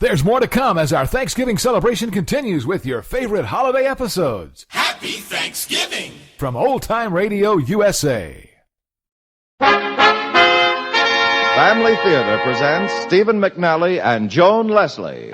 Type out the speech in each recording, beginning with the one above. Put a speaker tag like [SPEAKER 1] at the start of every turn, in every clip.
[SPEAKER 1] There's more to come as our Thanksgiving celebration continues with your favorite holiday episodes.
[SPEAKER 2] Happy Thanksgiving!
[SPEAKER 1] From Old Time Radio USA.
[SPEAKER 3] Family Theater presents Stephen McNally and Joan Leslie.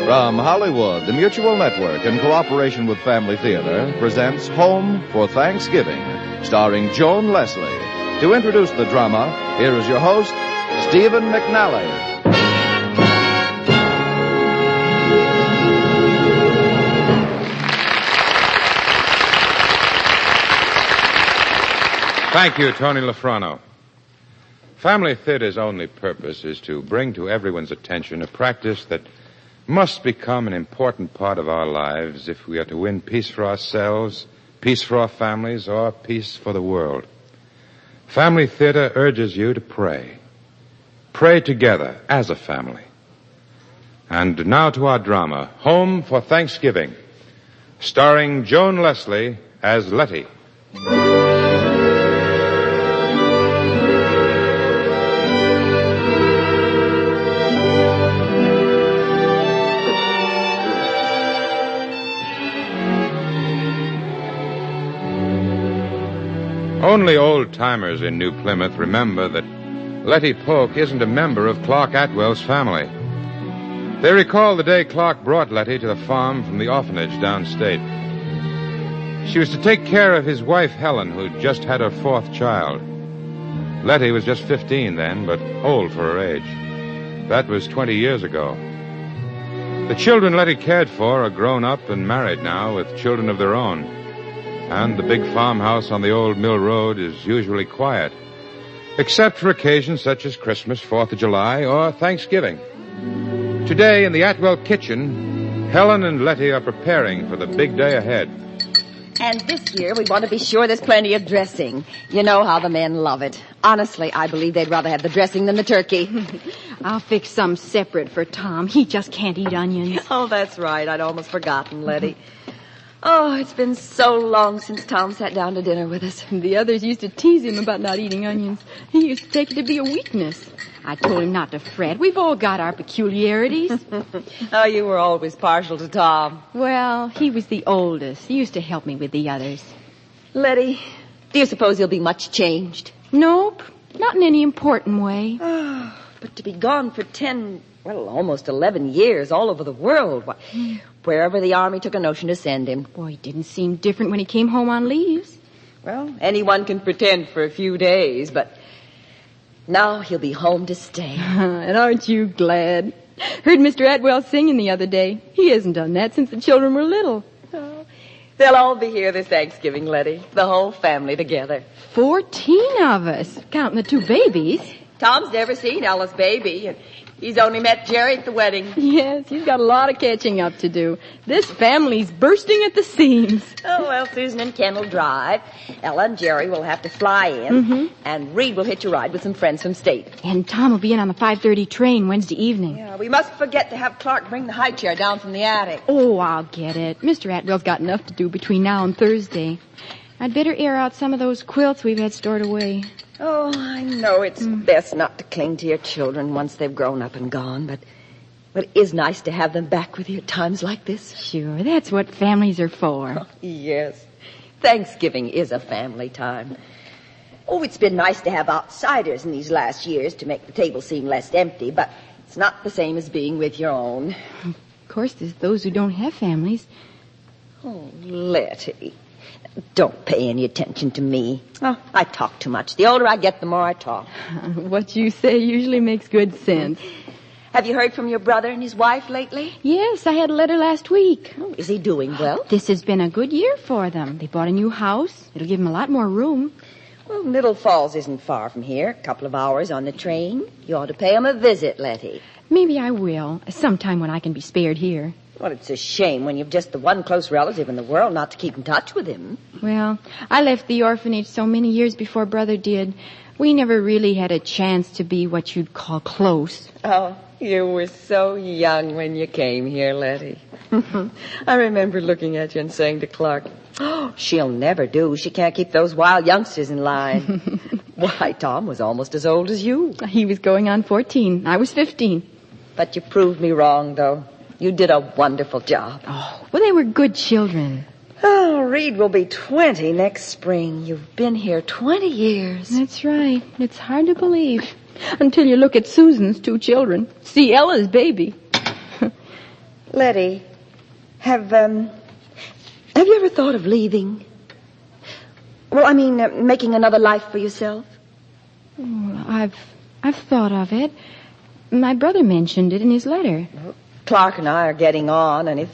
[SPEAKER 3] From Hollywood, the Mutual Network, in cooperation with Family Theater, presents Home for Thanksgiving, starring Joan Leslie. To introduce the drama, here is your host, Stephen McNally.
[SPEAKER 4] Thank you, Tony Lafrano. Family Theater's only purpose is to bring to everyone's attention a practice that must become an important part of our lives if we are to win peace for ourselves, peace for our families, or peace for the world. Family Theater urges you to pray. Pray together as a family. And now to our drama, Home for Thanksgiving, starring Joan Leslie as Letty. Only old-timers in New Plymouth remember that Letty Polk isn't a member of Clark Atwell's family. They recall the day Clark brought Letty to the farm from the orphanage downstate. She was to take care of his wife, Helen, who'd just had her fourth child. Letty was just 15 then, but old for her age. That was 20 years ago. The children Letty cared for are grown up and married now with children of their own. And the big farmhouse on the old mill road is usually quiet, except for occasions such as Christmas, 4th of July, or Thanksgiving. Today, in the Atwell kitchen, Helen and Letty are preparing for the big day ahead.
[SPEAKER 5] And this year, we want to be sure there's plenty of dressing. You know how the men love it. Honestly, I believe they'd rather have the dressing than the turkey.
[SPEAKER 6] I'll fix some separate for Tom. He just can't eat onions.
[SPEAKER 5] Oh, that's right. I'd almost forgotten, Letty. Oh, it's been so long since Tom sat down to dinner with us.
[SPEAKER 6] The others used to tease him about not eating onions. He used to take it to be a weakness. I told him not to fret. We've all got our peculiarities.
[SPEAKER 5] Oh, you were always partial to Tom.
[SPEAKER 6] Well, he was the oldest. He used to help me with the others.
[SPEAKER 5] Letty, do you suppose he'll be much changed?
[SPEAKER 6] Nope, not in any important way.
[SPEAKER 5] Oh, but to be gone for almost 11 years all over the world. Wherever the Army took a notion to send him.
[SPEAKER 6] Boy, he didn't seem different when he came home on leaves.
[SPEAKER 5] Well, anyone can pretend for a few days, but now he'll be home to stay.
[SPEAKER 6] And aren't you glad? Heard Mr. Atwell singing the other day. He hasn't done that since the children were little.
[SPEAKER 5] Oh, they'll all be here this Thanksgiving, Letty. The whole family together.
[SPEAKER 6] 14 of us, counting the 2 babies.
[SPEAKER 5] Tom's never seen Ella's baby, and he's only met Jerry at the wedding.
[SPEAKER 6] Yes, he's got a lot of catching up to do. This family's bursting at the seams.
[SPEAKER 5] Oh, well, Susan and Ken will drive. Ella and Jerry will have to fly in. And Reed will hitch a ride with some friends from State.
[SPEAKER 6] And Tom will be in on the 5:30 train Wednesday evening.
[SPEAKER 5] Yeah, we mustn't forget to have Clark bring the high chair down from the attic.
[SPEAKER 6] Oh, I'll get it. Mr. Atwell's got enough to do between now and Thursday. I'd better air out some of those quilts we've had stored away.
[SPEAKER 5] Oh, I know it's best not to cling to your children once they've grown up and gone, but it is nice to have them back with you at times like this.
[SPEAKER 6] Sure, that's what families are for.
[SPEAKER 5] Oh, yes. Thanksgiving is a family time. Oh, it's been nice to have outsiders in these last years to make the table seem less empty, but it's not the same as being with your own.
[SPEAKER 6] Of course, there's those who don't have families.
[SPEAKER 5] Oh, Letty. Don't pay any attention to me. Oh, I talk too much. The older I get, the more I talk.
[SPEAKER 6] What you say usually makes good sense.
[SPEAKER 5] Have you heard from your brother and his wife lately?
[SPEAKER 6] Yes, I had a letter last week.
[SPEAKER 5] Oh, is he doing well?
[SPEAKER 6] This has been a good year for them. They bought a new house. It'll give them a lot more room.
[SPEAKER 5] Well, Little Falls isn't far from here. A couple of hours on the train. You ought to pay them a visit, Letty.
[SPEAKER 6] Maybe I will, sometime when I can be spared here.
[SPEAKER 5] Well, it's a shame when you've just the one close relative in the world not to keep in touch with him.
[SPEAKER 6] Well, I left the orphanage so many years before Brother did. We never really had a chance to be what you'd call close.
[SPEAKER 5] Oh, you were so young when you came here, Letty. I remember looking at you and saying to Clark, "Oh, she'll never do. She can't keep those wild youngsters in line." Why, Tom was almost as old as you.
[SPEAKER 6] He was going on 14. I was 15.
[SPEAKER 5] But you proved me wrong, though. You did a wonderful job.
[SPEAKER 6] Oh, well, they were good children.
[SPEAKER 5] Oh, Reed will be 20 next spring. You've been here 20 years.
[SPEAKER 6] That's right. It's hard to believe. Until you look at Susan's 2 children. See Ella's baby.
[SPEAKER 5] Letty, have you ever thought of leaving? Well, I mean, making another life for yourself?
[SPEAKER 6] Oh, I've thought of it. My brother mentioned it in his letter.
[SPEAKER 5] Well, Clark and I are getting on, and if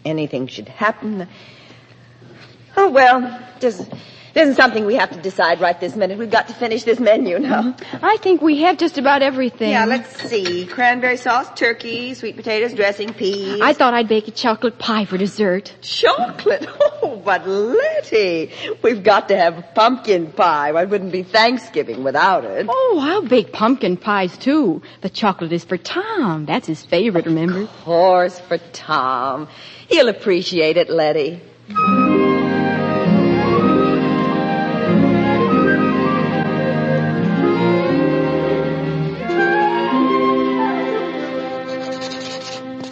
[SPEAKER 5] anything should happen... Oh, well, just... It isn't something we have to decide right this minute. We've got to finish this menu now.
[SPEAKER 6] I think we have just about everything.
[SPEAKER 5] Yeah, let's see. Cranberry sauce, turkey, sweet potatoes, dressing, peas.
[SPEAKER 6] I thought I'd bake a chocolate pie for dessert.
[SPEAKER 5] Chocolate? Oh, but Letty, we've got to have pumpkin pie. Well, it wouldn't be Thanksgiving without it.
[SPEAKER 6] Oh, I'll bake pumpkin pies, too. The chocolate is for Tom. That's his favorite, remember?
[SPEAKER 5] Of course, for Tom. He'll appreciate it, Letty.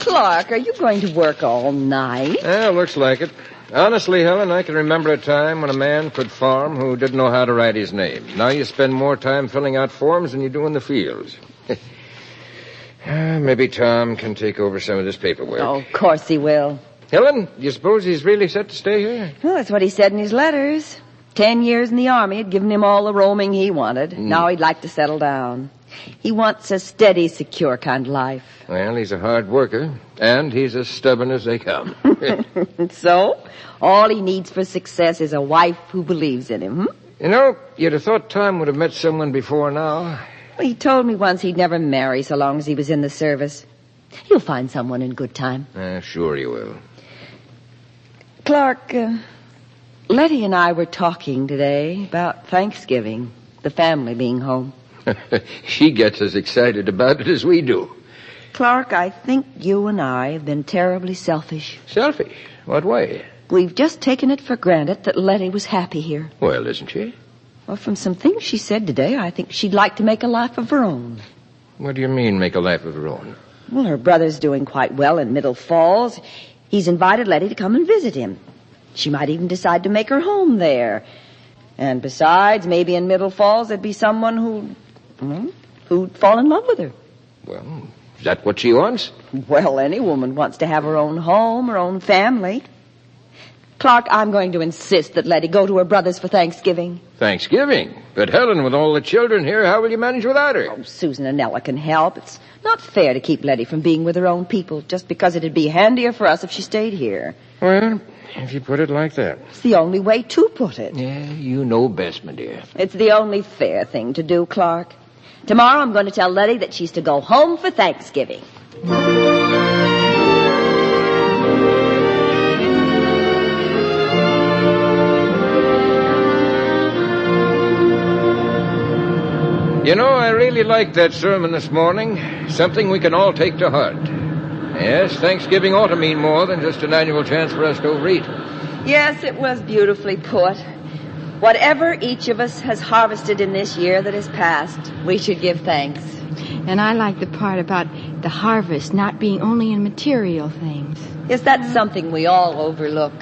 [SPEAKER 5] Clark, are you going to work all night?
[SPEAKER 2] Yeah, looks like it. Honestly, Helen, I can remember a time when a man could farm who didn't know how to write his name. Now you spend more time filling out forms than you do in the fields. Maybe Tom can take over some of this paperwork.
[SPEAKER 5] Oh, of course he will.
[SPEAKER 2] Helen, do you suppose he's really set to stay here?
[SPEAKER 5] Well, that's what he said in his letters. 10 years in the Army had given him all the roaming he wanted. Now he'd like to settle down. He wants a steady, secure kind of life.
[SPEAKER 2] Well, he's a hard worker, and he's as stubborn as they come.
[SPEAKER 5] So, all he needs for success is a wife who believes in him.
[SPEAKER 2] You know, you'd have thought Tom would have met someone before now.
[SPEAKER 5] Well, he told me once he'd never marry so long as he was in the service. He'll find someone in good time.
[SPEAKER 2] Sure he will.
[SPEAKER 5] Clark, Letty and I were talking today about Thanksgiving, the family being home.
[SPEAKER 2] She gets as excited about it as we do.
[SPEAKER 5] Clark, I think you and I have been terribly selfish.
[SPEAKER 2] Selfish? What way?
[SPEAKER 5] We've just taken it for granted that Letty was happy here.
[SPEAKER 2] Well, isn't she?
[SPEAKER 5] Well, from some things she said today, I think she'd like to make a life of her own.
[SPEAKER 2] What do you mean, make a life of her own?
[SPEAKER 5] Well, her brother's doing quite well in Middle Falls. He's invited Letty to come and visit him. She might even decide to make her home there. And besides, maybe in Middle Falls there'd be someone who'd fall in love with her.
[SPEAKER 2] Well, is that what she wants?
[SPEAKER 5] Well, any woman wants to have her own home, her own family. Clark, I'm going to insist that Letty go to her brother's for Thanksgiving.
[SPEAKER 2] Thanksgiving? But Helen, with all the children here, how will you manage without her?
[SPEAKER 5] Oh, Susan and Ella can help. It's not fair to keep Letty from being with her own people just because it'd be handier for us if she stayed here.
[SPEAKER 2] Well, if you put it like that.
[SPEAKER 5] It's the only way to put it.
[SPEAKER 2] Yeah, you know best, my dear.
[SPEAKER 5] It's the only fair thing to do, Clark. Tomorrow I'm going to tell Letty that she's to go home for Thanksgiving.
[SPEAKER 2] You know, I really liked that sermon this morning. Something we can all take to heart. Yes, Thanksgiving ought to mean more than just an annual chance for us to overeat.
[SPEAKER 5] Yes, it was beautifully put. Whatever each of us has harvested in this year that has passed, we should give thanks.
[SPEAKER 6] And I like the part about the harvest not being only in material things.
[SPEAKER 5] Yes, that's something we all overlook.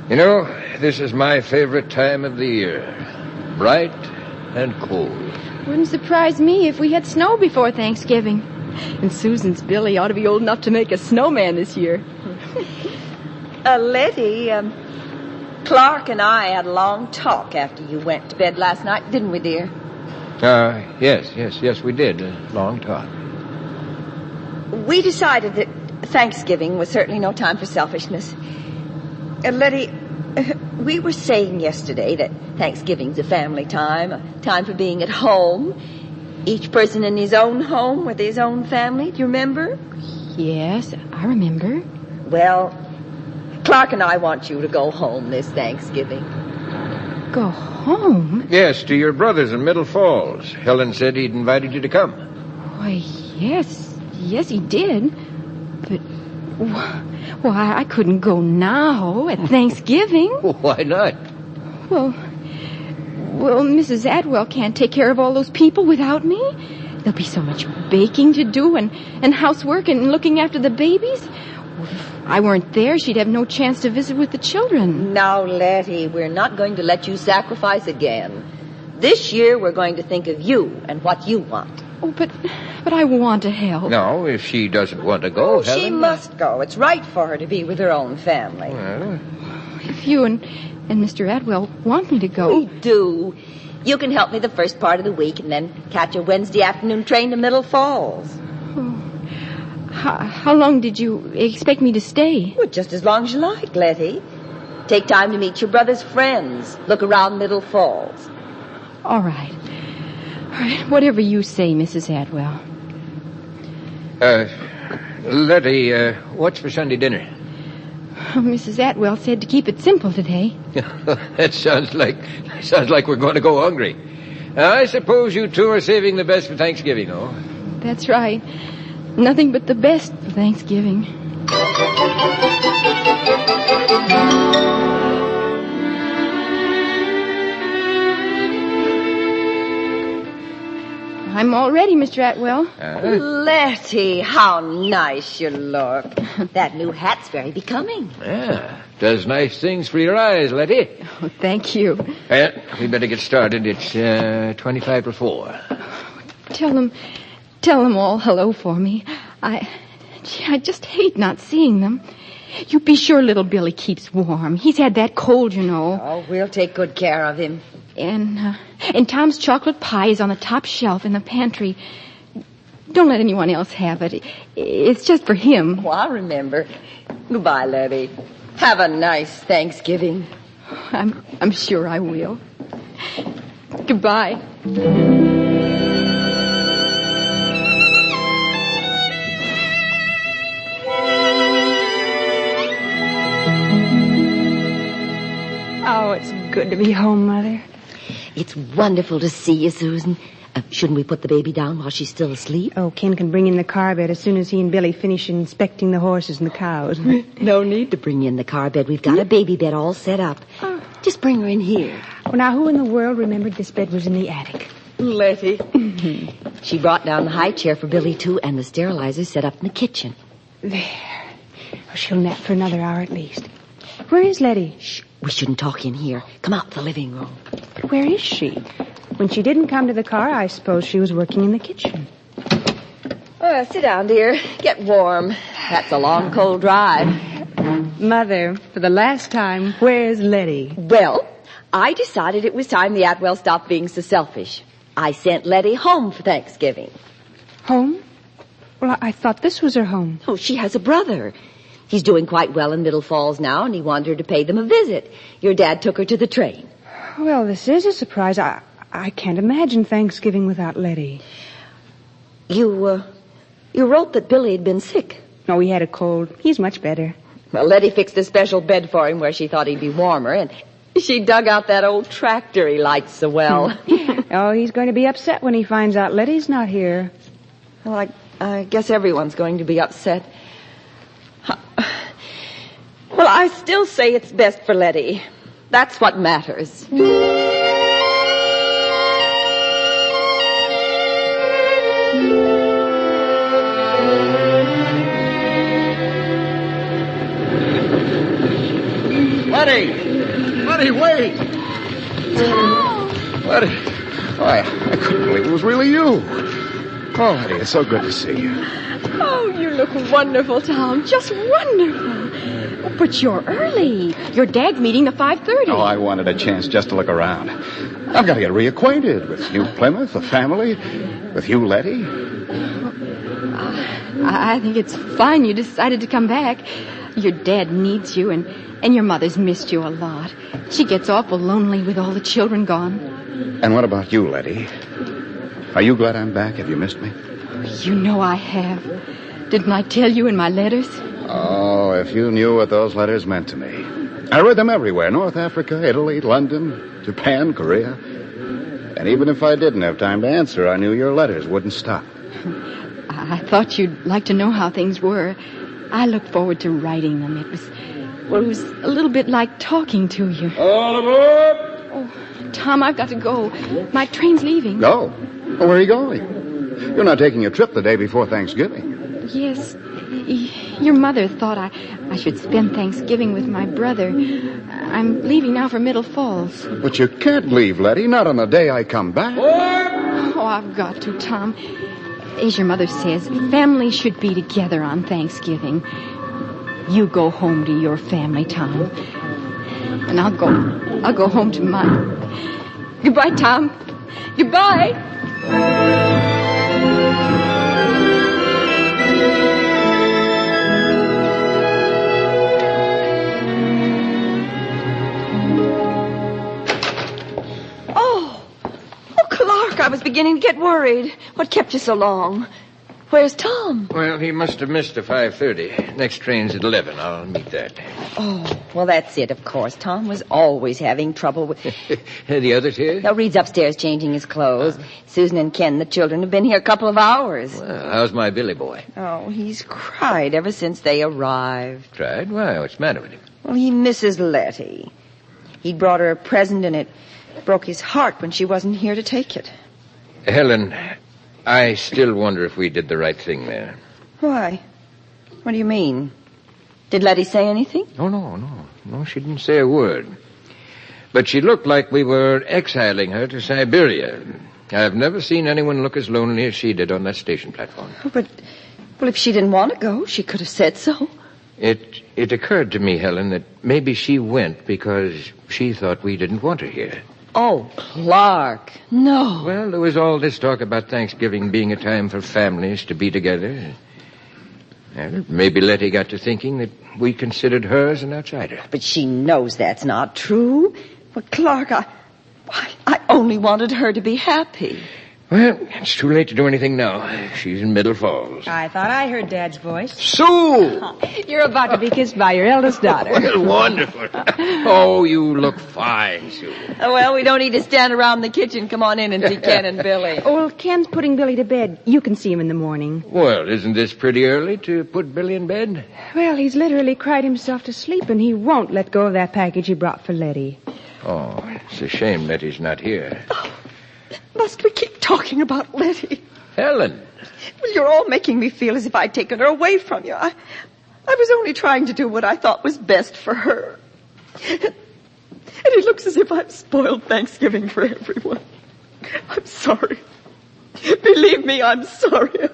[SPEAKER 2] You know, this is my favorite time of the year. Bright and cold.
[SPEAKER 6] Wouldn't surprise me if we had snow before Thanksgiving. And Susan's Billy ought to be old enough to make a snowman this year.
[SPEAKER 5] Letty, Clark and I had a long talk after you went to bed last night, didn't we, dear?
[SPEAKER 2] Yes, we did. A long talk.
[SPEAKER 5] We decided that Thanksgiving was certainly no time for selfishness. Letty, we were saying yesterday that Thanksgiving's a family time, a time for being at home. Each person in his own home with his own family. Do you remember?
[SPEAKER 6] Yes, I remember.
[SPEAKER 5] Well, Clark and I want you to go home this Thanksgiving.
[SPEAKER 6] Go home?
[SPEAKER 2] Yes, to your brothers in Middle Falls. Helen said he'd invited you to come.
[SPEAKER 6] Why, yes he did. But Why, I couldn't go now at Thanksgiving.
[SPEAKER 2] Why not?
[SPEAKER 6] Well, Mrs. Atwell can't take care of all those people without me. There'll be so much baking to do and housework and looking after the babies. If I weren't there, she'd have no chance to visit with the children.
[SPEAKER 5] Now, Letty, we're not going to let you sacrifice again. This year, we're going to think of you and what you want.
[SPEAKER 6] Oh, but I want to help.
[SPEAKER 2] No, if she doesn't want to go, Helen...
[SPEAKER 5] She must go. It's right for her to be with her own family.
[SPEAKER 2] Well,
[SPEAKER 6] If you and Mr. Atwell want me to go.
[SPEAKER 5] We do. You can help me the first part of the week and then catch a Wednesday afternoon train to Middle Falls.
[SPEAKER 6] How long did you expect me to stay?
[SPEAKER 5] Well, just as long as you like, Letty. Take time to meet your brother's friends. Look around Middle Falls.
[SPEAKER 6] All right. Whatever you say, Mrs. Atwell.
[SPEAKER 2] Letty, what's for Sunday dinner?
[SPEAKER 6] Mrs. Atwell said to keep it simple today.
[SPEAKER 2] That sounds like we're going to go hungry. I suppose you two are saving the best for Thanksgiving, oh?
[SPEAKER 6] That's right. Nothing but the best for Thanksgiving. I'm all ready, Mr. Atwell.
[SPEAKER 5] Letty, how nice you look. That new hat's very becoming.
[SPEAKER 2] Yeah, does nice things for your eyes, Letty.
[SPEAKER 6] Oh, thank you.
[SPEAKER 2] We better get started. It's 25 for 4.
[SPEAKER 6] Tell them all hello for me. I just hate not seeing them. You be sure little Billy keeps warm. He's had that cold, you know.
[SPEAKER 5] Oh, we'll take good care of him.
[SPEAKER 6] And Tom's chocolate pie is on the top shelf in the pantry. Don't let anyone else have it. It's just for him.
[SPEAKER 5] Oh, I'll remember. Goodbye, Letty. Have a nice Thanksgiving.
[SPEAKER 6] I'm sure I will. Goodbye.
[SPEAKER 7] Oh, it's good to be home, Mother.
[SPEAKER 5] It's wonderful to see you, Susan. Shouldn't we put the baby down while she's still asleep?
[SPEAKER 7] Oh, Ken can bring in the car bed as soon as he and Billy finish inspecting the horses and the cows.
[SPEAKER 5] No need to bring you in the car bed. We've got a baby bed all set up. Just bring her in here.
[SPEAKER 7] Well, now, who in the world remembered this bed was in the attic?
[SPEAKER 5] Letty. She brought down the high chair for Billy, too, and the sterilizer set up in the kitchen.
[SPEAKER 7] There. Oh, she'll nap for another hour at least. Where is Letty?
[SPEAKER 5] Shh. We shouldn't talk in here. Come out to the living room.
[SPEAKER 7] But where is she? When she didn't come to the car, I suppose she was working in the kitchen.
[SPEAKER 5] Sit down, dear. Get warm. That's a long, cold drive.
[SPEAKER 7] Mother, for the last time, where's Letty?
[SPEAKER 5] Well, I decided it was time the Atwell stopped being so selfish. I sent Letty home for Thanksgiving.
[SPEAKER 7] Home? Well, I thought this was her home.
[SPEAKER 5] Oh, she has a brother. He's doing quite well in Middle Falls now, and he wanted her to pay them a visit. Your dad took her to the train.
[SPEAKER 7] Well, this is a surprise. I can't imagine Thanksgiving without Letty.
[SPEAKER 5] You wrote that Billy had been sick.
[SPEAKER 7] Oh, he had a cold. He's much better.
[SPEAKER 5] Well, Letty fixed a special bed for him where she thought he'd be warmer, and she dug out that old tractor he likes so well.
[SPEAKER 7] Oh, he's going to be upset when he finds out Letty's not here.
[SPEAKER 5] Well, I guess everyone's going to be upset. Well, I still say it's best for Letty. That's what matters.
[SPEAKER 8] Letty, wait! Letty, why, I couldn't believe it was really you. Oh, Letty, it's so good to see you.
[SPEAKER 6] Oh, you look wonderful, Tom. Just wonderful. But you're early. Your dad's meeting at 5:30.
[SPEAKER 8] Oh, I wanted a chance just to look around. I've got to get reacquainted with New Plymouth, the family, with you, Letty.
[SPEAKER 6] I think it's fine you decided to come back. Your dad needs you, and your mother's missed you a lot. She gets awful lonely with all the children gone.
[SPEAKER 8] And what about you, Letty? Are you glad I'm back? Have you missed me?
[SPEAKER 6] You know I have. Didn't I tell you in my letters?
[SPEAKER 8] Oh, if you knew what those letters meant to me. I read them everywhere. North Africa, Italy, London, Japan, Korea. And even if I didn't have time to answer, I knew your letters wouldn't stop.
[SPEAKER 6] I thought you'd like to know how things were. I look forward to writing them. It was a little bit like talking to you.
[SPEAKER 2] All aboard!
[SPEAKER 6] Oh, Tom, I've got to go. My train's leaving.
[SPEAKER 8] Go? Well, where are you going? You're not taking a trip the day before Thanksgiving.
[SPEAKER 6] Yes. Your mother thought I should spend Thanksgiving with my brother. I'm leaving now for Middle Falls.
[SPEAKER 8] But you can't leave, Letty, not on the day I come back.
[SPEAKER 6] Oh, I've got to, Tom. As your mother says, families should be together on Thanksgiving. You go home to your family, Tom. And I'll go home to mine. Goodbye, Tom. Goodbye.
[SPEAKER 5] I was beginning to get worried. What kept you so long? Where's Tom?
[SPEAKER 2] Well, he must have missed the 5:30. Next train's at 11. I'll meet that.
[SPEAKER 5] Oh, well, that's it, of course. Tom was always having trouble with...
[SPEAKER 2] The others here?
[SPEAKER 5] No, Reed's upstairs changing his clothes. Susan and Ken, the children, have been here a couple of hours.
[SPEAKER 2] Well, how's my Billy boy?
[SPEAKER 5] Oh, he's cried ever since they arrived.
[SPEAKER 2] Cried? Why? What's the matter with him?
[SPEAKER 5] Well, he misses Letty. He'd brought her a present, and it broke his heart when she wasn't here to take it.
[SPEAKER 2] Helen, I still wonder if we did the right thing there.
[SPEAKER 5] Why? What do you mean? Did Letty say anything?
[SPEAKER 2] Oh, no, she didn't say a word. But she looked like we were exiling her to Siberia. I've never seen anyone look as lonely as she did on that station platform.
[SPEAKER 5] Well, if she didn't want to go, she could have said so.
[SPEAKER 2] It occurred to me, Helen, that maybe she went because she thought we didn't want her here.
[SPEAKER 5] Oh, Clark, no.
[SPEAKER 2] Well, there was all this talk about Thanksgiving being a time for families to be together. Well, maybe Letty got to thinking that we considered her as an outsider.
[SPEAKER 5] But she knows that's not true. Well, Clark, I only wanted her to be happy.
[SPEAKER 2] Well, it's too late to do anything now. She's in Middle Falls.
[SPEAKER 7] I thought I heard Dad's voice.
[SPEAKER 2] Sue!
[SPEAKER 7] You're about to be kissed by your eldest daughter.
[SPEAKER 2] Well, wonderful. Oh, you look fine, Sue.
[SPEAKER 5] Well, we don't need to stand around the kitchen. Come on in and see Ken and Billy.
[SPEAKER 7] Oh, well, Ken's putting Billy to bed. You can see him in the morning.
[SPEAKER 2] Well, isn't this pretty early to put Billy in bed?
[SPEAKER 7] Well, he's literally cried himself to sleep, and he won't let go of that package he brought for Letty.
[SPEAKER 2] Oh, it's a shame Letty's not here.
[SPEAKER 5] Must we keep talking about Letty?
[SPEAKER 2] Helen.
[SPEAKER 5] Well, you're all making me feel as if I'd taken her away from you. I was only trying to do what I thought was best for her. And it looks as if I've spoiled Thanksgiving for everyone. I'm sorry. Believe me, I'm sorry.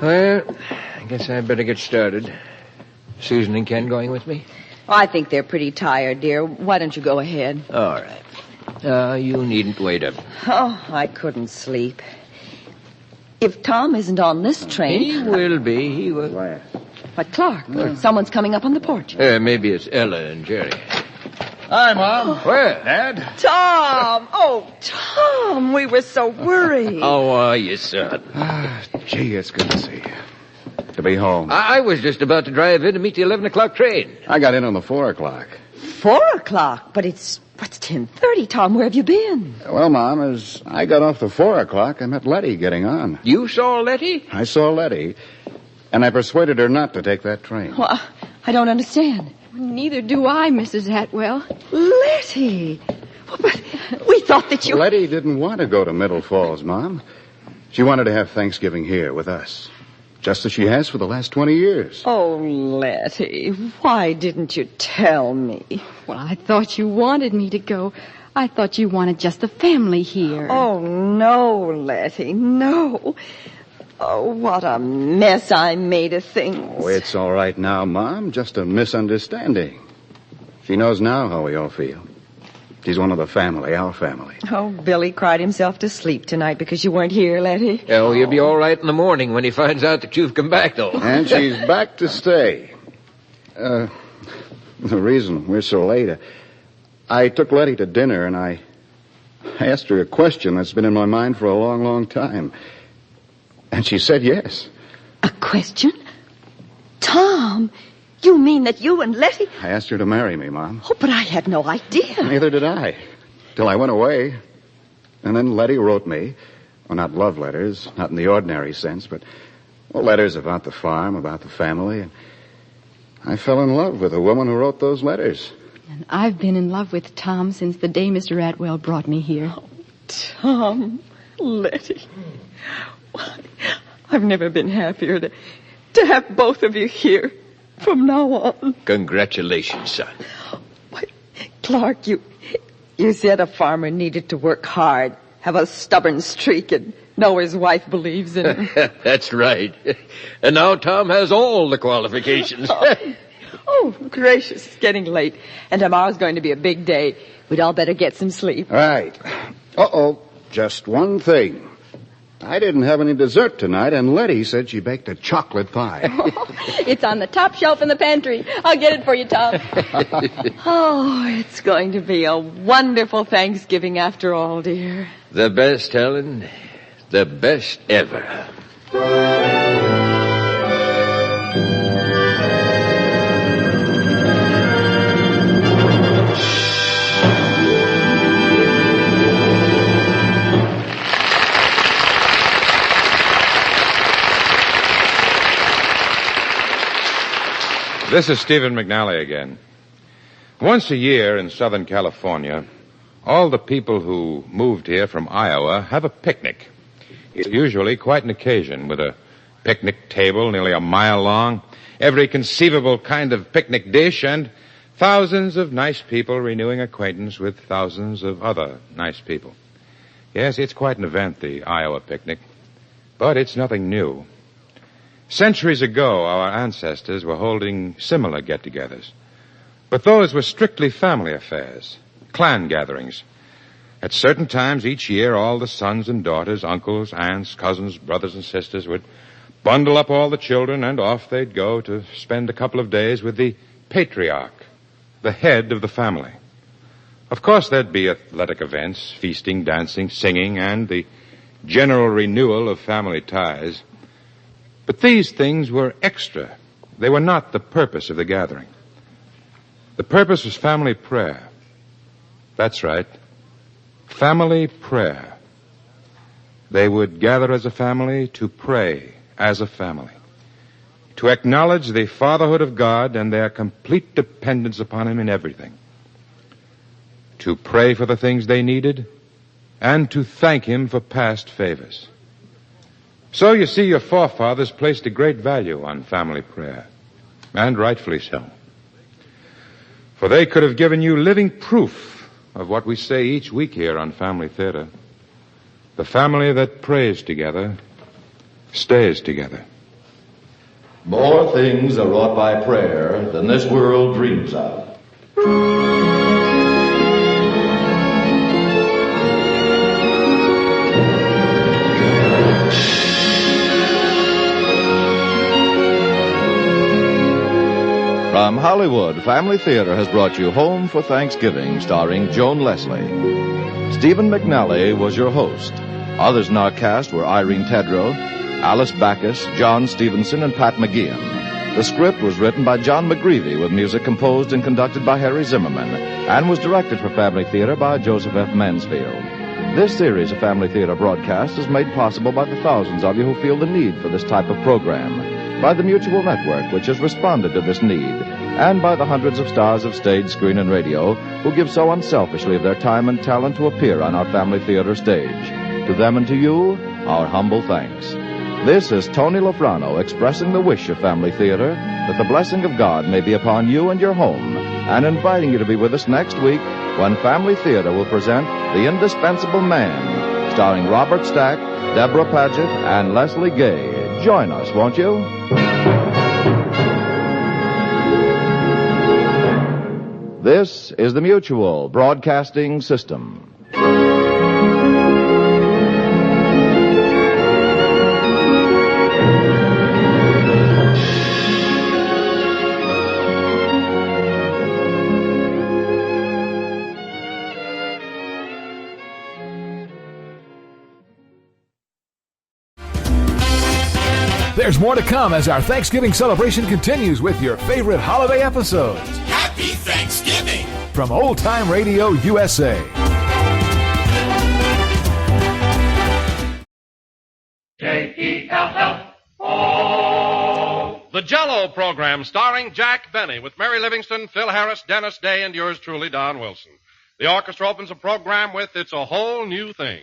[SPEAKER 2] Well, I guess I'd better get started. Susan and Ken going with me?
[SPEAKER 5] Oh, I think they're pretty tired, dear. Why don't you go ahead?
[SPEAKER 2] All right. You needn't wait up.
[SPEAKER 5] Oh, I couldn't sleep. If Tom isn't on this train...
[SPEAKER 2] He will be. He will.
[SPEAKER 5] But, Clark, someone's coming up on the porch.
[SPEAKER 2] Maybe it's Ella and Jerry.
[SPEAKER 8] Hi, Mom.
[SPEAKER 2] Where?
[SPEAKER 8] Dad?
[SPEAKER 5] Tom! Oh, Tom, we were so worried.
[SPEAKER 2] How are you, son?
[SPEAKER 8] Gee, it's good to see you. To be home.
[SPEAKER 2] I was just about to drive in to meet the 11 o'clock train.
[SPEAKER 8] I got in on the 4 o'clock.
[SPEAKER 5] 4 o'clock? But what's 10:30, Tom? Where have you been?
[SPEAKER 8] Well, Mom, as I got off the 4 o'clock, I met Letty getting on.
[SPEAKER 2] You saw Letty?
[SPEAKER 8] I saw Letty, and I persuaded her not to take that train.
[SPEAKER 5] Well, I don't understand.
[SPEAKER 6] Neither do I, Mrs. Atwell.
[SPEAKER 5] Letty! Well, but we thought that you...
[SPEAKER 8] Letty didn't want to go to Middle Falls, Mom. She wanted to have Thanksgiving here with us, just as she has for the last 20 years.
[SPEAKER 5] Oh, Letty, why didn't you tell me?
[SPEAKER 6] Well, I thought you wanted me to go. I thought you wanted just the family here.
[SPEAKER 5] Oh, no, Letty, no. Oh, what a mess I made of things.
[SPEAKER 8] Oh, it's all right now, Mom. Just a misunderstanding. She knows now how we all feel. She's one of the family, our family.
[SPEAKER 5] Oh, Billy cried himself to sleep tonight because you weren't here, Letty.
[SPEAKER 2] Oh, he'll be all right in the morning when he finds out that you've come back, though.
[SPEAKER 8] And she's back to stay. The reason we're so late, I took Letty to dinner, and I asked her a question that's been in my mind for a long, long time. And she said yes.
[SPEAKER 5] A question? Tom, you mean that you and Letty...
[SPEAKER 8] I asked her to marry me, Mom.
[SPEAKER 5] Oh, but I had no idea.
[SPEAKER 8] Neither did I. Till I went away. And then Letty wrote me. Well, not love letters, not in the ordinary sense, but letters about the farm, about the family. And I fell in love with the woman who wrote those letters.
[SPEAKER 6] And I've been in love with Tom since the day Mr. Atwell brought me here.
[SPEAKER 5] Oh, Tom, Letty. Why, I've never been happier to have both of you here from now on.
[SPEAKER 2] Congratulations, son.
[SPEAKER 5] Why, Clark, you said a farmer needed to work hard, have a stubborn streak, and know his wife believes in him.
[SPEAKER 2] That's right. And now Tom has all the qualifications.
[SPEAKER 5] Oh, gracious, it's getting late, and tomorrow's going to be a big day. We'd all better get some sleep.
[SPEAKER 8] Right. Uh-oh, just one thing. I didn't have any dessert tonight, and Letty said she baked a chocolate pie.
[SPEAKER 6] It's on the top shelf in the pantry. I'll get it for you, Tom.
[SPEAKER 5] Oh, it's going to be a wonderful Thanksgiving after all, dear.
[SPEAKER 2] The best, Helen. The best ever.
[SPEAKER 4] This is Stephen McNally again. Once a year in Southern California, all the people who moved here from Iowa have a picnic. It's usually quite an occasion, with a picnic table nearly a mile long, every conceivable kind of picnic dish, and thousands of nice people renewing acquaintance with thousands of other nice people. Yes, it's quite an event, the Iowa picnic. But it's nothing new. Centuries ago, our ancestors were holding similar get-togethers. But those were strictly family affairs, clan gatherings. At certain times each year, all the sons and daughters, uncles, aunts, cousins, brothers and sisters would bundle up all the children, and off they'd go to spend a couple of days with the patriarch, the head of the family. Of course, there'd be athletic events, feasting, dancing, singing, and the general renewal of family ties. But these things were extra. They were not the purpose of the gathering. The purpose was family prayer. That's right. Family prayer. They would gather as a family to pray as a family, to acknowledge the fatherhood of God and their complete dependence upon Him in everything, to pray for the things they needed, and to thank Him for past favors. So, you see, your forefathers placed a great value on family prayer, and rightfully so. For they could have given you living proof of what we say each week here on Family Theater. The family that prays together stays together.
[SPEAKER 3] More things are wrought by prayer than this world dreams of. From Hollywood, Family Theater has brought you Home for Thanksgiving, starring Joan Leslie. Stephen McNally was your host. Others in our cast were Irene Tedrow, Alice Backus, John Stevenson, and Pat McGeehan. The script was written by John McGreevy, with music composed and conducted by Harry Zimmerman, and was directed for Family Theater by Joseph F. Mansfield. This series of Family Theater broadcasts is made possible by the thousands of you who feel the need for this type of program, by the Mutual Network, which has responded to this need, and by the hundreds of stars of stage, screen, and radio who give so unselfishly of their time and talent to appear on our Family Theater stage. To them and to you, our humble thanks. This is Tony Lofrano expressing the wish of Family Theater that the blessing of God may be upon you and your home, and inviting you to be with us next week when Family Theater will present The Indispensable Man, starring Robert Stack, Deborah Paget, and Leslie Gay. Join us, won't you? This is the Mutual Broadcasting System.
[SPEAKER 1] There's more more to come as our Thanksgiving celebration continues with your favorite holiday episodes.
[SPEAKER 9] Happy Thanksgiving!
[SPEAKER 1] From Old Time Radio USA.
[SPEAKER 10] J-E-L-L-O. The Jell-O program starring Jack Benny with Mary Livingston, Phil Harris, Dennis Day, and yours truly, Don Wilson. The orchestra opens the program with It's a Whole New Thing.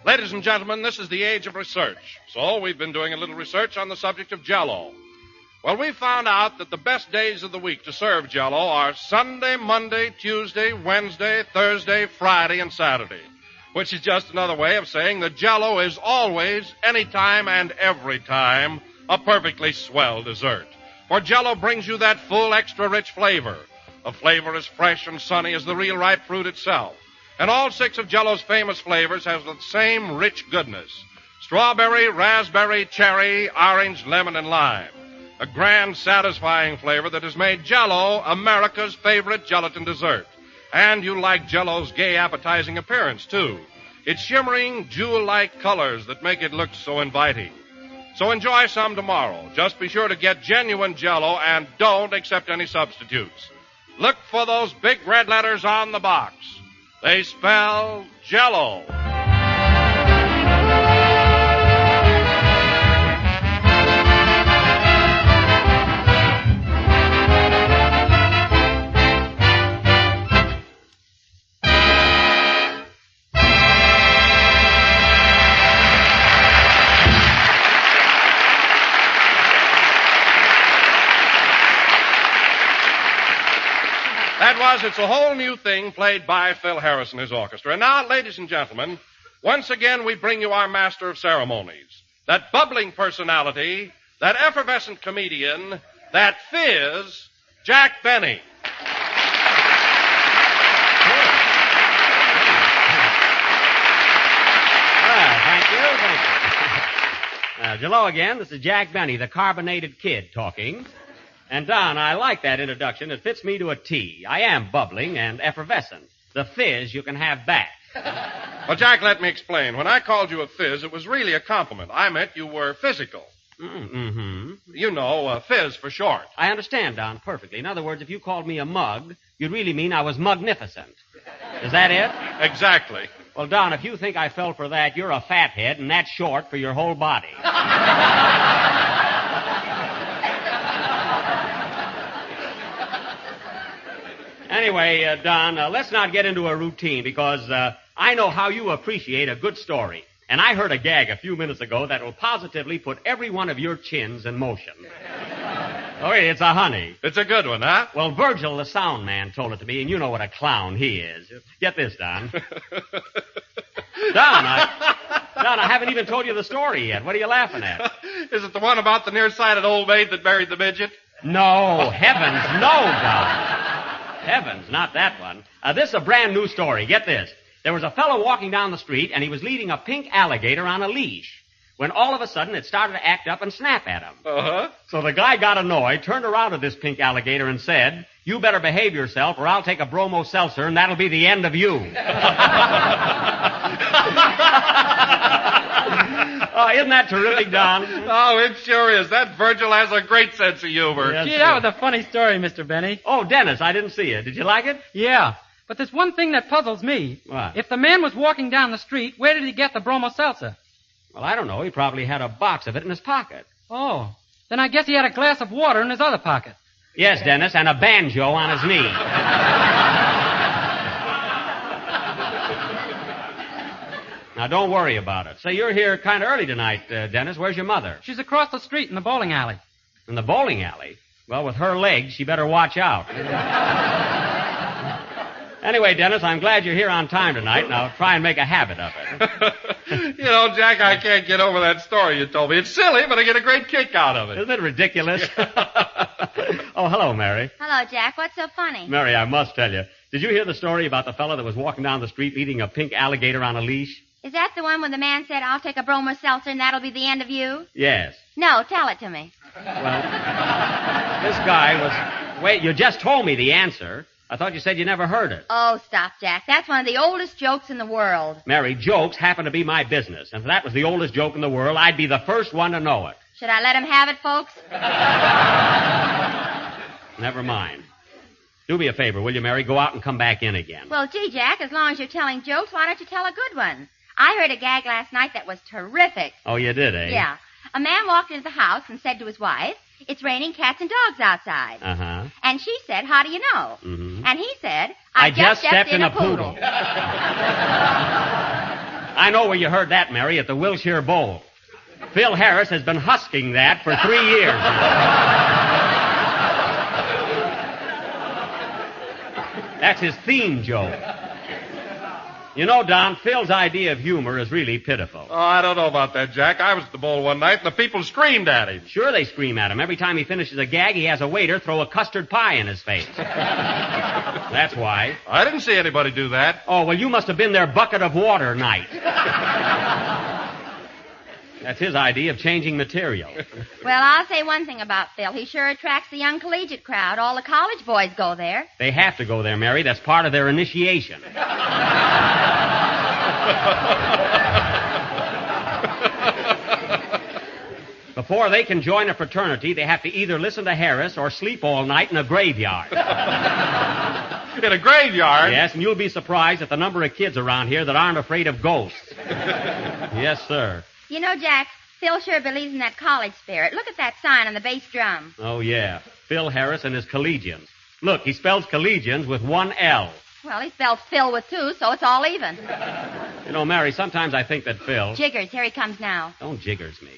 [SPEAKER 10] Ladies and gentlemen, this is the age of research. So we've been doing a little research on the subject of Jell-O. Well, we found out that the best days of the week to serve Jell-O are Sunday, Monday, Tuesday, Wednesday, Thursday, Friday, and Saturday, which is just another way of saying that Jell-O is always, anytime, and every time a perfectly swell dessert. For Jell-O brings you that full, extra-rich flavor, a flavor as fresh and sunny as the real ripe fruit itself. And all 6 of Jell-O's famous flavors have the same rich goodness: strawberry, raspberry, cherry, orange, lemon, and lime. A grand, satisfying flavor that has made Jell-O America's favorite gelatin dessert. And you like Jell-O's gay, appetizing appearance, too. Its shimmering, jewel-like colors that make it look so inviting. So enjoy some tomorrow. Just be sure to get genuine Jell-O and don't accept any substitutes. Look for those big red letters on the box. They spell Jell-O. That was It's a Whole New Thing, played by Phil Harris and his orchestra. And now, ladies and gentlemen, once again we bring you our master of ceremonies. That bubbling personality, that effervescent comedian, that fizz, Jack Benny.
[SPEAKER 11] Thank you. Hello again. This is Jack Benny, the carbonated kid, talking. And, Don, I like that introduction. It fits me to a T. I am bubbling and effervescent. The fizz you can have back.
[SPEAKER 10] Well, Jack, let me explain. When I called you a fizz, it was really a compliment. I meant you were physical.
[SPEAKER 11] Mm-hmm.
[SPEAKER 10] You know, fizz for short.
[SPEAKER 11] I understand, Don, perfectly. In other words, if you called me a mug, you'd really mean I was magnificent. Is that it?
[SPEAKER 10] Exactly.
[SPEAKER 11] Well, Don, if you think I fell for that, you're a fathead, and that's short for your whole body. Anyway, Don, let's not get into a routine because I know how you appreciate a good story. And I heard a gag a few minutes ago that will positively put every one of your chins in motion. Okay, it's a honey.
[SPEAKER 10] It's a good one, huh?
[SPEAKER 11] Well, Virgil, the sound man, told it to me, and you know what a clown he is. Get this, Don. Don, I haven't even told you the story yet. What are you laughing at?
[SPEAKER 10] Is it the one about the nearsighted old maid that married the midget?
[SPEAKER 11] No, heavens, no, Don. Heavens, not that one. This is a brand new story. Get this. There was a fellow walking down the street, and he was leading a pink alligator on a leash, when all of a sudden it started to act up and snap at him.
[SPEAKER 10] Uh-huh.
[SPEAKER 11] So the guy got annoyed, turned around to this pink alligator and said, "You better behave yourself, or I'll take a bromo seltzer, and that'll be the end of you." Isn't that terrific, Don?
[SPEAKER 10] Oh, it sure is. That Virgil has a great sense of humor.
[SPEAKER 11] Yes,
[SPEAKER 12] Gee, that was a funny story, Mr. Benny.
[SPEAKER 11] Oh, Dennis, I didn't see it. Did you like it?
[SPEAKER 12] Yeah, but there's one thing that puzzles me.
[SPEAKER 11] What?
[SPEAKER 12] If the man was walking down the street, where did he get the bromo seltzer?
[SPEAKER 11] Well, I don't know. He probably had a box of it in his pocket.
[SPEAKER 12] Oh, then I guess he had a glass of water in his other pocket.
[SPEAKER 11] Yes, Dennis, and a banjo on his knee. Now, don't worry about it. Say, you're here kind of early tonight, Dennis. Where's your mother?
[SPEAKER 12] She's across the street in the bowling alley.
[SPEAKER 11] In the bowling alley? Well, with her legs, she better watch out. Anyway, Dennis, I'm glad you're here on time tonight. Now, try and make a habit of it.
[SPEAKER 10] You know, Jack, I can't get over that story you told me. It's silly, but I get a great kick out of it.
[SPEAKER 11] Isn't it ridiculous? Oh, hello, Mary.
[SPEAKER 13] Hello, Jack. What's so funny?
[SPEAKER 11] Mary, I must tell you. Did you hear the story about the fellow that was walking down the street leading a pink alligator on a leash?
[SPEAKER 13] Is that the one when the man said, "I'll take a bromo seltzer and that'll be the end of you"?
[SPEAKER 11] Yes.
[SPEAKER 13] No, tell it to me.
[SPEAKER 11] Well... This guy was... Wait, you just told me the answer. I thought you said you never heard it.
[SPEAKER 13] Oh, stop, Jack. That's one of the oldest jokes in the world.
[SPEAKER 11] Mary, jokes happen to be my business. And if that was the oldest joke in the world, I'd be the first one to know it.
[SPEAKER 13] Should I let him have it, folks?
[SPEAKER 11] Never mind. Do me a favor, will you, Mary? Go out and come back in again.
[SPEAKER 13] Well, gee, Jack, as long as you're telling jokes, why don't you tell a good one? I heard a gag last night that was terrific.
[SPEAKER 11] Oh, you did, eh?
[SPEAKER 13] Yeah. A man walked into the house and said to his wife, "It's raining cats and dogs outside."
[SPEAKER 11] Uh-huh.
[SPEAKER 13] And she said, "How do you know?"
[SPEAKER 11] Mm-hmm.
[SPEAKER 13] And he said,
[SPEAKER 11] I just stepped in a poodle. I know where you heard that, Mary, at the Wilshire Bowl. Phil Harris has been husking that for 3 years. That's his theme joke. You know, Don, Phil's idea of humor is really pitiful.
[SPEAKER 10] Oh, I don't know about that, Jack. I was at the bowl one night, and the people screamed at him.
[SPEAKER 11] Sure they scream at him. Every time he finishes a gag, he has a waiter throw a custard pie in his face. That's why.
[SPEAKER 10] I didn't see anybody do that.
[SPEAKER 11] Oh, well, you must have been their bucket of water night. That's his idea of changing material.
[SPEAKER 13] Well, I'll say one thing about Phil. He sure attracts the young collegiate crowd. All the college boys go there.
[SPEAKER 11] They have to go there, Mary. That's part of their initiation. Before they can join a fraternity, they have to either listen to Harris or sleep all night in a graveyard.
[SPEAKER 10] In a graveyard?
[SPEAKER 11] Yes, and you'll be surprised at the number of kids around here that aren't afraid of ghosts. Yes, sir.
[SPEAKER 13] You know, Jack, Phil sure believes in that college spirit. Look at that sign on the bass drum.
[SPEAKER 11] Oh, yeah. Phil Harris and his collegians. Look, he spells collegians with one L.
[SPEAKER 13] Well, he spelled Phil with two, so it's all even.
[SPEAKER 11] You know, Mary, sometimes I think that Phil...
[SPEAKER 13] Jiggers, here he comes now.
[SPEAKER 11] Don't jiggers me.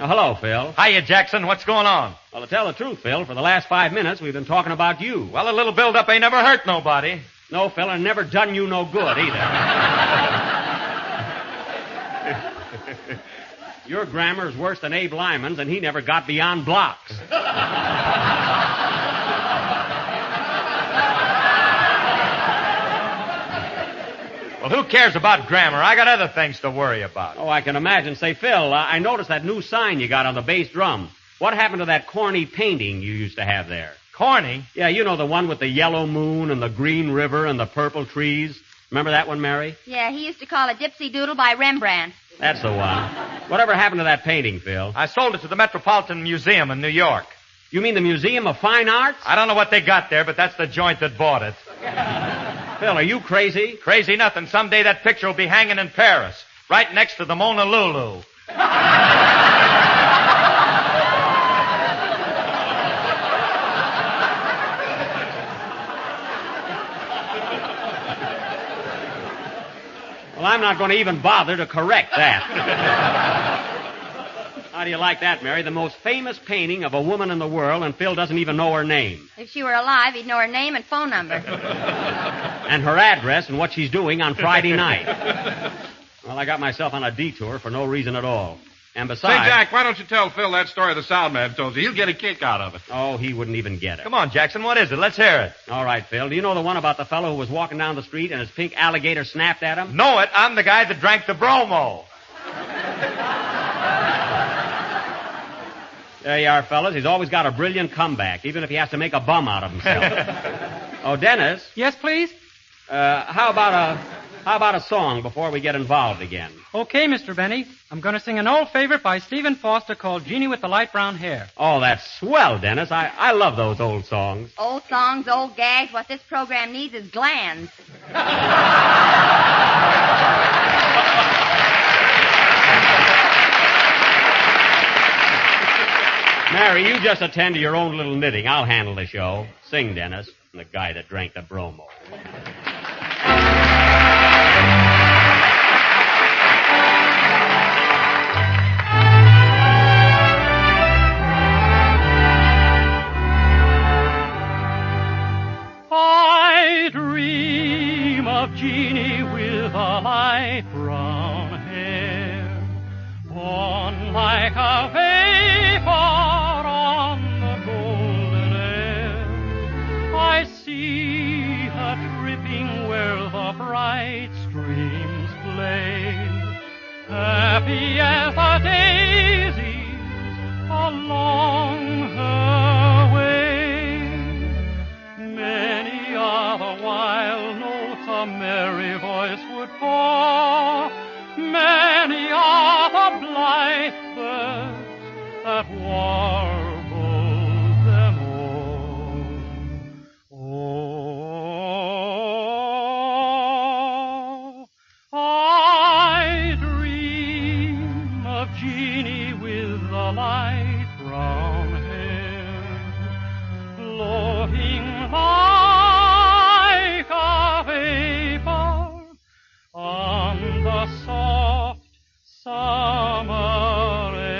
[SPEAKER 11] Oh, hello, Phil.
[SPEAKER 14] Hiya, Jackson. What's going on?
[SPEAKER 11] Well, to tell the truth, Phil, for the last 5 minutes, we've been talking about you.
[SPEAKER 14] Well, a little build-up ain't never hurt nobody.
[SPEAKER 11] No, Phil, and never done you no good, either. Your grammar's worse than Abe Lyman's, and he never got beyond blocks.
[SPEAKER 14] Well, who cares about grammar? I got other things to worry about.
[SPEAKER 11] Oh, I can imagine. Say, Phil, I noticed that new sign you got on the bass drum. What happened to that corny painting you used to have there?
[SPEAKER 14] Corny?
[SPEAKER 11] Yeah, you know, the one with the yellow moon and the green river and the purple trees. Remember that one, Mary?
[SPEAKER 13] Yeah, he used to call it Dipsy Doodle by Rembrandt.
[SPEAKER 11] That's the one. Whatever happened to that painting, Phil?
[SPEAKER 14] I sold it to the Metropolitan Museum in New York.
[SPEAKER 11] You mean the Museum of Fine Arts?
[SPEAKER 14] I don't know what they got there, but that's the joint that bought it.
[SPEAKER 11] Phil, are you crazy?
[SPEAKER 14] Crazy nothing. Someday that picture will be hanging in Paris, right next to the Mona Lulu.
[SPEAKER 11] Well, I'm not going to even bother to correct that. How do you like that, Mary? The most famous painting of a woman in the world, and Phil doesn't even know her name.
[SPEAKER 13] If she were alive, he'd know her name and phone number.
[SPEAKER 11] And her address and what she's doing on Friday night. Well, I got myself on a detour for no reason at all. And besides...
[SPEAKER 10] Say, Jack, why don't you tell Phil that story the sound man told you? He'll get a kick out of it.
[SPEAKER 11] Oh, he wouldn't even get it.
[SPEAKER 14] Come on, Jackson, what is it? Let's hear it.
[SPEAKER 11] All right, Phil. Do you know the one about the fellow who was walking down the street and his pink alligator snapped at him?
[SPEAKER 14] Know it. I'm the guy that drank the bromo.
[SPEAKER 11] There you are, fellas. He's always got a brilliant comeback, even if he has to make a bum out of himself. Oh, Dennis.
[SPEAKER 12] Yes, please?
[SPEAKER 11] How about a song before we get involved again?
[SPEAKER 12] Okay, Mr. Benny. I'm going to sing an old favorite by Stephen Foster called Jeannie with the Light Brown Hair.
[SPEAKER 11] Oh, that's swell, Dennis. I love those old songs.
[SPEAKER 13] Old songs, old gags. What this program needs is glands.
[SPEAKER 11] Mary, you just attend to your own little knitting. I'll handle the show. Sing, Dennis. The guy that drank the bromo.
[SPEAKER 15] I dream of Jeannie with a light brown hair, born like a vapor on the golden air. I see her tripping where the bright streams play, happy as the daisies along her wild notes a merry voice would pour. Many are the blithe birds that warbled them o'er. Oh, I dream of Jeannie with the light brown hair, floating like a vapor on the soft summer air.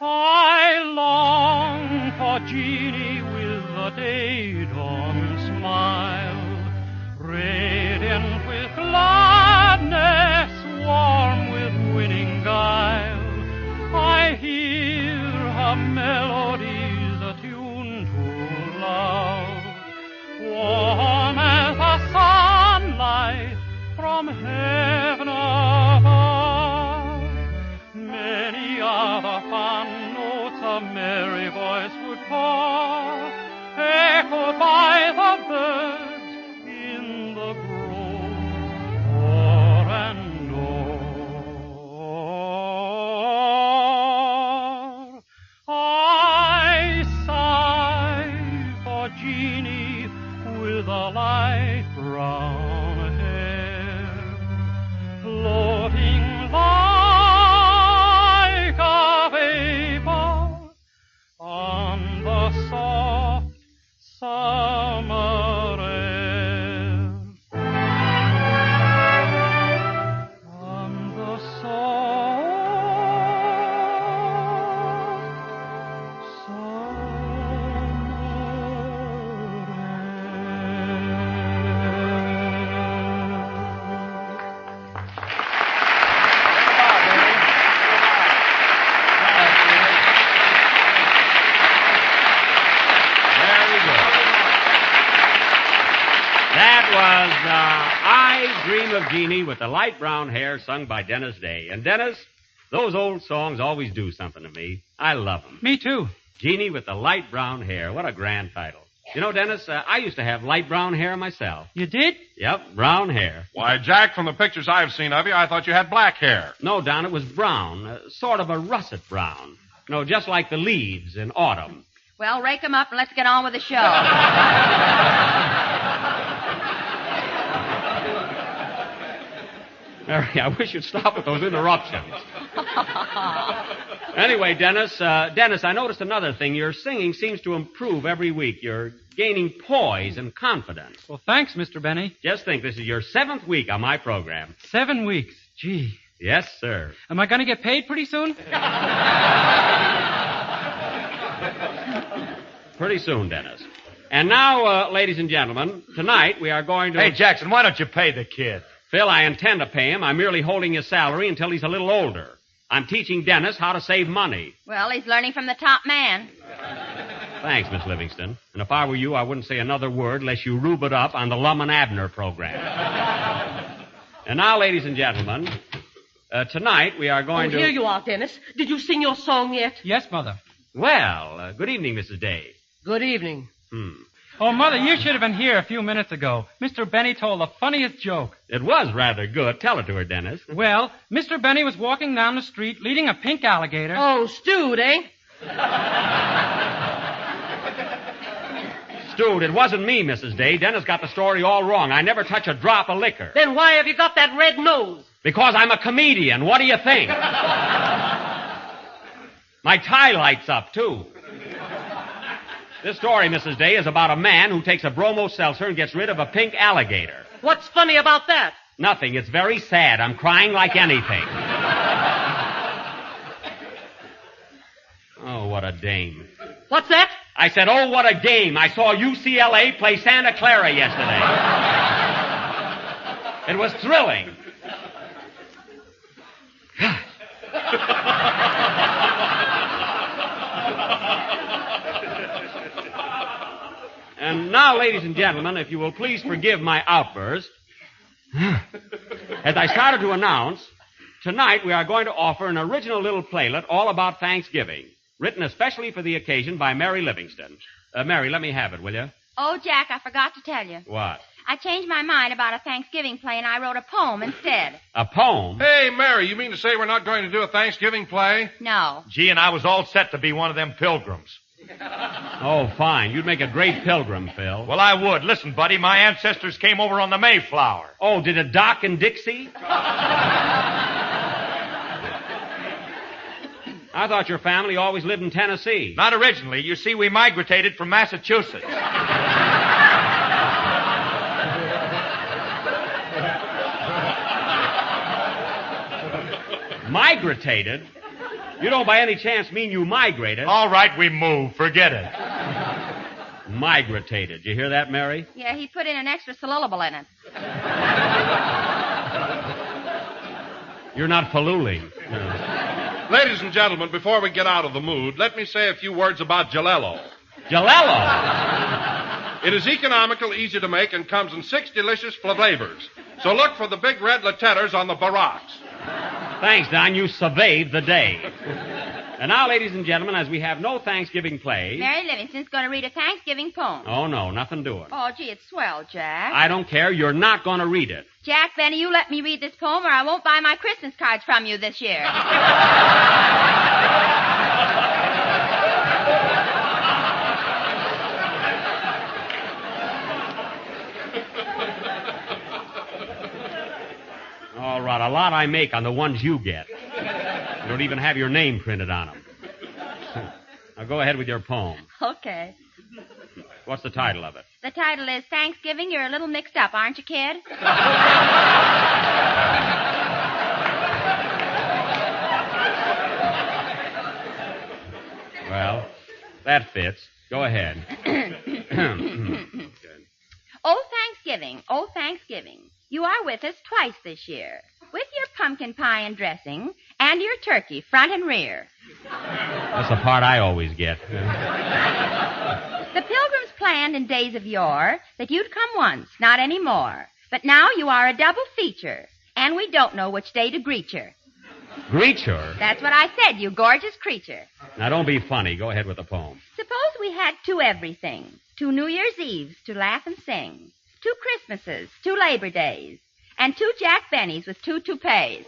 [SPEAKER 15] I long for Jeannie with a day dawn smile, radiant with gladness, warm with winning guile. I hear her melodies attuned to love, warm as the sunlight from heaven above. Many are the fond notes a merry voice would pour, echoed by the birds in the grove, o'er and o'er. I sigh for Jeannie with a light brown hair, floating like a vapor on the soft summer air. On the soft
[SPEAKER 11] That was I Dream of Jeannie with the light brown hair, sung by Dennis Day. And Dennis, those old songs always do something to me. I love them.
[SPEAKER 12] Me too.
[SPEAKER 11] Jeannie with the light brown hair. What a grand title. You know, Dennis, I used to have light brown hair myself.
[SPEAKER 12] You did?
[SPEAKER 11] Yep, brown hair.
[SPEAKER 10] Why, Jack, from the pictures I've seen of you, I thought you had black hair.
[SPEAKER 11] No, Don, it was brown. Sort of a russet brown. No, just like the leaves in autumn.
[SPEAKER 13] Well, rake 'em up and let's get on with the show.
[SPEAKER 11] Mary, I wish you'd stop with those interruptions. Anyway, Dennis, I noticed another thing. Your singing seems to improve every week. You're gaining poise and confidence.
[SPEAKER 12] Well, thanks, Mr. Benny.
[SPEAKER 11] Just think, this is your 7th week on my program.
[SPEAKER 12] 7 weeks. Gee.
[SPEAKER 11] Yes, sir.
[SPEAKER 12] Am I going to get paid pretty soon?
[SPEAKER 11] Pretty soon, Dennis. And now, ladies and gentlemen, tonight we are going to...
[SPEAKER 14] Hey, Jackson, why don't you pay the kid?
[SPEAKER 11] Phil, I intend to pay him. I'm merely holding his salary until he's a little older. I'm teaching Dennis how to save money.
[SPEAKER 13] Well, he's learning from the top man.
[SPEAKER 11] Thanks, Miss Livingston. And if I were you, I wouldn't say another word unless you rube it up on the Lum and Abner program. And now, ladies and gentlemen, tonight we are going to...
[SPEAKER 16] Here you are, Dennis. Did you sing your song yet?
[SPEAKER 12] Yes, Mother.
[SPEAKER 11] Well, good evening, Mrs. Day.
[SPEAKER 16] Good evening.
[SPEAKER 12] Oh, Mother, you should have been here a few minutes ago. Mr. Benny told the funniest joke.
[SPEAKER 11] It was rather good. Tell it to her, Dennis.
[SPEAKER 12] Well, Mr. Benny was walking down the street leading a pink alligator.
[SPEAKER 16] Oh, stewed, eh?
[SPEAKER 11] Stewed, it wasn't me, Mrs. Day. Dennis got the story all wrong. I never touch a drop of liquor.
[SPEAKER 16] Then why have you got that red nose?
[SPEAKER 11] Because I'm a comedian. What do you think? My tie lights up, too. This story, Mrs. Day, is about a man who takes a bromo seltzer and gets rid of a pink alligator.
[SPEAKER 16] What's funny about that?
[SPEAKER 11] Nothing. It's very sad. I'm crying like anything. Oh, what a dame.
[SPEAKER 16] What's that?
[SPEAKER 11] I said, oh, what a game. I saw UCLA play Santa Clara yesterday. It was thrilling. And now, ladies and gentlemen, if you will please forgive my outburst. As I started to announce, Tonight we are going to offer an original little playlet all about Thanksgiving, written especially for the occasion by Mary Livingston. Mary, let me have it, will you?
[SPEAKER 13] Oh, Jack, I forgot to tell you.
[SPEAKER 11] What?
[SPEAKER 13] I changed my mind about a Thanksgiving play, and I wrote a poem instead.
[SPEAKER 11] A poem?
[SPEAKER 10] Hey, Mary, you mean to say we're not going to do a Thanksgiving play?
[SPEAKER 13] No.
[SPEAKER 14] Gee, and I was all set to be one of them pilgrims.
[SPEAKER 11] Oh, fine. You'd make a great pilgrim, Phil.
[SPEAKER 14] Well, I would. Listen, buddy, my ancestors came over on the Mayflower.
[SPEAKER 11] Oh, did it dock in Dixie? I thought your family always lived in Tennessee.
[SPEAKER 14] Not originally. You see, we migrated from Massachusetts.
[SPEAKER 11] Migrated? You don't by any chance mean you migrated?
[SPEAKER 14] All right, we moved. Forget it.
[SPEAKER 11] Migrated. You hear that, Mary?
[SPEAKER 13] Yeah, he put in an extra syllable in it.
[SPEAKER 11] You're not falooling. No.
[SPEAKER 10] Ladies and gentlemen, before we get out of the mood, let me say a few words about Jalelo.
[SPEAKER 11] Jalelo?
[SPEAKER 10] It is economical, easy to make, and comes in 6 delicious flavors. So look for the big red letters on the barracks.
[SPEAKER 11] Thanks, Don. You surveyed the day. And now, ladies and gentlemen, as we have no Thanksgiving plays...
[SPEAKER 13] Mary Livingston's going to read a Thanksgiving poem.
[SPEAKER 11] Oh, no, nothing doing.
[SPEAKER 13] Oh, gee, it's swell, Jack.
[SPEAKER 11] I don't care. You're not going to read it.
[SPEAKER 13] Jack Benny, you let me read this poem or I won't buy my Christmas cards from you this year.
[SPEAKER 11] All right, a lot I make on the ones you get. You don't even have your name printed on them. Now go ahead with your poem.
[SPEAKER 13] Okay.
[SPEAKER 11] What's the title of it?
[SPEAKER 13] The title is Thanksgiving. You're a little mixed up, aren't you, kid?
[SPEAKER 11] Well, that fits. Go ahead.
[SPEAKER 13] Oh, Thanksgiving. Oh, Thanksgiving. You are with us twice this year. With your pumpkin pie and dressing and your turkey front and rear.
[SPEAKER 11] That's the part I always get.
[SPEAKER 13] The Pilgrims planned in days of yore that you'd come once, not any more. But now you are a double feature, and we don't know which day to greet you.
[SPEAKER 11] Greet her?
[SPEAKER 13] That's what I said, you gorgeous creature.
[SPEAKER 11] Now, don't be funny. Go ahead with the poem.
[SPEAKER 13] Suppose we had 2 everything. 2 New Year's Eves to laugh and sing. 2 Christmases, 2 Labor Days, and 2 Jack Bennies with 2 toupees.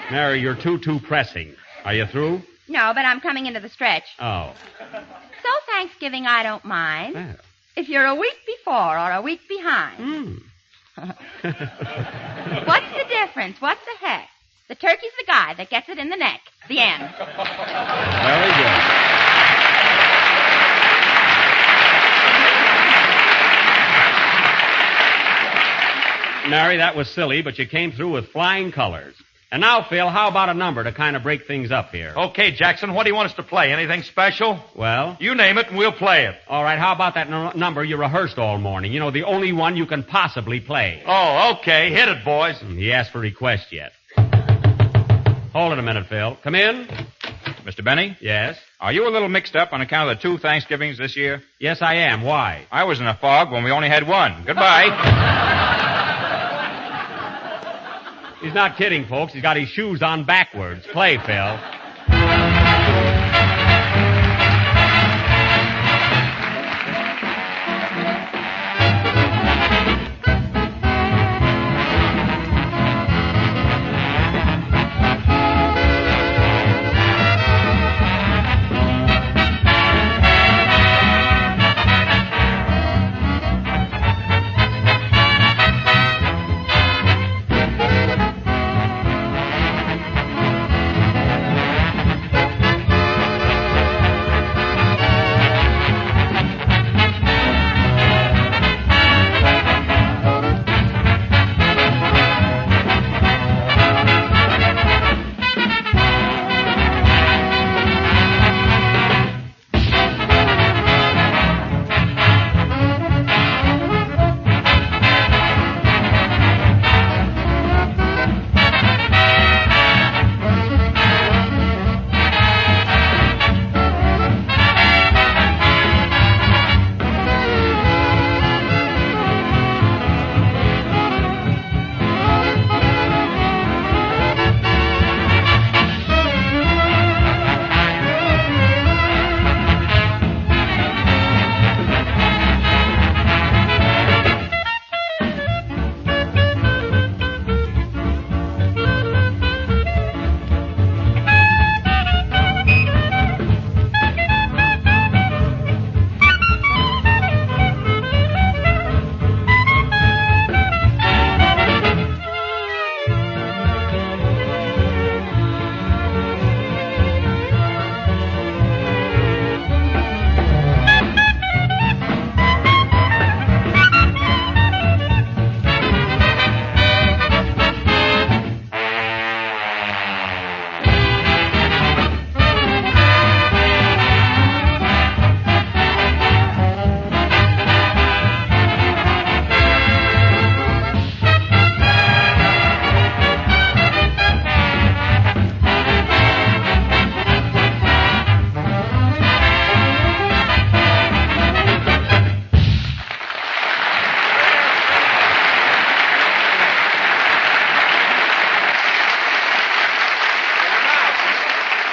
[SPEAKER 11] Mary, you're too pressing. Are you through?
[SPEAKER 13] No, but I'm coming into the stretch.
[SPEAKER 11] Oh.
[SPEAKER 13] So Thanksgiving I don't mind.
[SPEAKER 11] Yeah.
[SPEAKER 13] If you're a week before or a week behind. What's the difference? What the heck? The turkey's the guy that gets it in the neck. The end.
[SPEAKER 11] Very good. Mary, that was silly, but you came through with flying colors. And now, Phil, how about a number to kind of break things up here?
[SPEAKER 14] Okay, Jackson, what do you want us to play? Anything special?
[SPEAKER 11] Well?
[SPEAKER 14] You name it and we'll play it.
[SPEAKER 11] All right, how about that number you rehearsed all morning? You know, the only one you can possibly play.
[SPEAKER 14] Oh, okay. Hit it, boys.
[SPEAKER 11] He asked for request yet. Hold it a minute, Phil. Come in.
[SPEAKER 17] Mr. Benny?
[SPEAKER 11] Yes?
[SPEAKER 17] Are you a little mixed up on account of the 2 Thanksgivings this year?
[SPEAKER 11] Yes, I am. Why?
[SPEAKER 17] I was in a fog when we only had one. Goodbye.
[SPEAKER 11] He's not kidding, folks. He's got his shoes on backwards. Play, Phil.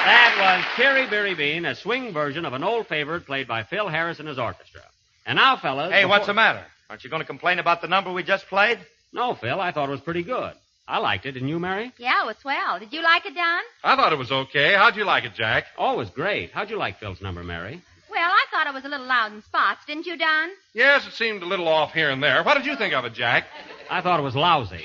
[SPEAKER 11] That was Cherry Berry Bean, a swing version of an old favorite played by Phil Harris and his orchestra. And now, fellas...
[SPEAKER 14] Hey, what's the matter? Aren't you going to complain about the number we just played?
[SPEAKER 11] No, Phil, I thought it was pretty good. I liked it. Didn't you, Mary?
[SPEAKER 13] Yeah, it was swell. Did you like it, Don?
[SPEAKER 10] I thought it was okay. How'd you like it, Jack?
[SPEAKER 11] Oh, it was great. How'd you like Phil's number, Mary?
[SPEAKER 13] Well, I thought it was a little loud in spots, didn't you, Don?
[SPEAKER 10] Yes, it seemed a little off here and there. What did you think of it, Jack?
[SPEAKER 11] I thought it was lousy.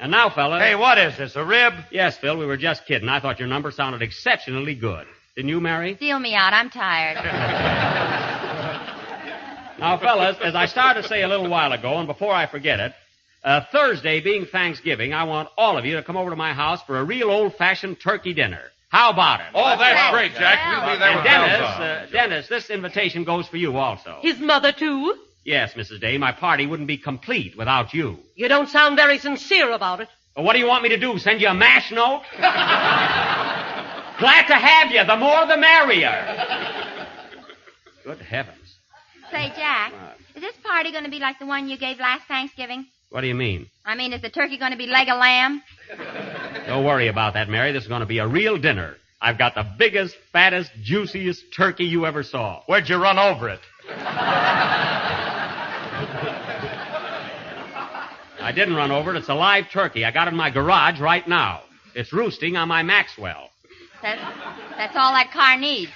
[SPEAKER 11] And now, fellas...
[SPEAKER 14] Hey, what is this, a rib?
[SPEAKER 11] Yes, Phil, we were just kidding. I thought your number sounded exceptionally good. Didn't you, Mary?
[SPEAKER 13] Deal me out. I'm tired.
[SPEAKER 11] Now, fellas, as I started to say a little while ago, and before I forget it, Thursday being Thanksgiving, I want all of you to come over to my house for a real old-fashioned turkey dinner. How about it?
[SPEAKER 10] Oh, that's great, Jack. We'll be there with
[SPEAKER 11] And Dennis, this invitation goes for you also.
[SPEAKER 16] His mother, too?
[SPEAKER 11] Yes, Mrs. Day, my party wouldn't be complete without you.
[SPEAKER 16] You don't sound very sincere about it.
[SPEAKER 11] Well, what do you want me to do, send you a mash note? Glad to have you. The more, the merrier. Good heavens.
[SPEAKER 13] Say, Jack, is this party going to be like the one you gave last Thanksgiving?
[SPEAKER 11] What do you mean?
[SPEAKER 13] I mean, is the turkey going to be leg of lamb?
[SPEAKER 11] Don't worry about that, Mary. This is going to be a real dinner. I've got the biggest, fattest, juiciest turkey you ever saw.
[SPEAKER 14] Where'd you run over it?
[SPEAKER 11] I didn't run over it. It's a live turkey. I got it in my garage right now. It's roosting on my Maxwell.
[SPEAKER 13] That's all that car needs.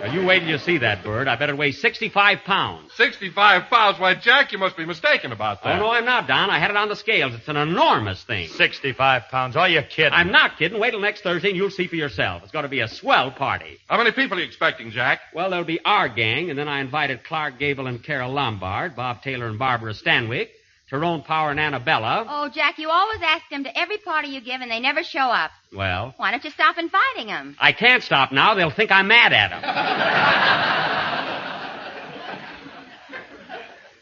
[SPEAKER 11] Now, you wait till you see that bird. I bet it weighs 65 pounds.
[SPEAKER 10] 65 pounds? Why, Jack, you must be mistaken about that.
[SPEAKER 11] Oh, no, I'm not, Don. I had it on the scales. It's an enormous thing.
[SPEAKER 14] 65 pounds. Are you kidding?
[SPEAKER 11] I'm not kidding. Wait till next Thursday and you'll see for yourself. It's going to be a swell party.
[SPEAKER 10] How many people are you expecting, Jack?
[SPEAKER 11] Well, there'll be our gang, and then I invited Clark Gable and Carol Lombard, Bob Taylor and Barbara Stanwyck, Tyrone Power and Annabella.
[SPEAKER 13] Oh, Jack, you always ask them to every party you give, and they never show up.
[SPEAKER 11] Well?
[SPEAKER 13] Why don't you stop inviting them?
[SPEAKER 11] I can't stop now. They'll think I'm mad at them.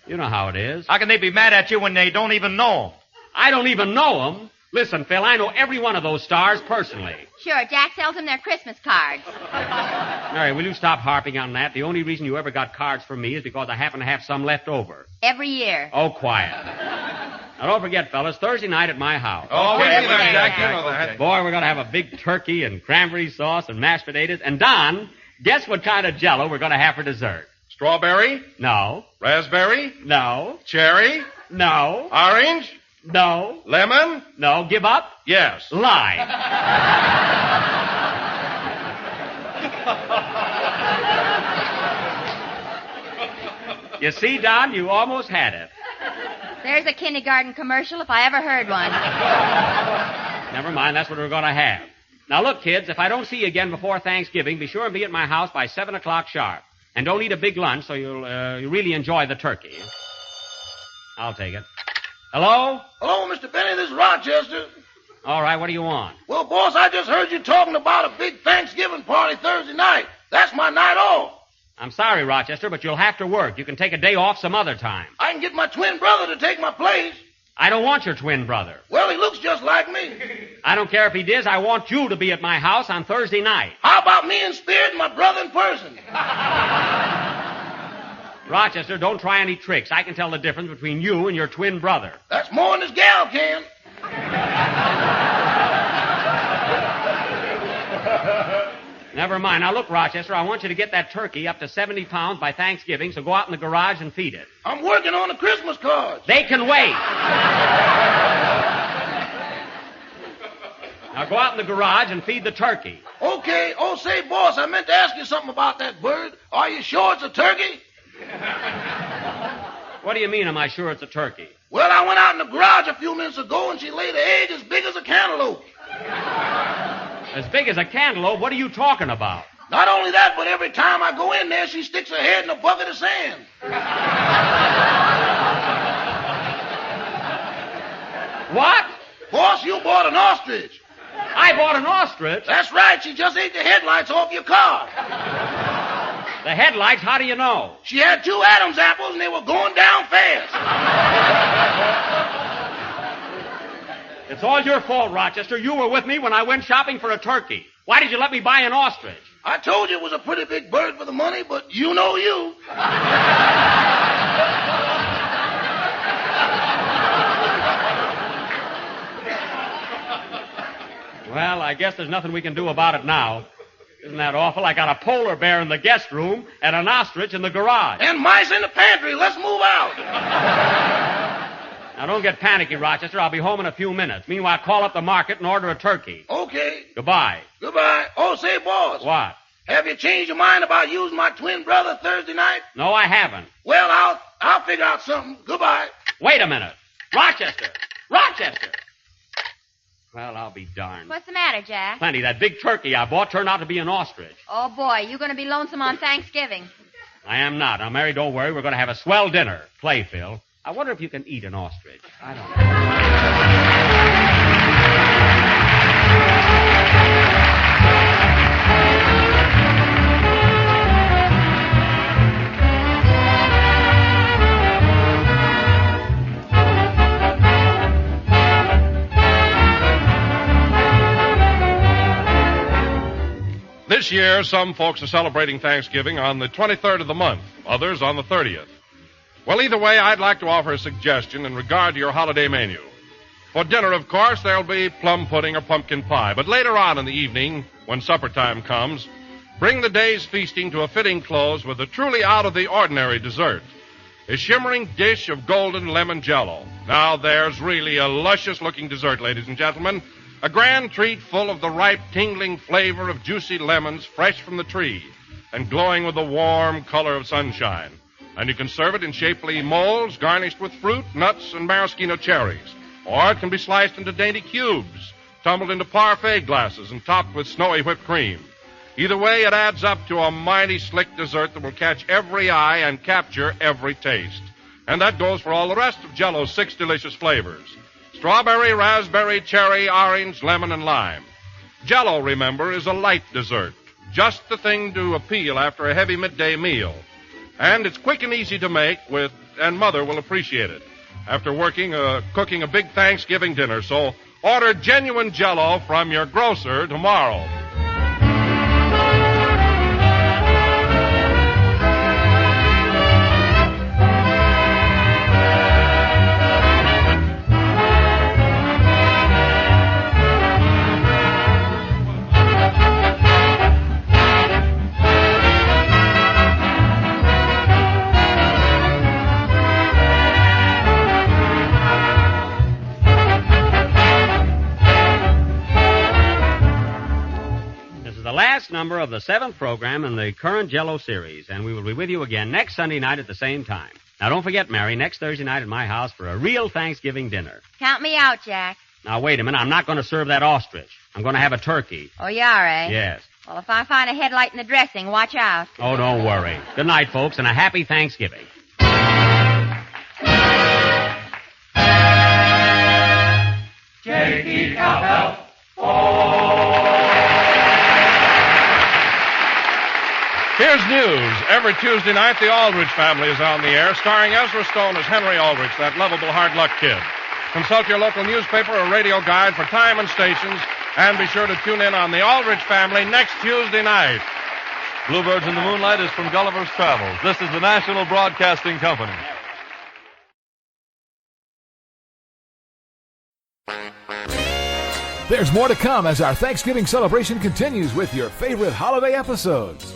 [SPEAKER 11] You know how it is.
[SPEAKER 14] How can they be mad at you when they don't even know them?
[SPEAKER 11] I don't even know them. Listen, Phil, I know every one of those stars personally.
[SPEAKER 13] Sure, Jack sells them their Christmas cards.
[SPEAKER 11] Mary, will you stop harping on that? The only reason you ever got cards from me is because I happen to have some left over.
[SPEAKER 13] Every year.
[SPEAKER 11] Oh, quiet. Now, don't forget, fellas, Thursday night at my house.
[SPEAKER 10] Oh, we'll be there, Jack. You know that.
[SPEAKER 11] Boy, we're going to have a big turkey and cranberry sauce and mashed potatoes. And, Don, guess what kind of Jell-O we're going to have for dessert?
[SPEAKER 10] Strawberry?
[SPEAKER 11] No.
[SPEAKER 10] Raspberry?
[SPEAKER 11] No.
[SPEAKER 10] Cherry?
[SPEAKER 11] No.
[SPEAKER 10] Orange?
[SPEAKER 11] No.
[SPEAKER 10] Lemon?
[SPEAKER 11] No. Give up?
[SPEAKER 10] Yes.
[SPEAKER 11] Lie. You see, Don, you almost had it.
[SPEAKER 13] There's a kindergarten commercial if I ever heard one.
[SPEAKER 11] Never mind, that's what we're going to have. Now, look, kids, if I don't see you again before Thanksgiving, be sure and be at my house by 7 o'clock sharp. And don't eat a big lunch so you'll really enjoy the turkey. I'll take it. Hello?
[SPEAKER 18] Hello, Mr. Benny. This is Rochester.
[SPEAKER 11] All right, what do you want?
[SPEAKER 18] Well, boss, I just heard you talking about a big Thanksgiving party Thursday night. That's my night off.
[SPEAKER 11] I'm sorry, Rochester, but you'll have to work. You can take a day off some other time.
[SPEAKER 18] I can get my twin brother to take my place.
[SPEAKER 11] I don't want your twin brother.
[SPEAKER 18] Well, he looks just like me.
[SPEAKER 11] I don't care if he does. I want you to be at my house on Thursday night.
[SPEAKER 18] How about me in spirit and my brother in person?
[SPEAKER 11] Rochester, don't try any tricks. I can tell the difference between you and your twin brother.
[SPEAKER 18] That's more than this gal can.
[SPEAKER 11] Never mind. Now, look, Rochester, I want you to get that turkey up to 70 pounds by Thanksgiving, so go out in the garage and feed it.
[SPEAKER 18] I'm working on the Christmas cards.
[SPEAKER 11] They can wait. Now, go out in the garage and feed the turkey.
[SPEAKER 18] Okay. Oh, say, boss, I meant to ask you something about that bird. Are you sure it's a turkey?
[SPEAKER 11] What do you mean, am I sure it's a turkey?
[SPEAKER 18] Well, I went out in the garage a few minutes ago, and she laid an egg as big as a cantaloupe.
[SPEAKER 11] As big as a cantaloupe? What are you talking about?
[SPEAKER 18] Not only that, but every time I go in there, she sticks her head in a bucket of sand.
[SPEAKER 11] What?
[SPEAKER 18] Boss, you bought an ostrich.
[SPEAKER 11] I bought an ostrich?
[SPEAKER 18] That's right. She just ate the headlights off your car.
[SPEAKER 11] The headlights? How do you know?
[SPEAKER 18] She had 2 Adam's apples, and they were going down fast.
[SPEAKER 11] It's all your fault, Rochester. You were with me when I went shopping for a turkey. Why did you let me buy an ostrich?
[SPEAKER 18] I told you it was a pretty big bird for the money, but you know you.
[SPEAKER 11] Well, I guess there's nothing we can do about it now. Isn't that awful? I got a polar bear in the guest room and an ostrich in the garage.
[SPEAKER 18] And mice in the pantry. Let's move out.
[SPEAKER 11] Now, don't get panicky, Rochester. I'll be home in a few minutes. Meanwhile, call up the market and order a turkey.
[SPEAKER 18] Okay.
[SPEAKER 11] Goodbye.
[SPEAKER 18] Goodbye. Oh, say, boss.
[SPEAKER 11] What?
[SPEAKER 18] Have you changed your mind about using my twin brother Thursday night?
[SPEAKER 11] No, I haven't.
[SPEAKER 18] Well, I'll figure out something. Goodbye.
[SPEAKER 11] Wait a minute. Rochester! Rochester! Well, I'll be darned.
[SPEAKER 13] What's the matter, Jack?
[SPEAKER 11] Plenty. That big turkey I bought turned out to be an ostrich.
[SPEAKER 13] Oh, boy, you going to be lonesome on Thanksgiving.
[SPEAKER 11] I am not. Now, Mary, don't worry. We're going to have a swell dinner. Play, Phil. I wonder if you can eat an ostrich. I don't
[SPEAKER 10] This year, some folks are celebrating Thanksgiving on the 23rd of the month, others on the 30th. Well, either way, I'd like to offer a suggestion in regard to your holiday menu. For dinner, of course, there'll be plum pudding or pumpkin pie. But later on in the evening, when supper time comes, bring the day's feasting to a fitting close with a truly out-of-the-ordinary dessert. A shimmering dish of golden lemon jello. Now, there's really a luscious-looking dessert, ladies and gentlemen. A grand treat full of the ripe, tingling flavor of juicy lemons fresh from the tree and glowing with the warm color of sunshine. And you can serve it in shapely molds garnished with fruit, nuts, and maraschino cherries. Or it can be sliced into dainty cubes, tumbled into parfait glasses, and topped with snowy whipped cream. Either way, it adds up to a mighty slick dessert that will catch every eye and capture every taste. And that goes for all the rest of Jell-O's 6 delicious flavors. Strawberry, raspberry, cherry, orange, lemon, and lime. Jell-O, remember, is a light dessert. Just the thing to appeal after a heavy midday meal. And it's quick and easy to make and Mother will appreciate it after cooking a big Thanksgiving dinner. So order genuine Jell-O from your grocer tomorrow.
[SPEAKER 11] Number of the 7th program in the current Jell-O series, and we will be with you again next Sunday night at the same time. Now, don't forget, Mary, next Thursday night at my house for a real Thanksgiving dinner.
[SPEAKER 13] Count me out, Jack.
[SPEAKER 11] Now, wait a minute. I'm not going to serve that ostrich. I'm going to have a turkey.
[SPEAKER 13] Oh, you are, eh?
[SPEAKER 11] Yes.
[SPEAKER 13] Well, if I find a headlight in the dressing, watch out.
[SPEAKER 11] Oh, don't worry. Good night, folks, and a happy Thanksgiving.
[SPEAKER 15] Jakey Cowbell. Oh.
[SPEAKER 10] Here's news. Every Tuesday night, the Aldrich family is on the air, starring Ezra Stone as Henry Aldrich, that lovable hard-luck kid. Consult your local newspaper or radio guide for time and stations, and be sure to tune in on the Aldrich family next Tuesday night.
[SPEAKER 19] Bluebirds in the Moonlight is from Gulliver's Travels. This is the National Broadcasting Company.
[SPEAKER 1] There's more to come as our Thanksgiving celebration continues with your favorite holiday episodes.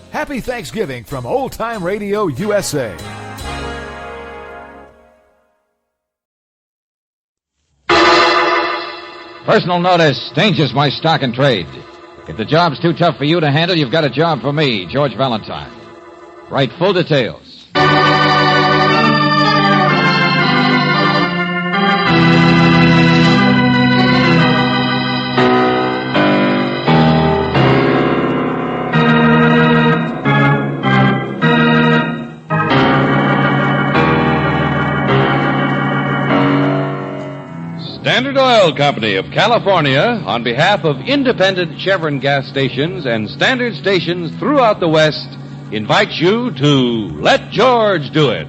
[SPEAKER 1] Happy Thanksgiving from Old Time Radio USA.
[SPEAKER 2] Personal notice, danger's my stock and trade. If the job's too tough for you to handle, you've got a job for me, George Valentine. Write full details.
[SPEAKER 19] Standard Oil Company of California, on behalf of independent Chevron gas stations and Standard stations throughout the West, invites you to Let George Do It.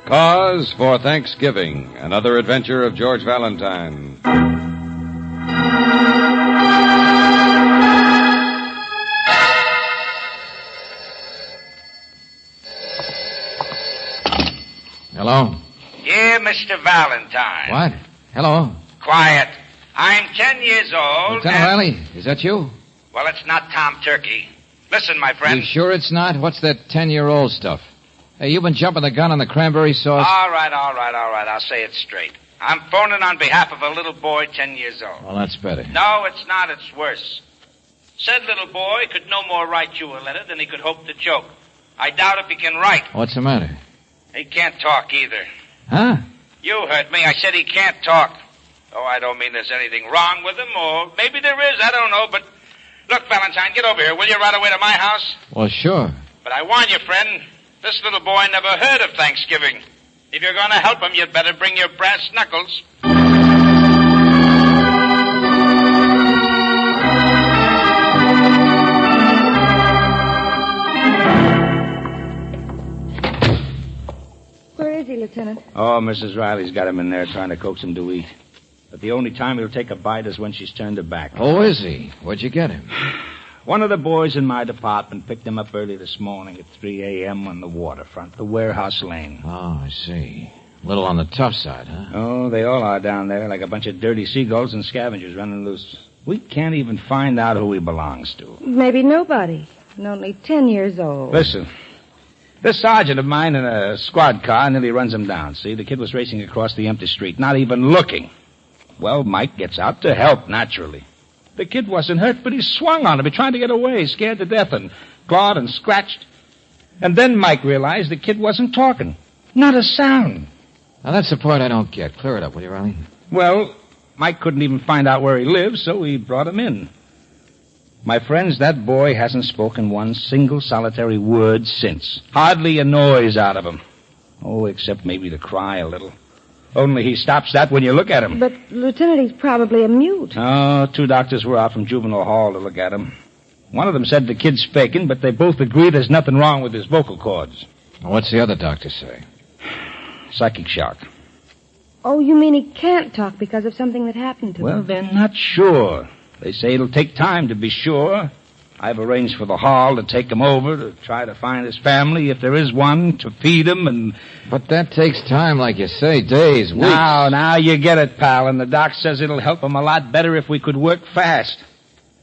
[SPEAKER 19] Cause for Thanksgiving, another adventure of George Valentine.
[SPEAKER 2] Hello?
[SPEAKER 20] Yeah, Mr. Valentine.
[SPEAKER 2] What? Hello.
[SPEAKER 20] Quiet. I'm 10 years old.
[SPEAKER 2] Lieutenant Riley, is that you?
[SPEAKER 20] Well, it's not Tom Turkey. Listen, my friend.
[SPEAKER 2] You sure it's not? What's that 10-year-old stuff? Hey, you've been jumping the gun on the cranberry sauce?
[SPEAKER 20] All right. I'll say it straight. I'm phoning on behalf of a little boy 10 years old.
[SPEAKER 2] Well, that's better.
[SPEAKER 20] No, it's not. It's worse. Said little boy could no more write you a letter than he could hope to choke. I doubt if he can write.
[SPEAKER 2] What's the matter?
[SPEAKER 20] He can't talk either.
[SPEAKER 2] Huh?
[SPEAKER 20] You heard me. I said he can't talk. Oh, I don't mean there's anything wrong with him, or maybe there is. I don't know, but... Look, Valentine, get over here, will you, right away to my house?
[SPEAKER 2] Well, sure.
[SPEAKER 20] But I warn you, friend, this little boy never heard of Thanksgiving. If you're going to help him, you'd better bring your brass knuckles.
[SPEAKER 6] Where is he, Lieutenant?
[SPEAKER 21] Oh, Mrs. Riley's got him in there trying to coax him to eat. But the only time he'll take a bite is when she's turned her back.
[SPEAKER 2] Oh, is he? Where'd you get him?
[SPEAKER 21] One of the boys in my department picked him up early this morning at 3 a.m. on the waterfront, the warehouse lane.
[SPEAKER 2] Oh, I see. A little on the tough side, huh?
[SPEAKER 21] Oh, they all are down there, like a bunch of dirty seagulls and scavengers running loose. We can't even find out who he belongs to.
[SPEAKER 6] Maybe nobody. And only 10 years old.
[SPEAKER 21] Listen, this sergeant of mine in a squad car nearly runs him down, see? The kid was racing across the empty street, not even looking. Well, Mike gets out to help, naturally. The kid wasn't hurt, but he swung on him. He tried to get away, scared to death, and clawed and scratched. And then Mike realized the kid wasn't talking. Not a sound.
[SPEAKER 2] Now, that's the part I don't get. Clear it up, will you, Riley?
[SPEAKER 21] Well, Mike couldn't even find out where he lives, so he brought him in. My friends, that boy hasn't spoken one single solitary word since. Hardly a noise out of him. Oh, except maybe to cry a little. Only he stops that when you look at him.
[SPEAKER 6] But, Lieutenant, he's probably a mute.
[SPEAKER 21] Oh, 2 doctors were out from juvenile hall to look at him. One of them said the kid's faking, but they both agree there's nothing wrong with his vocal cords.
[SPEAKER 2] What's the other doctor say?
[SPEAKER 21] Psychic shock.
[SPEAKER 6] Oh, you mean he can't talk because of something that happened to him?
[SPEAKER 21] Well, they're not sure. They say it'll take time to be sure. I've arranged for the hall to take him over to try to find his family, if there is one, to feed him and...
[SPEAKER 2] But that takes time, like you say, days, weeks.
[SPEAKER 21] Now you get it, pal, and the doc says it'll help him a lot better if we could work fast.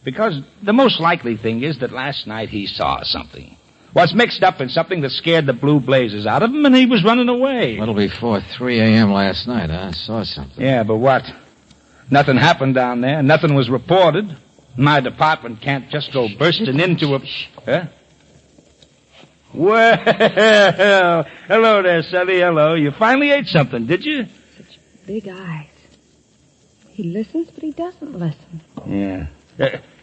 [SPEAKER 21] Because the most likely thing is that last night he saw something. Was mixed up in something that scared the blue blazes out of him, and he was running away.
[SPEAKER 2] A little before 3 a.m. last night, huh? I saw something.
[SPEAKER 21] Yeah, but what? Nothing happened down there. Nothing was reported. My department can't just go bursting into a... Huh? Well, hello there, Sonny. Hello. You finally ate something, did you?
[SPEAKER 6] Such big eyes. He listens, but he doesn't listen.
[SPEAKER 21] Yeah.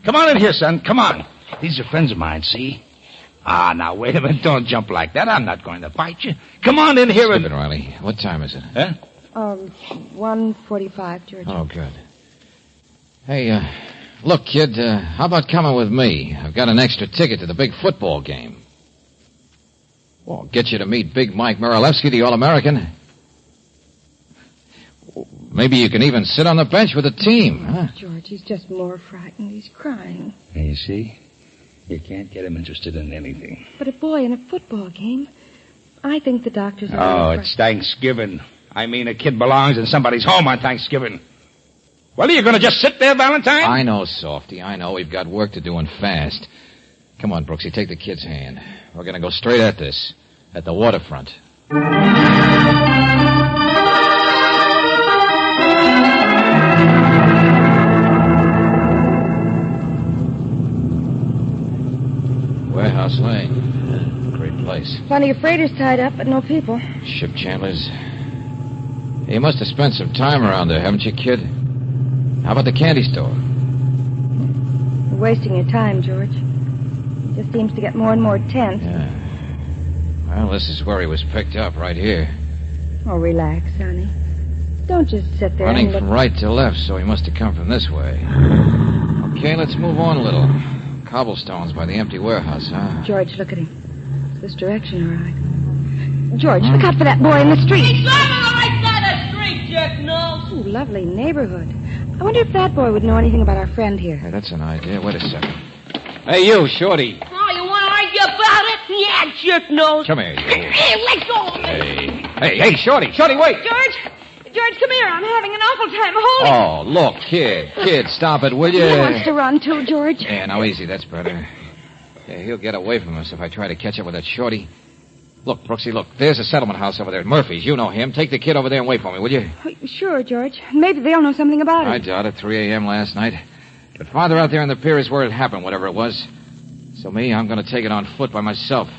[SPEAKER 21] Come on in here, son. Come on. These are friends of mine, see? Ah, now, wait a minute. Don't jump like that. I'm not going to bite you. Come on in here
[SPEAKER 2] and... Riley. What time is it?
[SPEAKER 21] Huh?
[SPEAKER 6] 1:45, George.
[SPEAKER 2] Oh, good. Hey, look, kid, how about coming with me? I've got an extra ticket to the big football game. Well, get you to meet Big Mike Marilewski, the All-American. Maybe you can even sit on the bench with the team, huh?
[SPEAKER 6] George, he's just more frightened. He's crying.
[SPEAKER 21] You see? You can't get him interested in anything.
[SPEAKER 6] But a boy in a football game? I think the doctors are...
[SPEAKER 21] Oh, it's Thanksgiving. I mean, a kid belongs in somebody's home on Thanksgiving. Well, are you going to just sit there, Valentine?
[SPEAKER 2] I know, Softy. I know. We've got work to do and fast. Come on, Brooksy, take the kid's hand. We're going to go straight at this. At the waterfront. Warehouse Lane. Great place.
[SPEAKER 6] Plenty of freighters tied up, but no people.
[SPEAKER 2] Ship chandlers. You must have spent some time around there, haven't you, kid? How about the candy store?
[SPEAKER 6] You're wasting your time, George. It just seems to get more and more tense.
[SPEAKER 2] Yeah. Well, this is where he was picked up, right here.
[SPEAKER 6] Oh, relax, honey. Don't just sit there
[SPEAKER 2] Running
[SPEAKER 6] and look...
[SPEAKER 2] from right to left, so he must have come from this way. Okay, let's move on a little. Cobblestones by the empty warehouse, huh?
[SPEAKER 6] George, look at him. It's this direction, all right. George, look out for that boy in the street.
[SPEAKER 16] He's driving on the right side of the street, jerk nose.
[SPEAKER 6] Ooh, lovely neighborhood. I wonder if that boy would know anything about our friend here.
[SPEAKER 2] Hey, that's an idea. Wait a second. Hey, you, Shorty.
[SPEAKER 16] Oh, you want to argue about it? Yeah, jerk nose.
[SPEAKER 2] Come here, you.
[SPEAKER 16] Hey, let go of me.
[SPEAKER 2] Hey, Shorty. Shorty, wait.
[SPEAKER 16] George,
[SPEAKER 6] George, come here. I'm having an awful time holding.
[SPEAKER 2] Oh, look, kid, stop it, will you?
[SPEAKER 6] He wants to run too, George.
[SPEAKER 2] Yeah, now easy, that's better. Yeah, he'll get away from us if I try to catch up with that shorty. Look, Brooksy, look, there's a settlement house over there at Murphy's. You know him. Take the kid over there and wait for me, will you?
[SPEAKER 6] Sure, George. Maybe they'll know something about it.
[SPEAKER 2] I doubt it. 3 a.m. last night. But farther out there on the pier is where it happened, whatever it was. So me, I'm going to take it on foot by myself.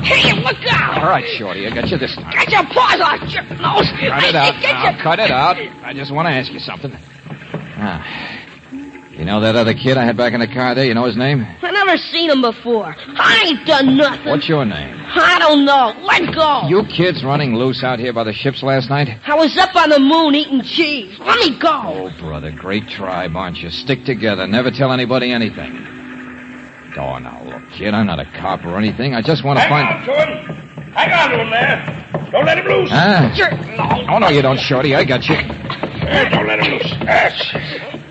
[SPEAKER 16] Hey, look out!
[SPEAKER 2] All right, Shorty, I got you this time.
[SPEAKER 16] Get your paws off, jerk nose!
[SPEAKER 2] Cut it out. Now, cut it out. I just want to ask you something. You know that other kid I had back in the car there? You know his name?
[SPEAKER 16] I never seen him before. I ain't done nothing.
[SPEAKER 2] What's your name?
[SPEAKER 16] I don't know. Let go.
[SPEAKER 2] You kids running loose out here by the ships last night?
[SPEAKER 16] I was up on the moon eating cheese. Let me go.
[SPEAKER 2] Oh, brother, great tribe, aren't you? Stick together. Never tell anybody anything. Oh, now, look, kid, I'm not a cop or anything. I just want to find...
[SPEAKER 18] Hang on to him. Hang on to him there. Don't let him loose.
[SPEAKER 2] Oh, no, you don't, Shorty. I got you.
[SPEAKER 18] Don't let him loose.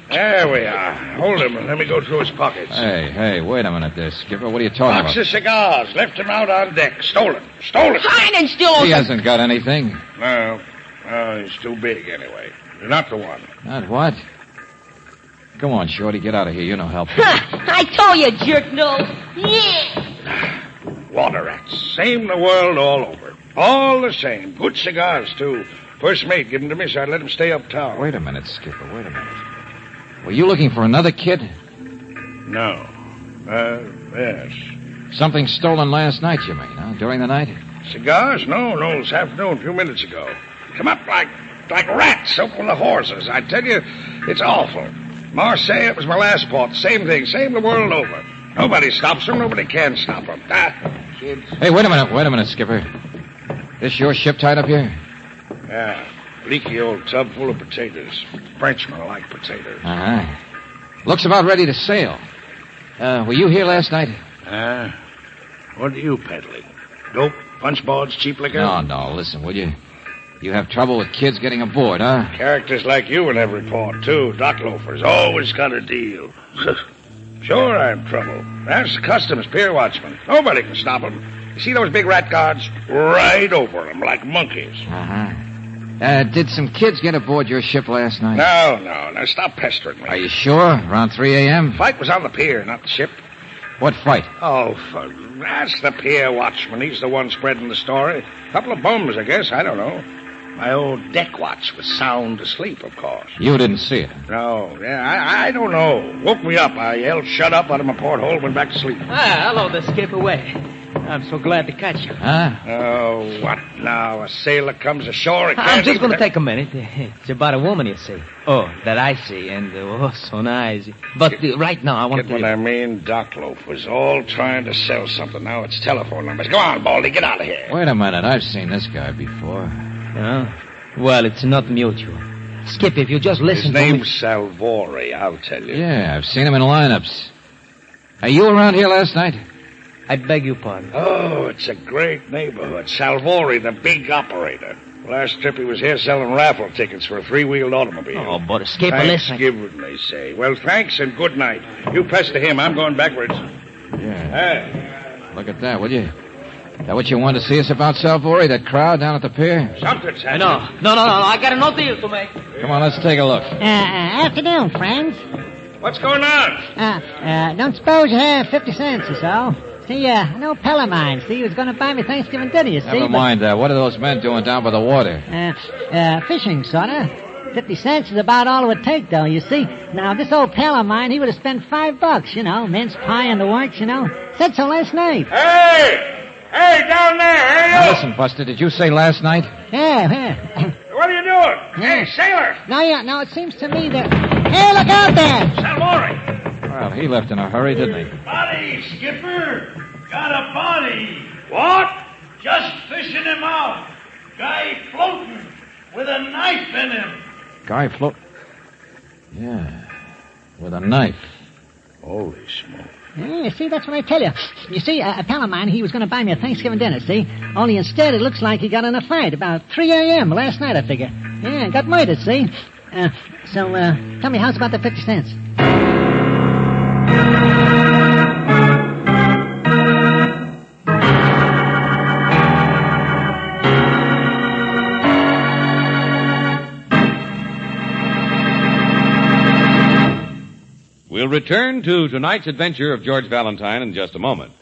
[SPEAKER 18] There we are. Hold him and let me go through his pockets.
[SPEAKER 2] Hey, wait a minute there, Skipper. What are you talking
[SPEAKER 18] Box
[SPEAKER 2] about?
[SPEAKER 18] of cigars. Left him out on deck. Stolen.
[SPEAKER 16] I didn't steal
[SPEAKER 2] He hasn't got anything.
[SPEAKER 18] No, he's too big anyway. You're not the one.
[SPEAKER 2] Not what? Come on, Shorty, get out of here. You no help.
[SPEAKER 16] I told you, jerk nose. Yeah.
[SPEAKER 18] Water rats. Same the world all over. All the same. Good cigars, too. First mate gave them to me, so I'd let him stay uptown.
[SPEAKER 2] Wait a minute, Skipper. Wait a minute. Were you looking for another kid?
[SPEAKER 18] No. Yes.
[SPEAKER 2] Something stolen last night, you mean, huh? During the night?
[SPEAKER 18] Cigars? No, this afternoon, a few minutes ago. Come up like rats open the horses. I tell you, it's awful. Marseille, it was my last port. Same thing, same the world over. Nobody stops them, nobody can stop them. Kids.
[SPEAKER 2] Hey, wait a minute, Skipper. This your ship tied up here?
[SPEAKER 18] Yeah. Leaky old tub full of potatoes. Frenchmen like potatoes.
[SPEAKER 2] Uh-huh. Looks about ready to sail. Were you here last night?
[SPEAKER 18] What are you peddling? Dope, punch balls, cheap liquor?
[SPEAKER 2] No, listen, will you? You have trouble with kids getting aboard, huh?
[SPEAKER 18] Characters like you in every port, too. Dock loafers. Always got a deal. Sure, I'm trouble. That's the customs pier watchman. Nobody can stop them. You see those big rat guards? Right over them like monkeys.
[SPEAKER 2] Uh-huh. Did some kids get aboard your ship last night?
[SPEAKER 18] No. Now stop pestering me.
[SPEAKER 2] Are you sure? Around 3 a.m.?
[SPEAKER 18] Fight was on the pier, not the ship.
[SPEAKER 2] What fight?
[SPEAKER 18] Oh, that's the pier watchman. He's the one spreading the story. Couple of bums, I guess. I don't know. My old deck watch was sound asleep, of course.
[SPEAKER 2] You didn't see it?
[SPEAKER 18] No. Yeah, I don't know. Woke me up. I yelled, shut up, out of my porthole, went back to sleep.
[SPEAKER 7] Hello there, Skipper. I'm so glad to catch you.
[SPEAKER 2] Huh?
[SPEAKER 18] Oh, what now? A sailor comes ashore and
[SPEAKER 7] I'm just going to take a minute. It's about a woman, you see. Oh, that I see, and so nice. But right now, I want to...
[SPEAKER 18] Get what I mean? Dock loafers all trying to sell something. Now it's telephone numbers. Go on, Baldy, get out of here.
[SPEAKER 2] Wait a minute. I've seen this guy before.
[SPEAKER 7] Well, it's not mutual. Skip, if you just listen
[SPEAKER 18] to me... His name's Salvori, I'll tell you.
[SPEAKER 2] Yeah, I've seen him in lineups. Are you around here last night?
[SPEAKER 7] I beg your pardon.
[SPEAKER 18] Oh, it's a great neighborhood. Salvori, the big operator. Last trip he was here selling raffle tickets for a three-wheeled automobile.
[SPEAKER 7] Oh, but Skipper, listen.
[SPEAKER 18] Thanksgiving, they say. Well, thanks and good night. You pester him. I'm going backwards.
[SPEAKER 2] Yeah. Hey. Look at that, will you? Is that what you wanted to see us about, Salvori? That crowd down at the pier?
[SPEAKER 18] Something's happening.
[SPEAKER 7] No. I got no deal to make.
[SPEAKER 2] Come on, let's take a look.
[SPEAKER 22] Afternoon, friends.
[SPEAKER 18] What's going on?
[SPEAKER 22] Don't suppose you have 50 cents or so? See, an old pal of mine, he was going to buy me Thanksgiving dinner, you see.
[SPEAKER 2] Never mind that. What are those men doing down by the water?
[SPEAKER 22] Fishing, sorta. 50 cents is about all it would take, though, you see. Now, this old pal of mine, he would have spent $5, mince pie and the works, Said so last night.
[SPEAKER 18] Hey, down there, hey,
[SPEAKER 2] now, listen, Buster, did you say last night?
[SPEAKER 22] Yeah.
[SPEAKER 18] What are you doing? Hey, sailor!
[SPEAKER 22] No, it seems to me that... Hey, look out there!
[SPEAKER 18] Salvori!
[SPEAKER 2] Well, he left in a hurry, didn't he?
[SPEAKER 23] Body, Skipper! Got a body!
[SPEAKER 18] What?
[SPEAKER 23] Just fishing him out. Guy floating with a knife in him.
[SPEAKER 2] Guy float... Yeah, with a knife.
[SPEAKER 18] Holy smoke.
[SPEAKER 22] Yeah, see, that's what I tell you. You see, a pal of mine, he was going to buy me a Thanksgiving dinner, see? Only instead, it looks like he got in a fight about 3 a.m. last night, I figure. Yeah, got murdered, see? So tell me, how's about the 50 cents?
[SPEAKER 19] We'll return to tonight's adventure of George Valentine in just a moment.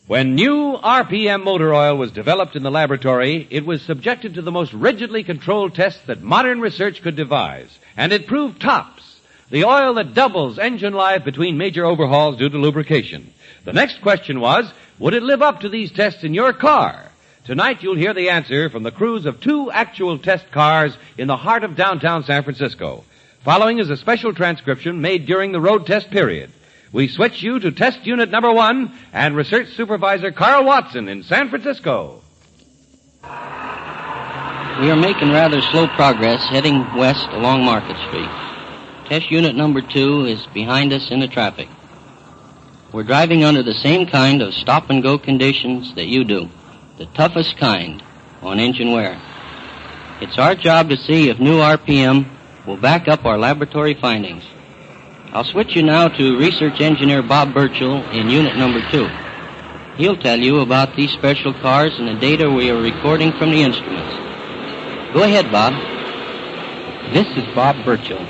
[SPEAKER 19] When new RPM motor oil was developed in the laboratory, it was subjected to the most rigidly controlled tests that modern research could devise, and it proved tops, the oil that doubles engine life between major overhauls due to lubrication. The next question was, would it live up to these tests in your car? Tonight you'll hear the answer from the crews of 2 actual test cars in the heart of downtown San Francisco. Following is a special transcription made during the road test period. We switch you to test unit number 1 and research supervisor Carl Watson in San Francisco.
[SPEAKER 4] We are making rather slow progress heading west along Market Street. Test unit number 2 is behind us in the traffic. We're driving under the same kind of stop-and-go conditions that you do, the toughest kind on engine wear. It's our job to see if new RPM will back up our laboratory findings. I'll switch you now to research engineer Bob Burchell in unit number 2. He'll tell you about these special cars and the data we are recording from the instruments. Go ahead, Bob.
[SPEAKER 5] This is Bob Burchell.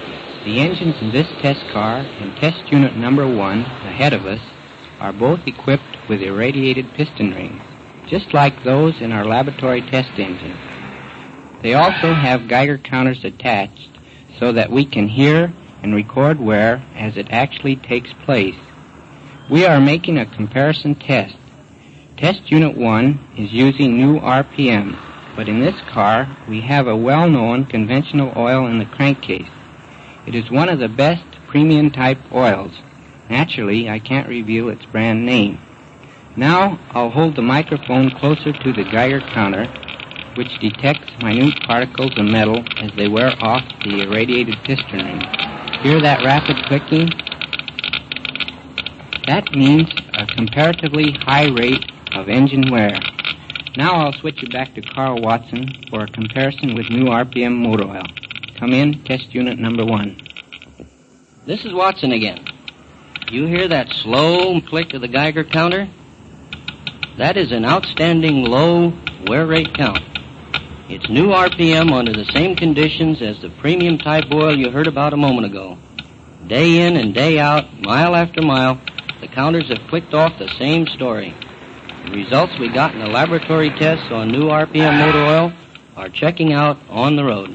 [SPEAKER 5] The engines in this test car and test unit number 1 ahead of us are both equipped with irradiated piston rings, just like those in our laboratory test engine. They also have Geiger counters attached so that we can hear and record wear as it actually takes place. We are making a comparison test. Test Unit 1 is using new RPM, but in this car we have a well-known conventional oil in the crankcase. It is one of the best premium type oils. Naturally, I can't reveal its brand name. Now I'll hold the microphone closer to the Geiger counter, which detects minute particles of metal as they wear off the irradiated piston ring. Hear that rapid clicking? That means a comparatively high rate of engine wear. Now I'll switch you back to Carl Watson for a comparison with new RPM motor oil. Come in, test unit number 1.
[SPEAKER 4] This is Watson again. You hear that slow click of the Geiger counter? That is an outstanding low wear rate count. It's new RPM under the same conditions as the premium type oil you heard about a moment ago. Day in and day out, mile after mile, the counters have clicked off the same story. The results we got in the laboratory tests on new RPM motor oil are checking out on the road.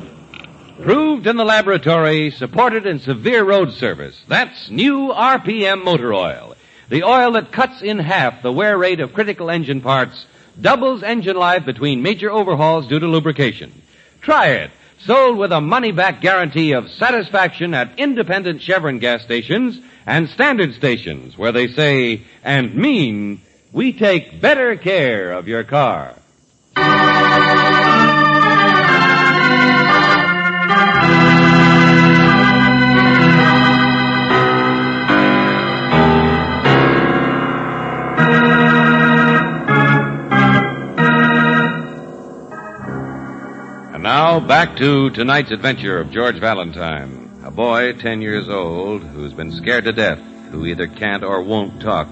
[SPEAKER 19] Proved in the laboratory, supported in severe road service. That's new RPM motor oil. The oil that cuts in half the wear rate of critical engine parts, doubles engine life between major overhauls due to lubrication. Try it. Sold with a money-back guarantee of satisfaction at independent Chevron gas stations and standard stations where they say and mean, we take better care of your car. Now, back to tonight's adventure of George Valentine, a boy 10 years old who's been scared to death, who either can't or won't talk.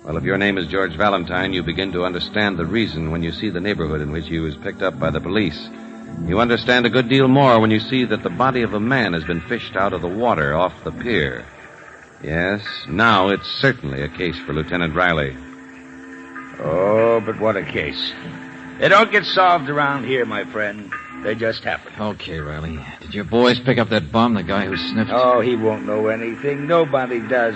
[SPEAKER 19] Well, if your name is George Valentine, you begin to understand the reason when you see the neighborhood in which he was picked up by the police. You understand a good deal more when you see that the body of a man has been fished out of the water off the pier. Yes, now it's certainly a case for Lieutenant Riley.
[SPEAKER 21] Oh, but what a case. They don't get solved around here, my friend. They just happen.
[SPEAKER 2] Okay, Riley. Did your boys pick up that bum, the guy who sniffed?
[SPEAKER 21] Oh, he won't know anything. Nobody does.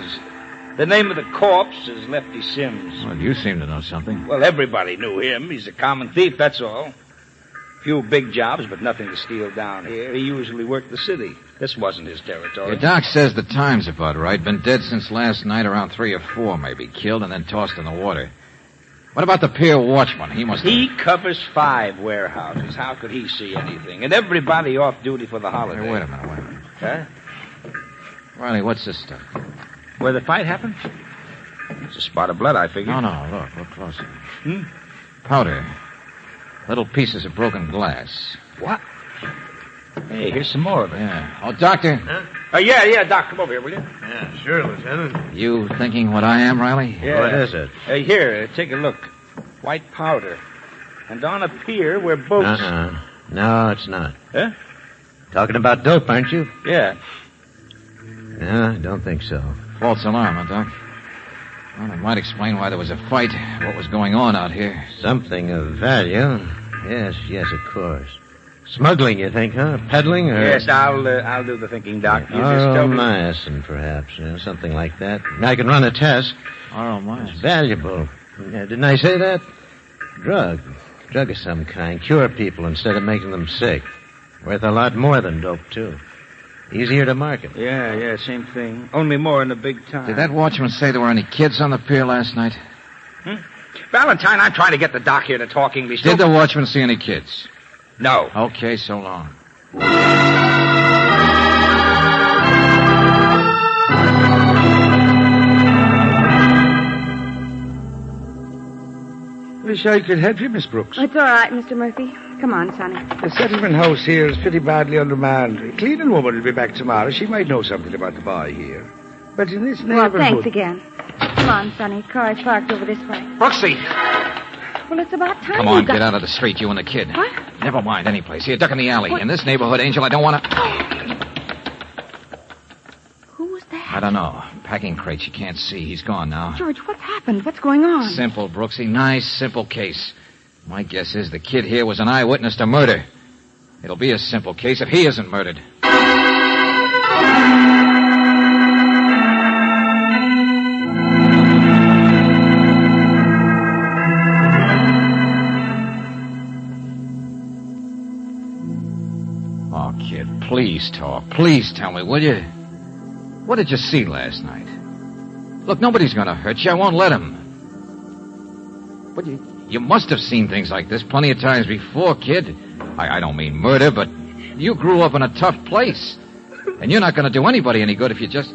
[SPEAKER 21] The name of the corpse is Lefty Sims.
[SPEAKER 2] Well, you seem to know something.
[SPEAKER 21] Well, everybody knew him. He's a common thief, that's all. Few big jobs, but nothing to steal down here. He usually worked the city. This wasn't his territory.
[SPEAKER 2] Your doc says the time's about right. Been dead since last night, around 3 or 4, maybe. Killed and then tossed in the water. What about the pier watchman?
[SPEAKER 21] He covers 5 warehouses. How could he see anything? And everybody off duty for the holiday.
[SPEAKER 2] Hey, wait a minute.
[SPEAKER 21] Huh?
[SPEAKER 2] Riley, what's this stuff?
[SPEAKER 21] Where the fight happened? It's a spot of blood, I figure.
[SPEAKER 2] No, look closer. Powder. Little pieces of broken glass.
[SPEAKER 21] What? Hey, here's some more of it.
[SPEAKER 2] Yeah. Oh, Doctor.
[SPEAKER 21] Huh? Yeah, Doc, come over here, will you?
[SPEAKER 23] Yeah, sure, Lieutenant.
[SPEAKER 2] You thinking what I am, Riley?
[SPEAKER 21] Yeah.
[SPEAKER 14] What is it?
[SPEAKER 21] Here, take a look. White powder. And on a pier where boats...
[SPEAKER 14] No, it's not.
[SPEAKER 21] Huh?
[SPEAKER 14] Talking about dope, aren't you?
[SPEAKER 21] Yeah.
[SPEAKER 14] No, I don't think so.
[SPEAKER 2] False alarm, huh, Doc? Well, it might explain why there was a fight, what was going on out here.
[SPEAKER 14] Something of value. Yes, of course. Smuggling, you think, huh? Peddling, or...
[SPEAKER 21] Yes, I'll do the thinking, Doc. You just tell me...
[SPEAKER 14] Myosin, perhaps. Something like that. I can run a test.
[SPEAKER 2] Myosin.
[SPEAKER 14] It's valuable. Didn't I say that? Drug of some kind. Cure people instead of making them sick. Worth a lot more than dope, too. Easier to market.
[SPEAKER 21] Yeah, same thing. Only more in the big time.
[SPEAKER 2] Did that watchman say there were any kids on the pier last night?
[SPEAKER 21] Valentine, I'm trying to get the doc here to talk English.
[SPEAKER 2] Did the watchman see any kids?
[SPEAKER 21] No.
[SPEAKER 2] Okay, so long.
[SPEAKER 18] Wish I could help you, Miss Brooks.
[SPEAKER 3] It's all right, Mr. Murphy. Come on, Sonny.
[SPEAKER 18] The settlement house here is pretty badly undermanned. A cleaning woman will be back tomorrow. She might know something about the boy here. But in this neighborhood...
[SPEAKER 3] Well, thanks again. Come on, Sonny. Car's parked over this way.
[SPEAKER 21] Brooksy!
[SPEAKER 3] Well, it's about time.
[SPEAKER 2] Come on, get out of the street, you and the kid.
[SPEAKER 3] What?
[SPEAKER 2] Never mind any place. Here, duck in the alley. What? In this neighborhood, Angel, I don't want to...
[SPEAKER 3] Who was that?
[SPEAKER 2] I don't know. Packing crates you can't see. He's gone now.
[SPEAKER 3] George, what's happened? What's going on?
[SPEAKER 2] Simple, Brooksy. Nice, simple case. My guess is the kid here was an eyewitness to murder. It'll be a simple case if he isn't murdered. Oh, kid, please talk. Please tell me, will you? What did you see last night? Look, nobody's going to hurt you. I won't let him. But you must have seen things like this plenty of times before, kid. I don't mean murder, but you grew up in a tough place. And you're not going to do anybody any good if you just...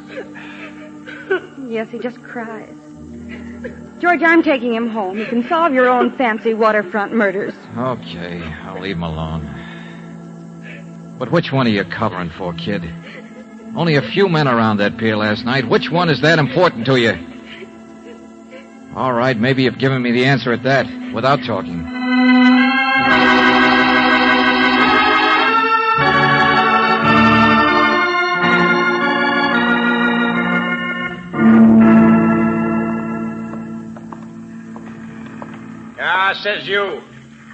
[SPEAKER 3] Yes, he just cries. George, I'm taking him home. You can solve your own fancy waterfront murders.
[SPEAKER 2] Okay, I'll leave him alone. But which one are you covering for, kid? Only a few men around that pier last night. Which one is that important to you? All right, maybe you've given me the answer at that, without talking.
[SPEAKER 21] Says you.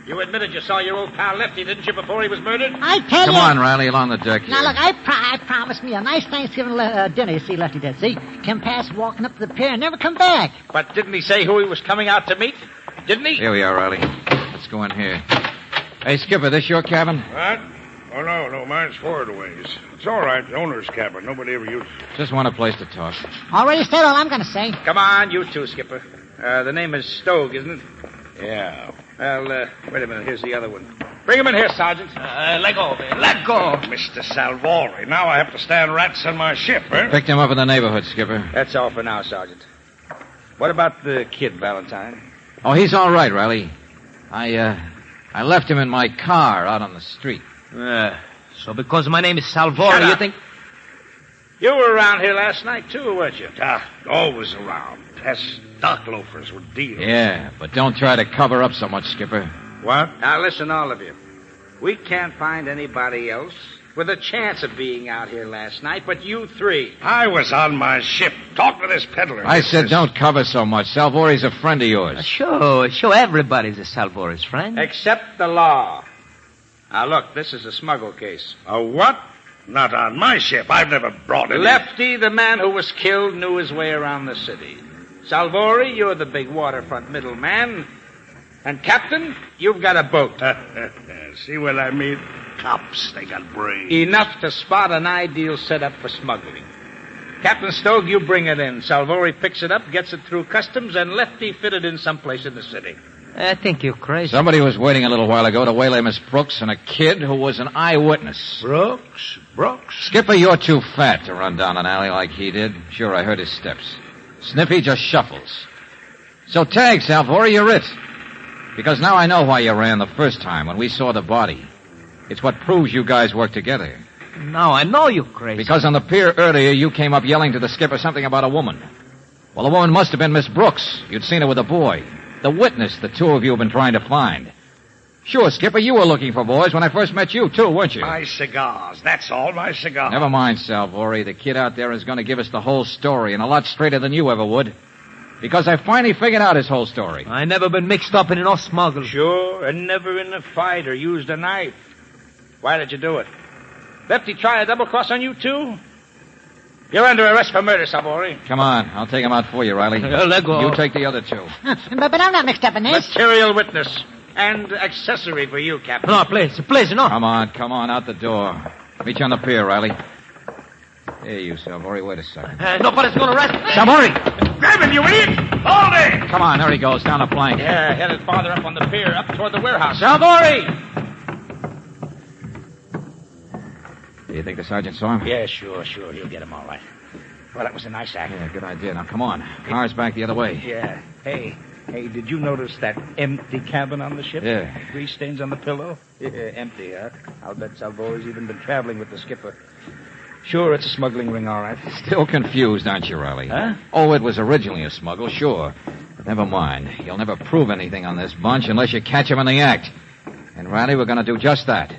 [SPEAKER 21] You admitted you saw your old pal Lefty, didn't you, before he was murdered?
[SPEAKER 22] I tell you.
[SPEAKER 2] Come on, Riley, along the deck.
[SPEAKER 22] Now, look, I promised me a nice Thanksgiving dinner, you see, Lefty did, see? Came past walking up to the pier and never come back.
[SPEAKER 21] But didn't he say who he was coming out to meet? Didn't he?
[SPEAKER 2] Here we are, Riley. Let's go in here. Hey, Skipper, this your cabin?
[SPEAKER 18] What? Oh, no, mine's forward a ways. It's all right, the owner's cabin. Nobody ever uses it.
[SPEAKER 2] Just want a place to talk.
[SPEAKER 22] Already said all I'm going to say.
[SPEAKER 21] Come on, you two, Skipper. The name is Stogue, isn't it?
[SPEAKER 18] Yeah.
[SPEAKER 21] Well, wait a minute. Here's the other one. Bring him in here, Sergeant.
[SPEAKER 18] Let go, man. Let go. Mr. Salvori. Now I have to stand rats on my ship, eh?
[SPEAKER 2] Picked him up in the neighborhood, Skipper.
[SPEAKER 21] That's all for now, Sergeant. What about the kid, Valentine?
[SPEAKER 2] Oh, he's all right, Riley. I left him in my car out on the street.
[SPEAKER 7] So because my name is Salvori, you think...
[SPEAKER 21] You were around here last night, too, weren't you?
[SPEAKER 18] Always around. Pest dock loafers with deals.
[SPEAKER 2] Yeah, but don't try to cover up so much, Skipper.
[SPEAKER 18] What?
[SPEAKER 21] Now, listen, all of you. We can't find anybody else with a chance of being out here last night but you three.
[SPEAKER 18] I was on my ship. Talk to this peddler.
[SPEAKER 2] I said don't cover so much. Salvori's a friend of yours.
[SPEAKER 7] Sure, everybody's a Salvori's friend.
[SPEAKER 21] Except the law. Now, look, this is a smuggle case.
[SPEAKER 18] A what? Not on my ship. I've never brought it.
[SPEAKER 21] Lefty, the man who was killed, knew his way around the city. Salvori, you're the big waterfront middleman. And, Captain, you've got a boat.
[SPEAKER 18] See what I mean? Cops, they got brains.
[SPEAKER 21] Enough to spot an ideal setup for smuggling. Captain Stogue, you bring it in. Salvori picks it up, gets it through customs, and Lefty fit it in someplace in the city.
[SPEAKER 7] I think you're crazy.
[SPEAKER 2] Somebody was waiting a little while ago to waylay Miss Brooks and a kid who was an eyewitness.
[SPEAKER 18] Brooks?
[SPEAKER 2] Skipper, you're too fat to run down an alley like he did. Sure, I heard his steps. Sniffy just shuffles. So tag, Salvori, you're it. Because now I know why you ran the first time when we saw the body. It's what proves you guys work together.
[SPEAKER 7] Now I know you're crazy.
[SPEAKER 2] Because on the pier earlier, you came up yelling to the skipper something about a woman. Well, the woman must have been Miss Brooks. You'd seen her with a boy. The witness the two of you have been trying to find. Sure, Skipper, you were looking for boys when I first met you, too, weren't you?
[SPEAKER 18] My cigars. That's all, my cigars.
[SPEAKER 2] Never mind, Salvori. The kid out there is going to give us the whole story, and a lot straighter than you ever would. Because I finally figured out his whole story.
[SPEAKER 7] I never been mixed up in no smuggling.
[SPEAKER 21] Sure, and never in a fight or used a knife. Why did you do it? Lefty try a double cross on you, too? You're under arrest for murder, Salvori.
[SPEAKER 2] Come on, I'll take him out for you, Riley.
[SPEAKER 21] Let go.
[SPEAKER 2] You take the other two.
[SPEAKER 22] But I'm not mixed up in this.
[SPEAKER 21] Material witness. And accessory for you, Captain.
[SPEAKER 7] No, please, no.
[SPEAKER 2] Come on, out the door. Meet you on the pier, Riley. Hey, you, Salvori, wait a second.
[SPEAKER 7] Nobody's going to arrest me.
[SPEAKER 2] Salvori!
[SPEAKER 21] Grab him, you idiot! Hold it!
[SPEAKER 2] Come on, there he goes, down the plank.
[SPEAKER 21] Yeah, headed farther up on the pier, up toward the warehouse.
[SPEAKER 2] Salvori! Do you think the sergeant saw him?
[SPEAKER 21] Yeah, sure. He'll get him all right. Well, that was a nice act.
[SPEAKER 2] Yeah, good idea. Now, come on. Car's back the other way.
[SPEAKER 21] Yeah. Hey, did you notice that empty cabin on the ship?
[SPEAKER 2] Yeah.
[SPEAKER 21] Grease stains on the pillow? Yeah, empty, huh? I'll bet Salvori's even been traveling with the skipper. Sure, it's a smuggling ring, all right.
[SPEAKER 2] Still confused, aren't you, Riley?
[SPEAKER 21] Huh?
[SPEAKER 2] Oh, it was originally a smuggle, sure. But never mind. You'll never prove anything on this bunch unless you catch him in the act. And, Riley, we're going to do just that.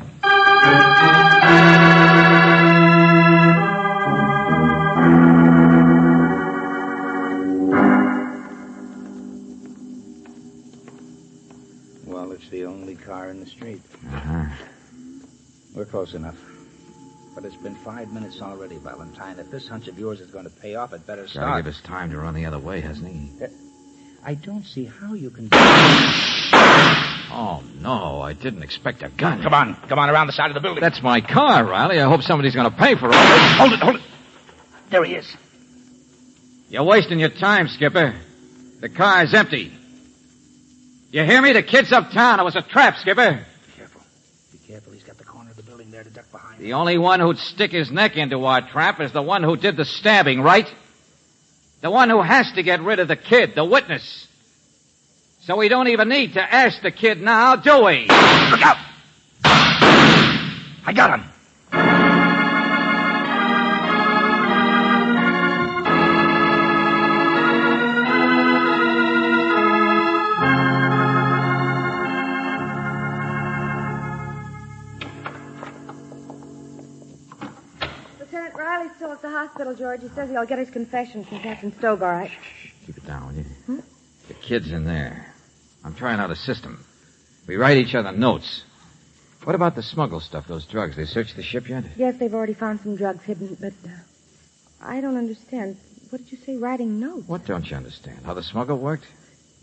[SPEAKER 21] Well, it's the only car in the street.
[SPEAKER 2] Uh-huh.
[SPEAKER 21] We're close enough. But it's been 5 minutes already, Valentine. If this hunch of yours is going to pay off, it better
[SPEAKER 2] Gotta
[SPEAKER 21] start.
[SPEAKER 2] give us time to run the other way, hasn't he?
[SPEAKER 21] I don't see how you can...
[SPEAKER 2] Oh, no, I didn't expect a gun.
[SPEAKER 21] Come on, around the side of the building.
[SPEAKER 2] That's my car, Riley. I hope somebody's going to pay for it.
[SPEAKER 21] Hold it. There he is.
[SPEAKER 2] You're wasting your time, Skipper. The car's empty. You hear me? The kid's uptown. It was a trap, Skipper.
[SPEAKER 21] Be careful. He's got the corner of the building there to duck behind.
[SPEAKER 2] The only one who'd stick his neck into our trap is the one who did the stabbing, right? The one who has to get rid of the kid, the witness. So we don't even need to ask the kid now, do we?
[SPEAKER 21] Look out! I got him.
[SPEAKER 3] Lieutenant Riley's still at the hospital, George. He says he'll get his confession from Captain Stobe, all right?
[SPEAKER 2] Keep it down, will you? The kid's in there. I'm trying out a system. We write each other notes. What about the smuggle stuff, those drugs? They searched the ship yet?
[SPEAKER 3] Yes, they've already found some drugs hidden, but I don't understand. What did you say, writing notes?
[SPEAKER 2] What don't you understand? How the smuggle worked?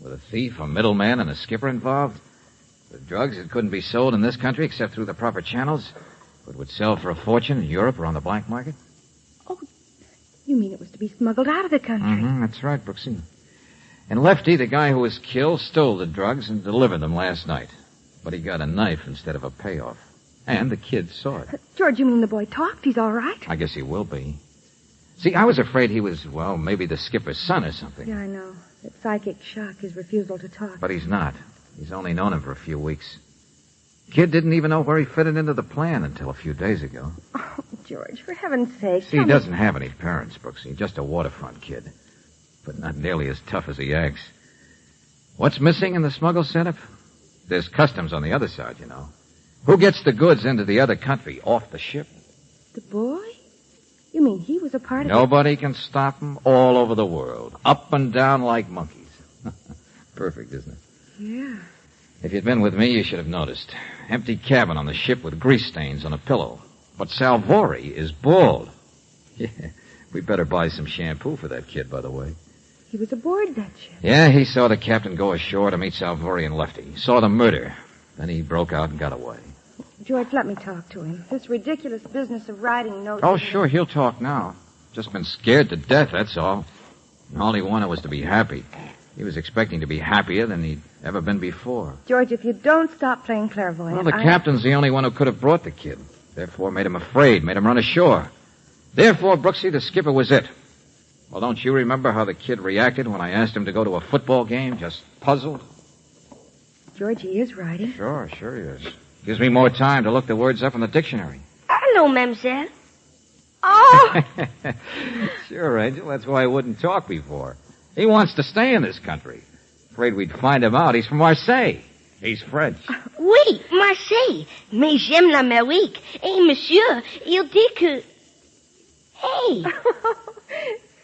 [SPEAKER 2] With a thief, a middleman, and a skipper involved? With drugs that couldn't be sold in this country except through the proper channels, but would sell for a fortune in Europe or on the black market?
[SPEAKER 3] Oh, you mean it was to be smuggled out of the country?
[SPEAKER 2] Mm-hmm, that's right, Brooksy. And Lefty, the guy who was killed, stole the drugs and delivered them last night. But he got a knife instead of a payoff. And the kid saw it.
[SPEAKER 3] George, you mean the boy talked? He's all right?
[SPEAKER 2] I guess he will be. See, I was afraid he was, well, maybe the skipper's son or something.
[SPEAKER 3] Yeah, I know. That psychic shock, his refusal to talk.
[SPEAKER 2] But he's not. He's only known him for a few weeks. Kid didn't even know where he fitted into the plan until a few days ago.
[SPEAKER 3] Oh, George, for heaven's sake.
[SPEAKER 2] See, he doesn't have any parents, Brooksy. Just a waterfront kid. But not nearly as tough as he acts. What's missing in the smuggle setup? There's customs on the other side, you know. Who gets the goods into the other country, off the ship?
[SPEAKER 3] The boy? You mean he was a part of it?
[SPEAKER 2] Nobody can stop him all over the world. Up and down like monkeys. Perfect, isn't it?
[SPEAKER 3] Yeah.
[SPEAKER 2] If you'd been with me, you should have noticed. Empty cabin on the ship with grease stains on a pillow. But Salvori is bald. Yeah, we better buy some shampoo for that kid, by the way.
[SPEAKER 3] He was aboard that ship.
[SPEAKER 2] Yeah, he saw the captain go ashore to meet Salvori and Lefty. He saw the murder. Then he broke out and got away.
[SPEAKER 3] George, let me talk to him. This ridiculous business of writing notes...
[SPEAKER 2] Oh, sure, he'll talk now. Just been scared to death, that's all. All he wanted was to be happy. He was expecting to be happier than he'd ever been before.
[SPEAKER 3] George, if you don't stop playing clairvoyant...
[SPEAKER 2] Well, the captain's the only one who could have brought the kid. Therefore, made him afraid, made him run ashore. Therefore, Brooksy, the skipper was it. Well, don't you remember how the kid reacted when I asked him to go to a football game? Just puzzled?
[SPEAKER 3] George, he is writing.
[SPEAKER 2] Sure he is. Gives me more time to look the words up in the dictionary.
[SPEAKER 8] Hello, mademoiselle.
[SPEAKER 2] Oh! Sure, Angel. That's why I wouldn't talk before. He wants to stay in this country. Afraid we'd find him out. He's from Marseille. He's French.
[SPEAKER 8] Oui, Marseille. Mais j'aime l'Amérique. Et monsieur, il dit que... Hey!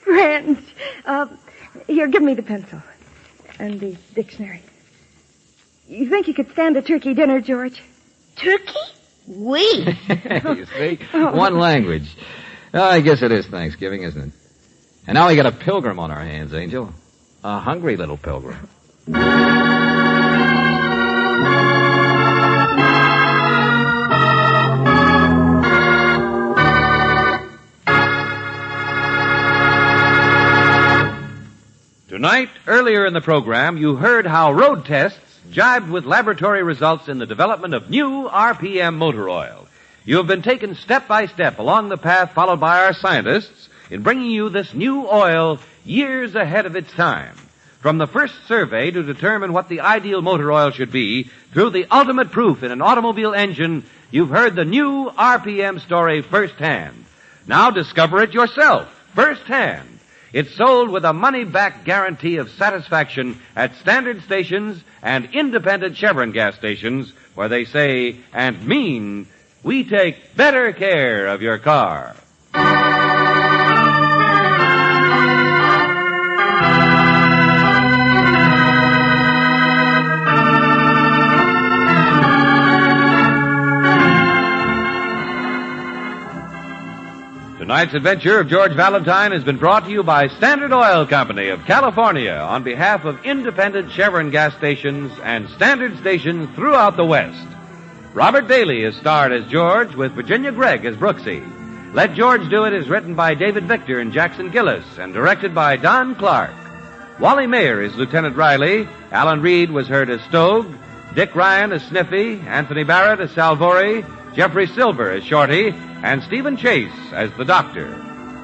[SPEAKER 3] French. Here, give me the pencil. And the dictionary. You think you could stand a turkey dinner, George?
[SPEAKER 8] Turkey? Oui.
[SPEAKER 2] You see? One language. I guess it is Thanksgiving, isn't it? And now we got a pilgrim on our hands, Angel. A hungry little pilgrim.
[SPEAKER 19] Tonight, earlier in the program, you heard how road tests jibed with laboratory results in the development of new RPM motor oil. You have been taken step by step along the path followed by our scientists in bringing you this new oil years ahead of its time. From the first survey to determine what the ideal motor oil should be, through the ultimate proof in an automobile engine, you've heard the new RPM story firsthand. Now discover it yourself, firsthand. It's sold with a money-back guarantee of satisfaction at standard stations and independent Chevron gas stations where they say and mean, we take better care of your car. Tonight's adventure of George Valentine has been brought to you by Standard Oil Company of California on behalf of independent Chevron gas stations and standard stations throughout the West. Robert Bailey is starred as George with Virginia Gregg as Brooksy. Let George Do It is written by David Victor and Jackson Gillis and directed by Don Clark. Wally Mayer is Lieutenant Riley. Alan Reed was heard as Stogue. Dick Ryan as Sniffy. Anthony Barrett as Salvori. Jeffrey Silver as Shorty, and Stephen Chase as the Doctor.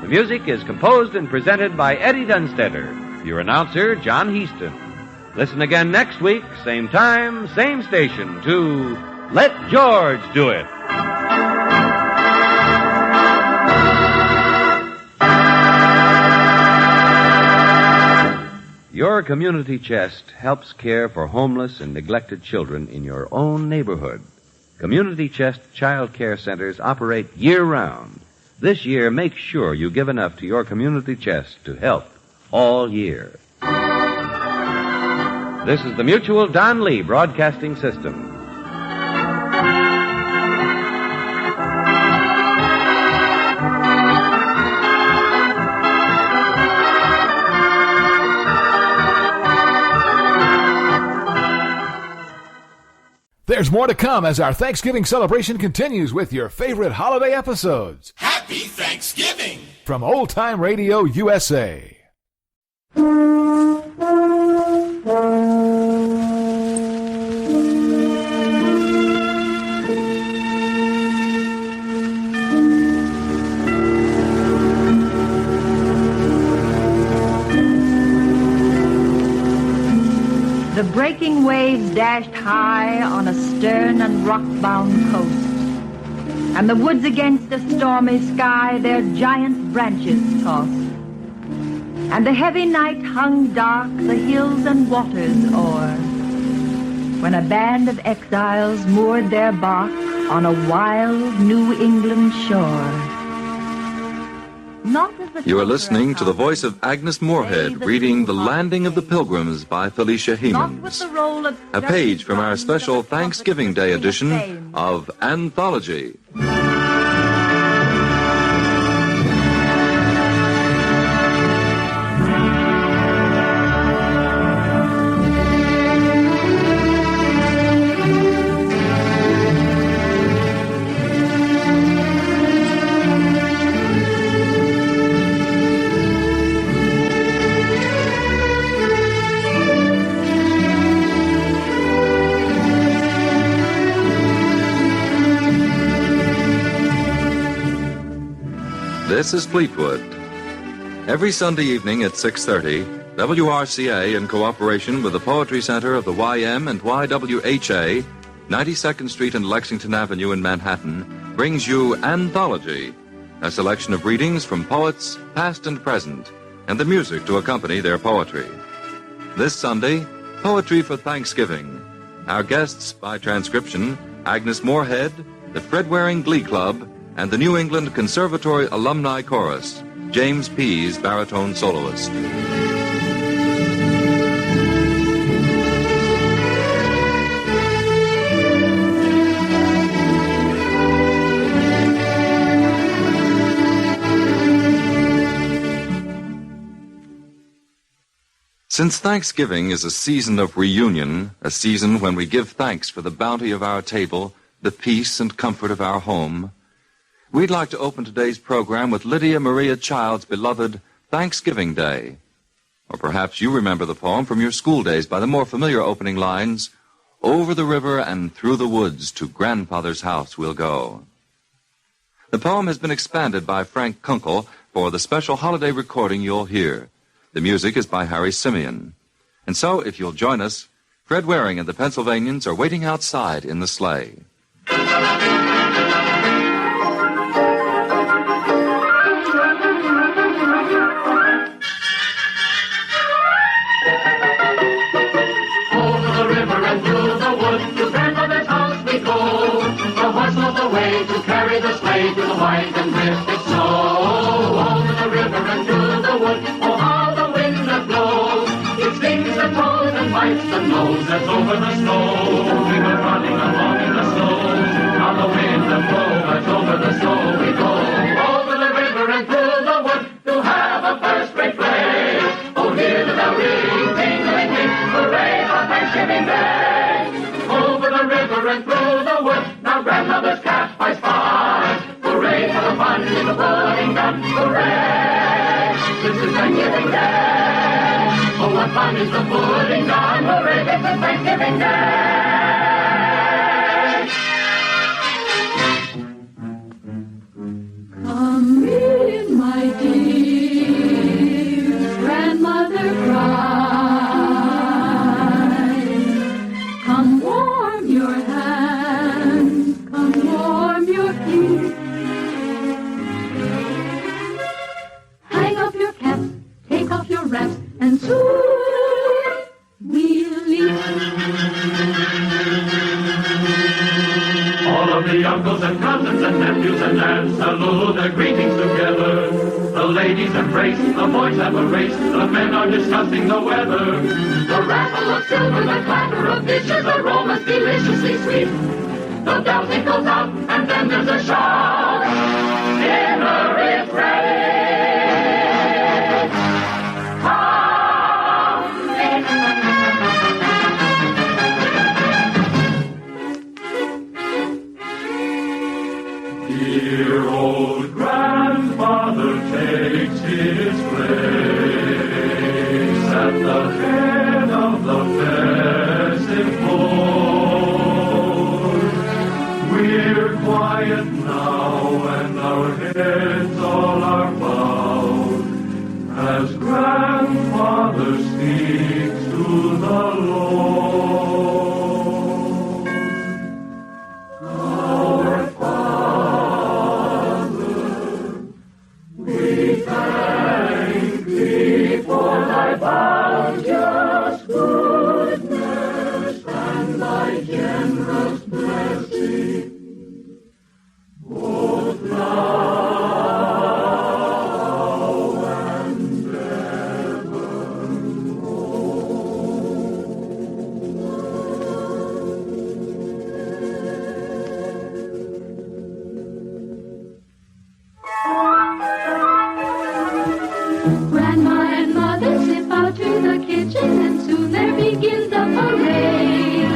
[SPEAKER 19] The music is composed and presented by Eddie Dunstetter. Your announcer, John Heaston. Listen again next week, same time, same station, to Let George Do It. Your community chest helps care for homeless and neglected children in your own neighborhood. Community Chest Child Care Centers operate year-round. This year, make sure you give enough to your Community Chest to help all year. This is the Mutual Don Lee Broadcasting System.
[SPEAKER 1] There's more to come as our Thanksgiving celebration continues with your favorite holiday episodes.
[SPEAKER 15] Happy Thanksgiving!
[SPEAKER 1] From Old Time Radio USA.
[SPEAKER 9] The breaking waves dashed high on a stern and rock-bound coast, and the woods against a stormy sky their giant branches tossed, and the heavy night hung dark the hills and waters o'er, when a band of exiles moored their bark on a wild New England shore.
[SPEAKER 12] You are listening to the voice of Agnes Moorehead reading The Landing of the Pilgrims by Felicia Hemans, a page from our special Thanksgiving Day edition of Anthology. This is Fleetwood. Every Sunday evening at 6:30, WRCA, in cooperation with the Poetry Center of the YM and YWHA, 92nd Street and Lexington Avenue in Manhattan, brings you Anthology, a selection of readings from poets past and present, and the music to accompany their poetry. This Sunday, Poetry for Thanksgiving. Our guests by transcription, Agnes Moorehead, the Fred Waring Glee Club, and the New England Conservatory Alumni Chorus, James Pease, baritone soloist. Since Thanksgiving is a season of reunion, a season when we give thanks for the bounty of our table, the peace and comfort of our home, we'd like to open today's program with Lydia Maria Child's beloved Thanksgiving Day. Or perhaps you remember the poem from your school days by the more familiar opening lines, "Over the river and through the woods to grandfather's house we'll go." The poem has been expanded by Frank Kunkel for the special holiday recording you'll hear. The music is by Harry Simeon. And so, if you'll join us, Fred Waring and the Pennsylvanians are waiting outside in the sleigh.
[SPEAKER 11] To carry the sleigh through the white and drifted snow. Over the river and through the wood, oh how the wind does blow. It stings the toes and bites the nose that's over the snow. We go running along in the snow. On the wind and blow that's over the snow we go. Over the river and through the wood to have a first-rate play. Oh, hear the bell ring, tingling ring, hooray for Thanksgiving Day. Over the river and through the wood, now grandmother's cat I spy. Hooray for the fun in the pudding gun, hooray! This is Thanksgiving Day. Oh, what fun is the pudding gun, hooray, this is Thanksgiving Day.
[SPEAKER 13] Come in, my dear, grandmother cries. Come warm your hands, come warm your feet. Hang up your caps, take off your wraps, and soon we'll eat.
[SPEAKER 11] All of the uncles and cousins and nephews and aunts salute their greetings together. The ladies embrace, the boys have a race, the men are discussing the weather. The rattle of silver, the clatter of dishes, aromas deliciously sweet. The bell tinkles out, and then there's a shout. Dinner is ready. Come in. Dear old grandfather takes his place at the head of the festive board. We're quiet now and our heads all are bowed as grandfather speaks to the Lord. Our Father, we thank thee for thy bounteous goodness and thy generous blessing, both now and
[SPEAKER 13] Grandma and Mother slip out to the kitchen, and soon there begins a parade.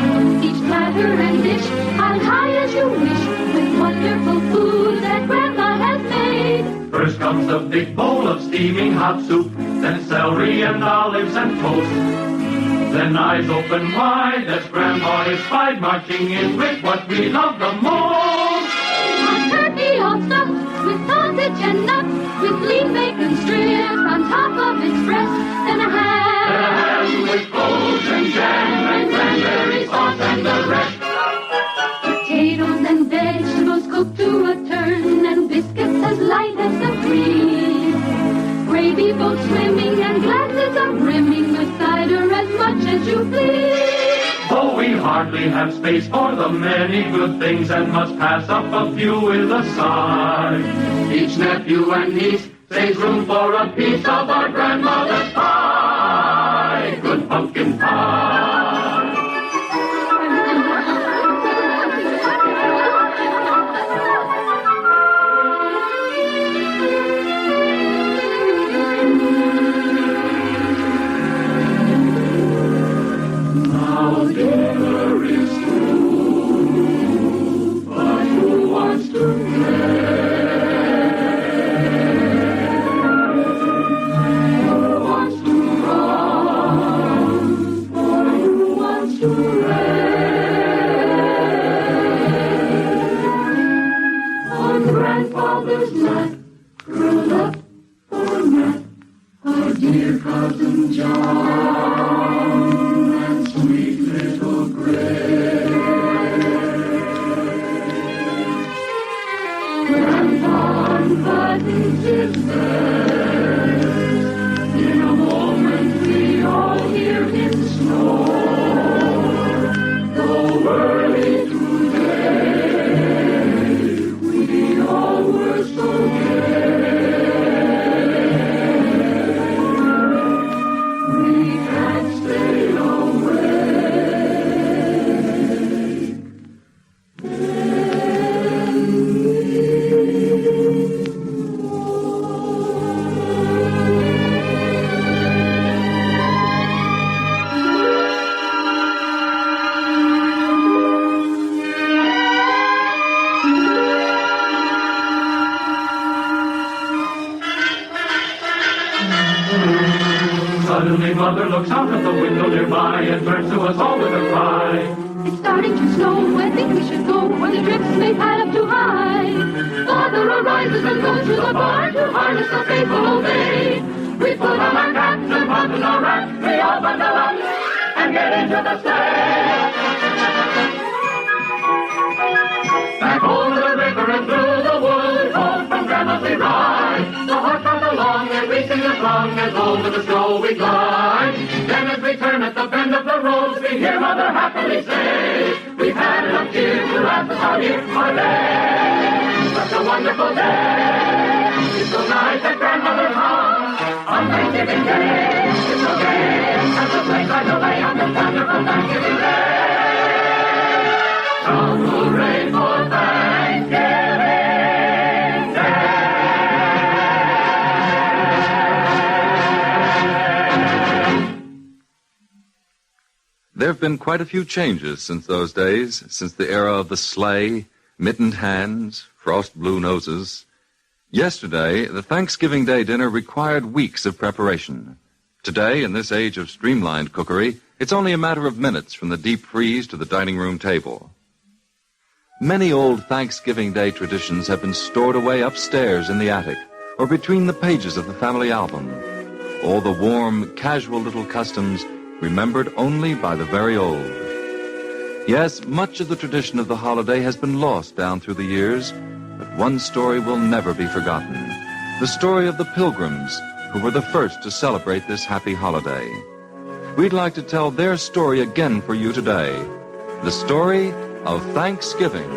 [SPEAKER 13] Each platter and dish piled high as you wish, with wonderful food that Grandma has made.
[SPEAKER 11] First comes the big bowl of steaming hot soup, then celery and olives and toast. Then eyes open wide as Grandma is spied marching in with what we love the most.
[SPEAKER 13] A turkey all stuffed with sausage and nuts, with lean bacon strips on top of its breast, and a ham
[SPEAKER 11] with oats and jam and cranberry sauce and the rest.
[SPEAKER 13] would you please?
[SPEAKER 11] Though we hardly have space for the many good things and must pass up a few with a sigh. Each nephew and niece saves room for a piece of our grandmother's pie. Good pumpkin pie. Now dinner is through, but who wants to play? Who wants to run? Or who wants to rest? On grandfather's lap, curled up for a nap, our dear cousin John and sweet little Grace. Grandpa unbuttons his vest. In a moment we all hear him snore. Though early today, we all were so gay. We can't stay away. Suddenly Mother looks out of the window nearby and turns to us all with a cry.
[SPEAKER 13] It's starting to snow, I think we should go, or the drifts may pile up too high. Father arises and goes to the barn to harness the faithful old bay. We put on our caps and button our wraps, we all bundle up and get into the sleigh. Back over the river and through the wood, home from Grandma's we ride. The horse runs along and we sing a song as over the snow we glide. Then as we turn at the bend of the road, we hear Mother happily say, we've had enough cheer to last us out here our day. Such a wonderful day. It's so nice at Grandmother's house on Thanksgiving Day. It's so gay as the sleigh rides away on this wonderful Thanksgiving Day. So hooray for Thanksgiving Day.
[SPEAKER 12] There have been quite a few changes since those days, since the era of the sleigh, mittened hands, frost blue noses. Yesterday, the Thanksgiving Day dinner required weeks of preparation. Today, in this age of streamlined cookery, it's only a matter of minutes from the deep freeze to the dining room table. Many old Thanksgiving Day traditions have been stored away upstairs in the attic or between the pages of the family album. All the warm, casual little customs remembered only by the very old. Yes, much of the tradition of the holiday has been lost down through the years, but one story will never be forgotten. The story of the Pilgrims, who were the first to celebrate this happy holiday. We'd like to tell their story again for you today. The story of Thanksgiving.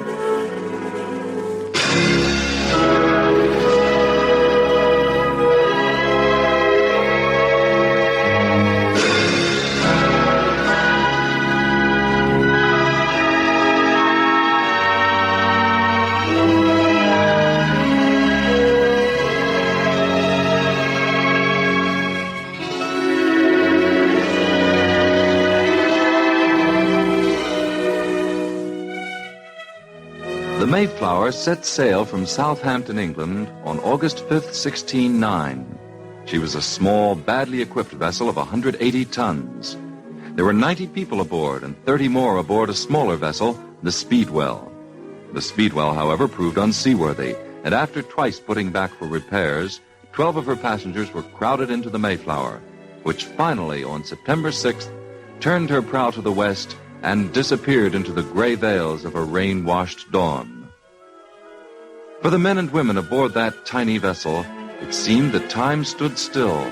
[SPEAKER 12] The Mayflower set sail from Southampton, England, on August 5th, 1609. She was a small, badly equipped vessel of 180 tons. There were 90 people aboard and 30 more aboard a smaller vessel, the Speedwell. The Speedwell, however, proved unseaworthy, and after twice putting back for repairs, 12 of her passengers were crowded into the Mayflower, which finally, on September 6th, turned her prow to the west and disappeared into the gray veils of a rain-washed dawn. For the men and women aboard that tiny vessel, it seemed that time stood still.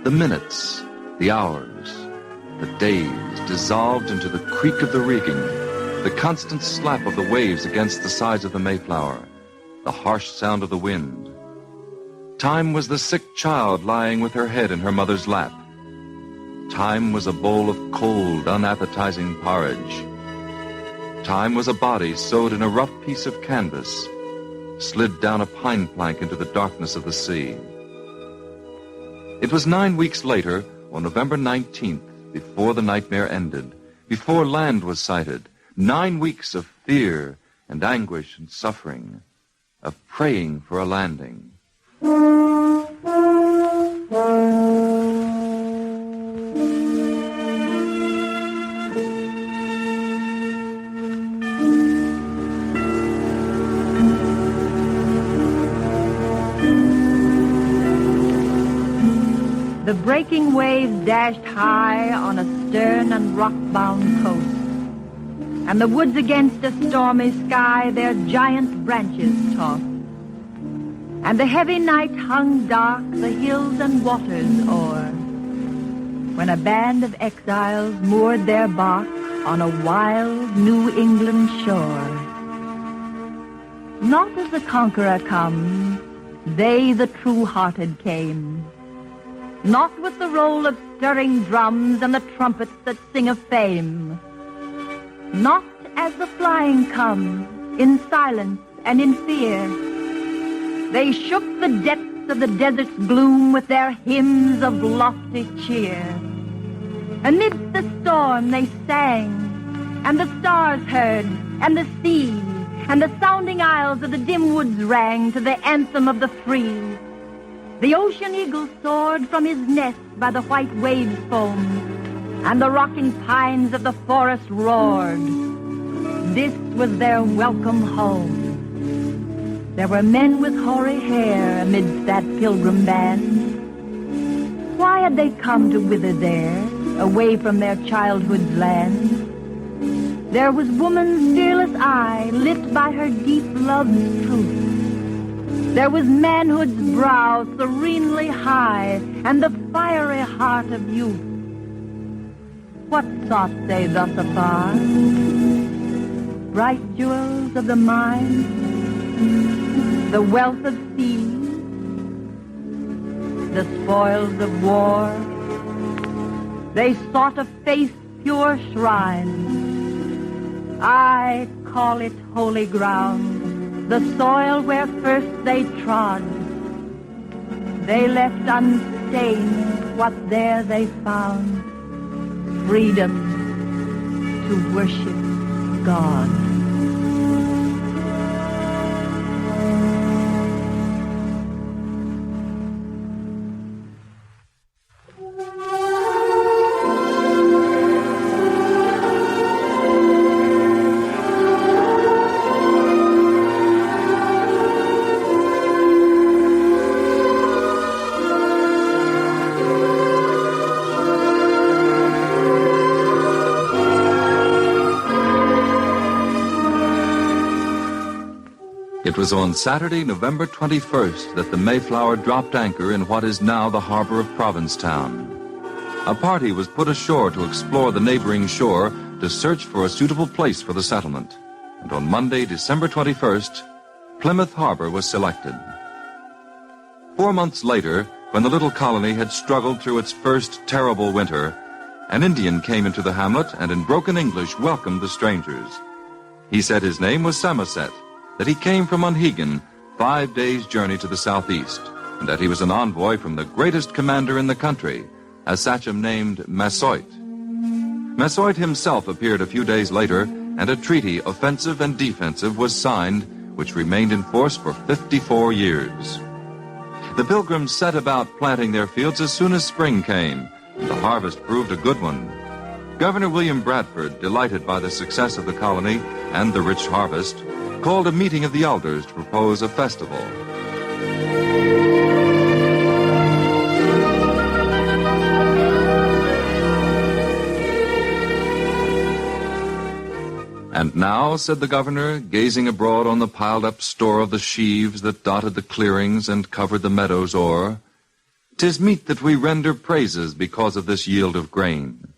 [SPEAKER 12] The minutes, the hours, The days dissolved into the creak of the rigging, the constant slap of the waves against the sides of the Mayflower, the harsh sound of the wind. Time was the sick child lying with her head in her mother's lap. Time was a bowl of cold, unappetizing porridge. Time was a body sewed in a rough piece of canvas, slid down a pine plank into the darkness of the sea. It was 9 weeks later, on November 19th, before the nightmare ended, before land was sighted, 9 weeks of fear and anguish and suffering, of praying for a landing.
[SPEAKER 9] The breaking waves dashed high on a stern and rock-bound coast, and the woods against a stormy sky their giant branches tossed, and the heavy night hung dark the hills and waters o'er, when a band of exiles moored their bark on a wild New England shore. Not as the conqueror comes, they the true-hearted came, not with the roll of stirring drums and the trumpets that sing of fame. Not as the flying come, in silence and in fear. They shook the depths of the desert's gloom with their hymns of lofty cheer. Amidst the storm they sang, and the stars heard, and the sea, and the sounding aisles of the dim woods rang to the anthem of the free. The ocean eagle soared from his nest by the white waves' foam, and the rocking pines of the forest roared. This was their welcome home. There were men with hoary hair amidst that pilgrim band. Why had they come to wither there, away from their childhood's land? There was woman's fearless eye lit by her deep love's truth. There was manhood's brow serenely high, and the fiery heart of youth. What sought they thus afar? Bright jewels of the mine, the wealth of seas, the spoils of war. They sought a faith's pure shrine. I call it holy ground, the soil where first they trod. They left unstained what there they found, freedom to worship God.
[SPEAKER 12] It was on Saturday, November 21st, that the Mayflower dropped anchor in what is now the harbor of Provincetown. A party was put ashore to explore the neighboring shore to search for a suitable place for the settlement. And on Monday, December 21st, Plymouth Harbor was selected. 4 months later, when the little colony had struggled through its first terrible winter, an Indian came into the hamlet and in broken English welcomed the strangers. He said his name was Samoset, that he came from Monhegan, 5 days' journey to the southeast, and that he was an envoy from the greatest commander in the country, a sachem named Massoit. Massoit himself appeared a few days later, and a treaty, offensive and defensive, was signed, which remained in force for 54 years. The Pilgrims set about planting their fields as soon as spring came, and the harvest proved a good one. Governor William Bradford, delighted by the success of the colony and the rich harvest, called a meeting of the elders to propose a festival. And now, said the governor, gazing abroad on the piled-up store of the sheaves that dotted the clearings and covered the meadows o'er, 'tis meet that we render praises because of this yield of grain.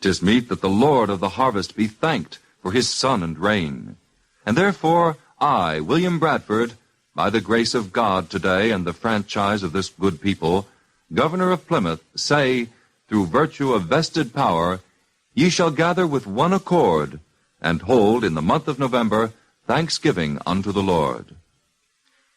[SPEAKER 12] 'Tis meet that the Lord of the harvest be thanked for his sun and rain. And therefore I, William Bradford, by the grace of God today and the franchise of this good people, Governor of Plymouth, say, through virtue of vested power, ye shall gather with one accord, and hold in the month of November thanksgiving unto the Lord.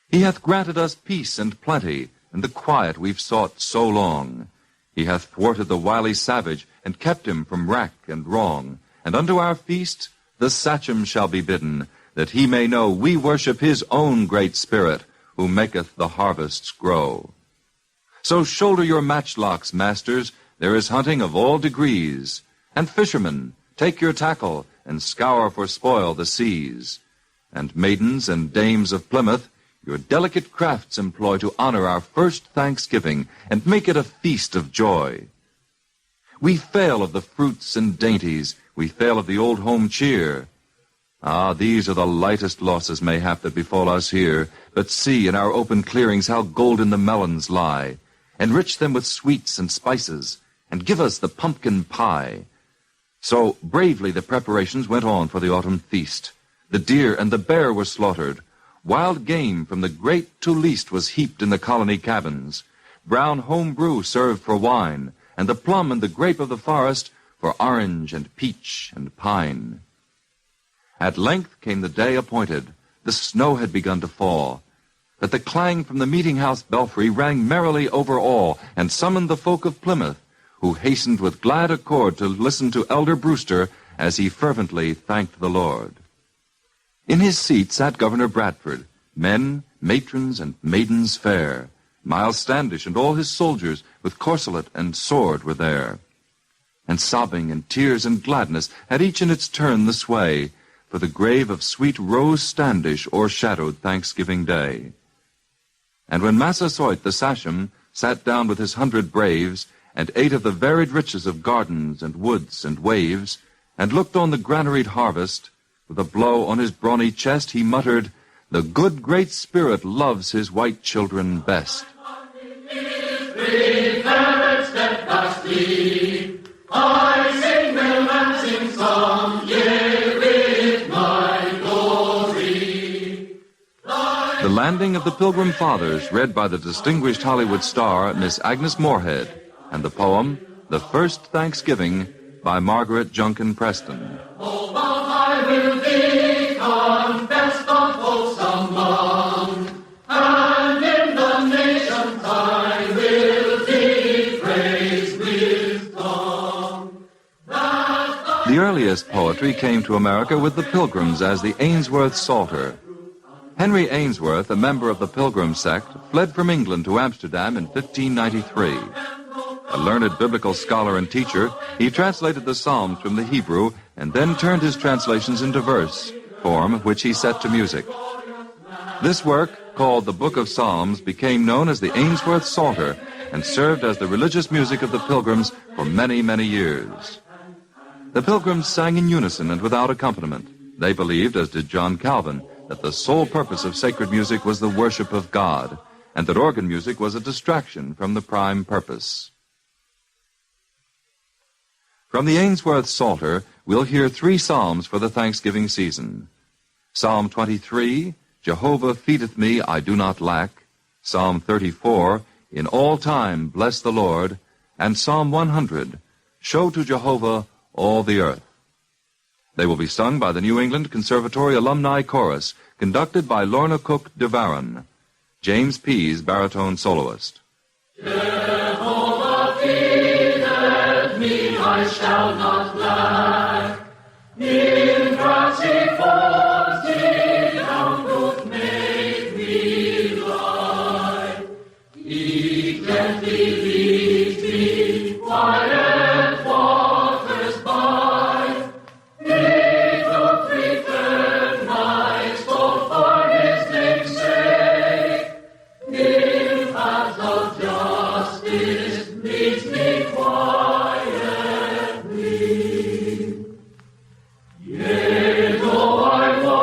[SPEAKER 12] He hath granted us peace and plenty, and the quiet we've sought so long. He hath thwarted the wily savage, and kept him from wrack and wrong. And unto our feast the sachem shall be bidden, that he may know we worship his own great spirit, who maketh the harvests grow. So shoulder your matchlocks, masters, there is hunting of all degrees. And fishermen, take your tackle, and scour for spoil the seas. And maidens and dames of Plymouth, your delicate crafts employ to honor our first Thanksgiving, and make it a feast of joy. We fail of the fruits and dainties, we fail of the old home cheer. Ah, these are the lightest losses mayhap that befall us here. But see in our open clearings how golden the melons lie. Enrich them with sweets and spices, and give us the pumpkin pie. So bravely the preparations went on for the autumn feast. The deer and the bear were slaughtered. Wild game from the great to least was heaped in the colony cabins. Brown home brew served for wine, and the plum and the grape of the forest for orange and peach and pine. At length came the day appointed. The snow had begun to fall. But the clang from the meeting-house belfry rang merrily over all, and summoned the folk of Plymouth, who hastened with glad accord to listen to Elder Brewster as he fervently thanked the Lord. In his seat sat Governor Bradford, men, matrons, and maidens fair. Miles Standish and all his soldiers with corselet and sword were there. And sobbing and tears and gladness had each in its turn the sway, for the grave of sweet Rose Standish o'ershadowed Thanksgiving Day. And when Massasoit the Sachem sat down with his 100 braves, and ate of the varied riches of gardens and woods and waves, and looked on the granaried harvest, with a blow on his brawny chest he muttered, "The good Great Spirit loves his white children best."
[SPEAKER 11] I sing will and sing song, yea, with my glory.
[SPEAKER 12] The Landing of the Pilgrim Fathers, read by the distinguished Hollywood star, Miss Agnes Moorehead, and the poem, The First Thanksgiving, by Margaret Junkin Preston.
[SPEAKER 11] Oh, but I will thee confess the wholesome long, and in the nations I will thee praise with song.
[SPEAKER 12] The earliest poetry came to America with the Pilgrims as the Ainsworth Psalter. Henry Ainsworth, a member of the Pilgrim sect, fled from England to Amsterdam in 1593. A learned biblical scholar and teacher, he translated the Psalms from the Hebrew and then turned his translations into verse, form which he set to music. This work, called the Book of Psalms, became known as the Ainsworth Psalter and served as the religious music of the Pilgrims for many, many years. The Pilgrims sang in unison and without accompaniment. They believed, as did John Calvin, that the sole purpose of sacred music was the worship of God, and that organ music was a distraction from the prime purpose. From the Ainsworth Psalter, we'll hear 3 psalms for the Thanksgiving season. Psalm 23, Jehovah feedeth me, I do not lack. Psalm 34, In all time bless the Lord. And Psalm 100, Show to Jehovah all the earth. They will be sung by the New England Conservatory Alumni Chorus, conducted by Lorna Cook de Varon, James Pease, baritone soloist.
[SPEAKER 11] Jehovah feedeth me, I shall not lack. In grassy folds he down doth make me lie. He gently leads me, quiet waters by. He doth return my soul for his name's sake. In paths of justice leads me quietly. Yea, though I walk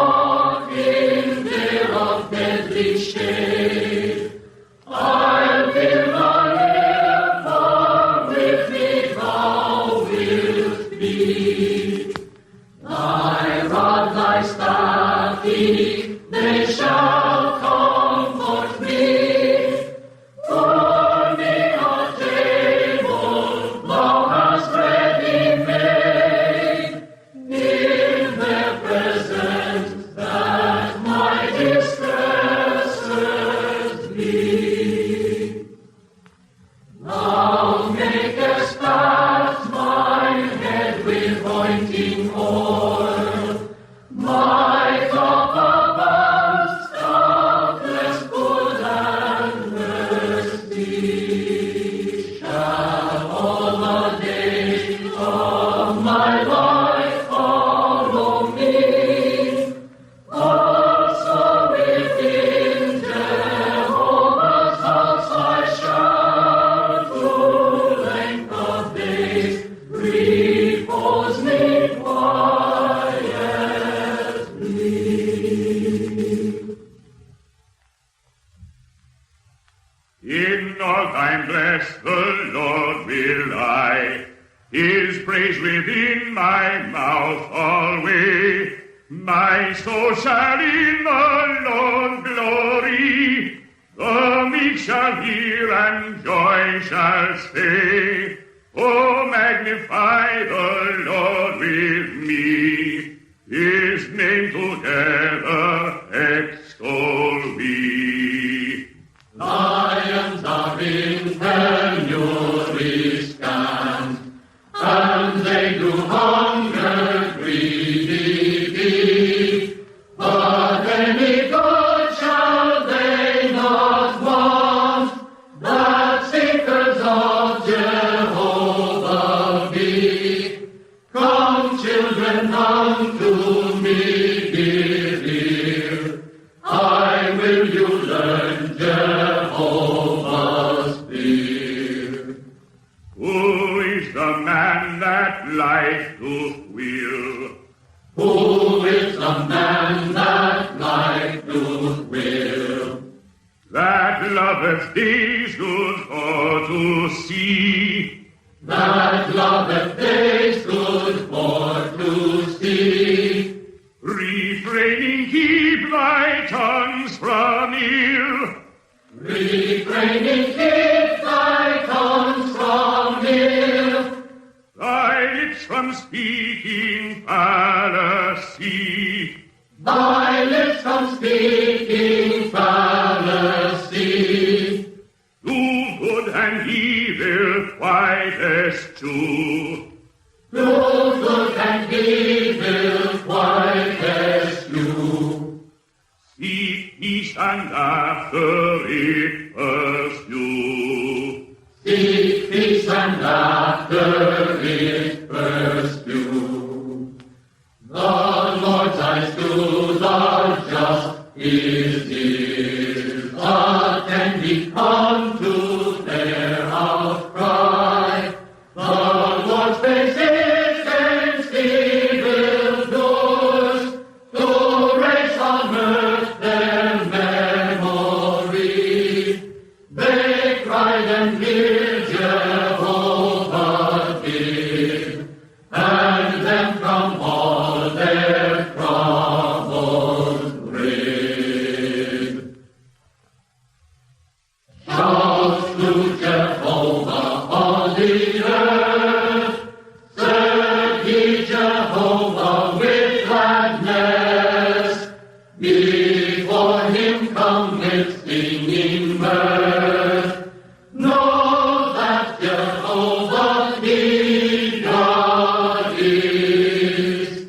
[SPEAKER 11] anointing oil. My cup abounds, countless good and mercy shall all the days of my life follow me. Also within Jehovah's house I shall to length of days repose me quietly.
[SPEAKER 10] In all time bless the Lord will I, His praise within my mouth alway. My soul shall in the Lord glory, the meek shall hear and joy shall stay. Oh, magnify the Lord with me, His name together extol we.
[SPEAKER 11] Lions are in penury stand, and they do hunger greedy be. But any good shall they not want, that seekers of Jehovah be. Come, children, unto me, give ear. I will you learn Jehovah's fear.
[SPEAKER 10] Who is the man that life doth will?
[SPEAKER 11] Who is the man that life doth will?
[SPEAKER 10] That loveth days good for to see.
[SPEAKER 11] That loveth days good for to see.
[SPEAKER 10] Refraining keep thy tongues from ill.
[SPEAKER 11] Refraining keep thy tongues from ill.
[SPEAKER 10] Thy lips from speaking fallacy.
[SPEAKER 11] Thy lips from speaking fallacy.
[SPEAKER 10] Do good and evil quietest two.
[SPEAKER 11] Do good and evil quietest you.
[SPEAKER 10] Seek peace and after it pursue.
[SPEAKER 11] Seek peace and after it pursue. The Lord's eyes to the just, His ears attending unto their outcry. The Lord's face is against evildoers, to raise on earth their memory. They cried and hear Jehovah did, and them from all their troubles rid. Shout to Jehovah on the earth, serve ye Jehovah with gladness, before Him come with singing mirth. Know that Jehovah He God is.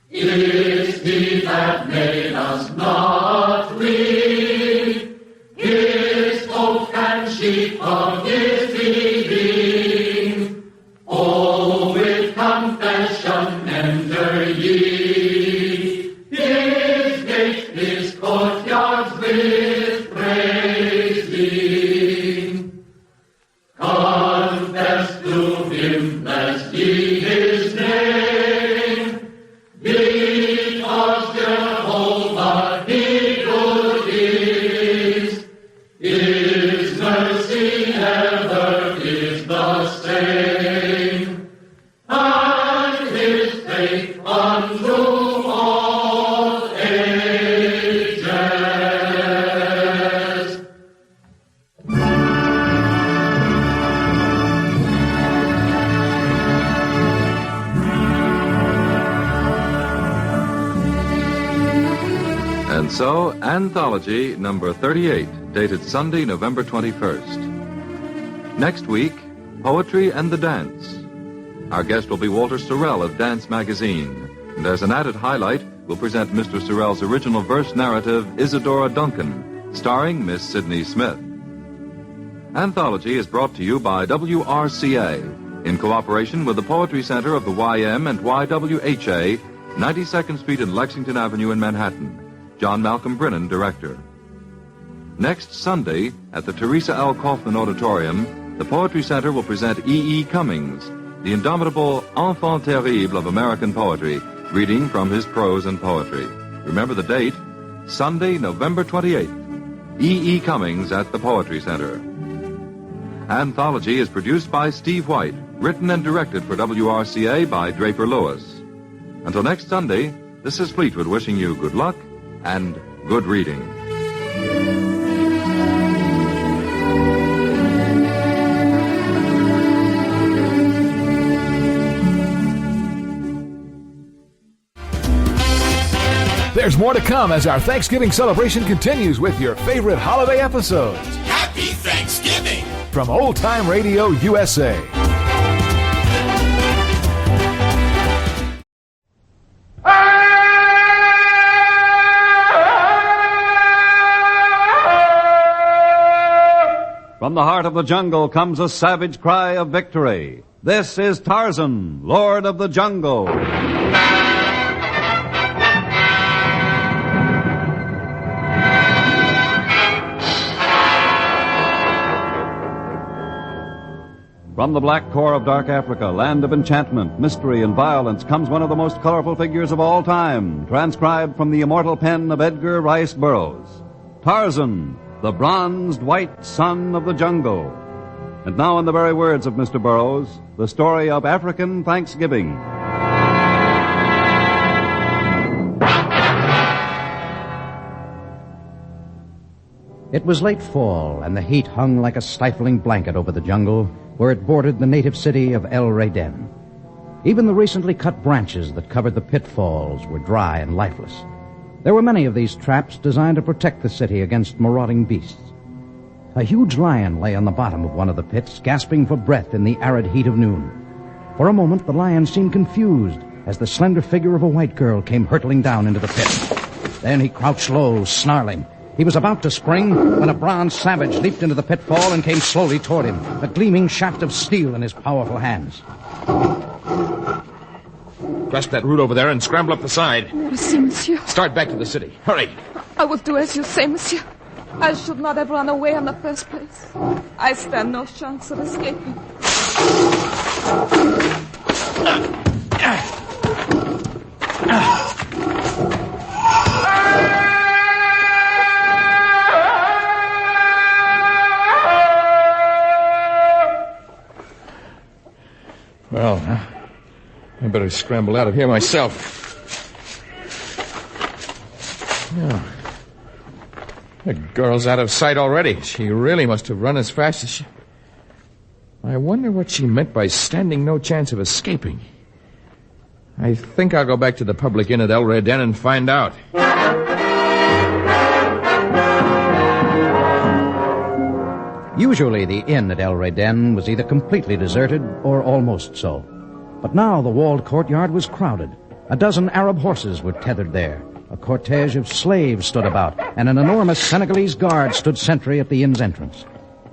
[SPEAKER 11] It's He that made us, not we. His oak and sheep of His feeding. Oh, with confession enter ye. His gates, His courtyards with praising. Confess to Him, bless ye His name, because Jehovah He good is. His mercy ever is the same, and His faith unto all ages.
[SPEAKER 12] And so, Anthology number 38, dated Sunday, November 21st. Next week, Poetry and the Dance. Our guest will be Walter Sorrell of Dance Magazine. And as an added highlight, we'll present Mr. Sorrell's original verse narrative, Isadora Duncan, starring Miss Sidney Smith. Anthology is brought to you by WRCA in cooperation with the Poetry Center of the YM and YWHA, 92nd Street and Lexington Avenue in Manhattan. John Malcolm Brennan, director. Next Sunday at the Teresa L. Kaufman Auditorium, the Poetry Center will present E.E. Cummings, the indomitable enfant terrible of American poetry, reading from his prose and poetry. Remember the date, Sunday, November 28th. E.E. Cummings at the Poetry Center. Anthology is produced by Steve White, written and directed for WRCA by Draper Lewis. Until next Sunday, this is Fleetwood wishing you good luck and good reading.
[SPEAKER 1] There's more to come as our Thanksgiving celebration continues with your favorite holiday episodes.
[SPEAKER 15] Happy Thanksgiving!
[SPEAKER 1] From Old Time Radio USA.
[SPEAKER 6] From the heart of the jungle comes a savage cry of victory. This is Tarzan, Lord of the Jungle. From the black core of dark Africa, land of enchantment, mystery, and violence, comes one of the most colorful figures of all time, transcribed from the immortal pen of Edgar Rice Burroughs. Tarzan, the bronzed white son of the jungle. And now, in the very words of Mr. Burroughs, the story of African Thanksgiving.
[SPEAKER 17] It was late fall, and the heat hung like a stifling blanket over the jungle where it bordered the native city of El Reyden. Even the recently cut branches that covered the pitfalls were dry and lifeless. There were many of these traps designed to protect the city against marauding beasts. A huge lion lay on the bottom of one of the pits, gasping for breath in the arid heat of noon. For a moment, the lion seemed confused as the slender figure of a white girl came hurtling down into the pit. Then he crouched low, snarling. He was about to spring when a bronze savage leaped into the pitfall and came slowly toward him, a gleaming shaft of steel in his powerful hands.
[SPEAKER 2] Grasp that root over there and scramble up the side.
[SPEAKER 20] Merci, monsieur.
[SPEAKER 2] Start back to the city. Hurry.
[SPEAKER 20] I will do as you say, monsieur. I should not have run away in the first place. I stand no chance of escaping.
[SPEAKER 2] Well, I better scramble out of here myself. No. The girl's out of sight already. She really must have run as fast as she... I wonder what she meant by standing no chance of escaping. I think I'll go back to the public inn at El Reyden and find out.
[SPEAKER 17] Usually the inn at El Reyden was either completely deserted or almost so. But now the walled courtyard was crowded. A dozen Arab horses were tethered there. A cortege of slaves stood about, and an enormous Senegalese guard stood sentry at the inn's entrance.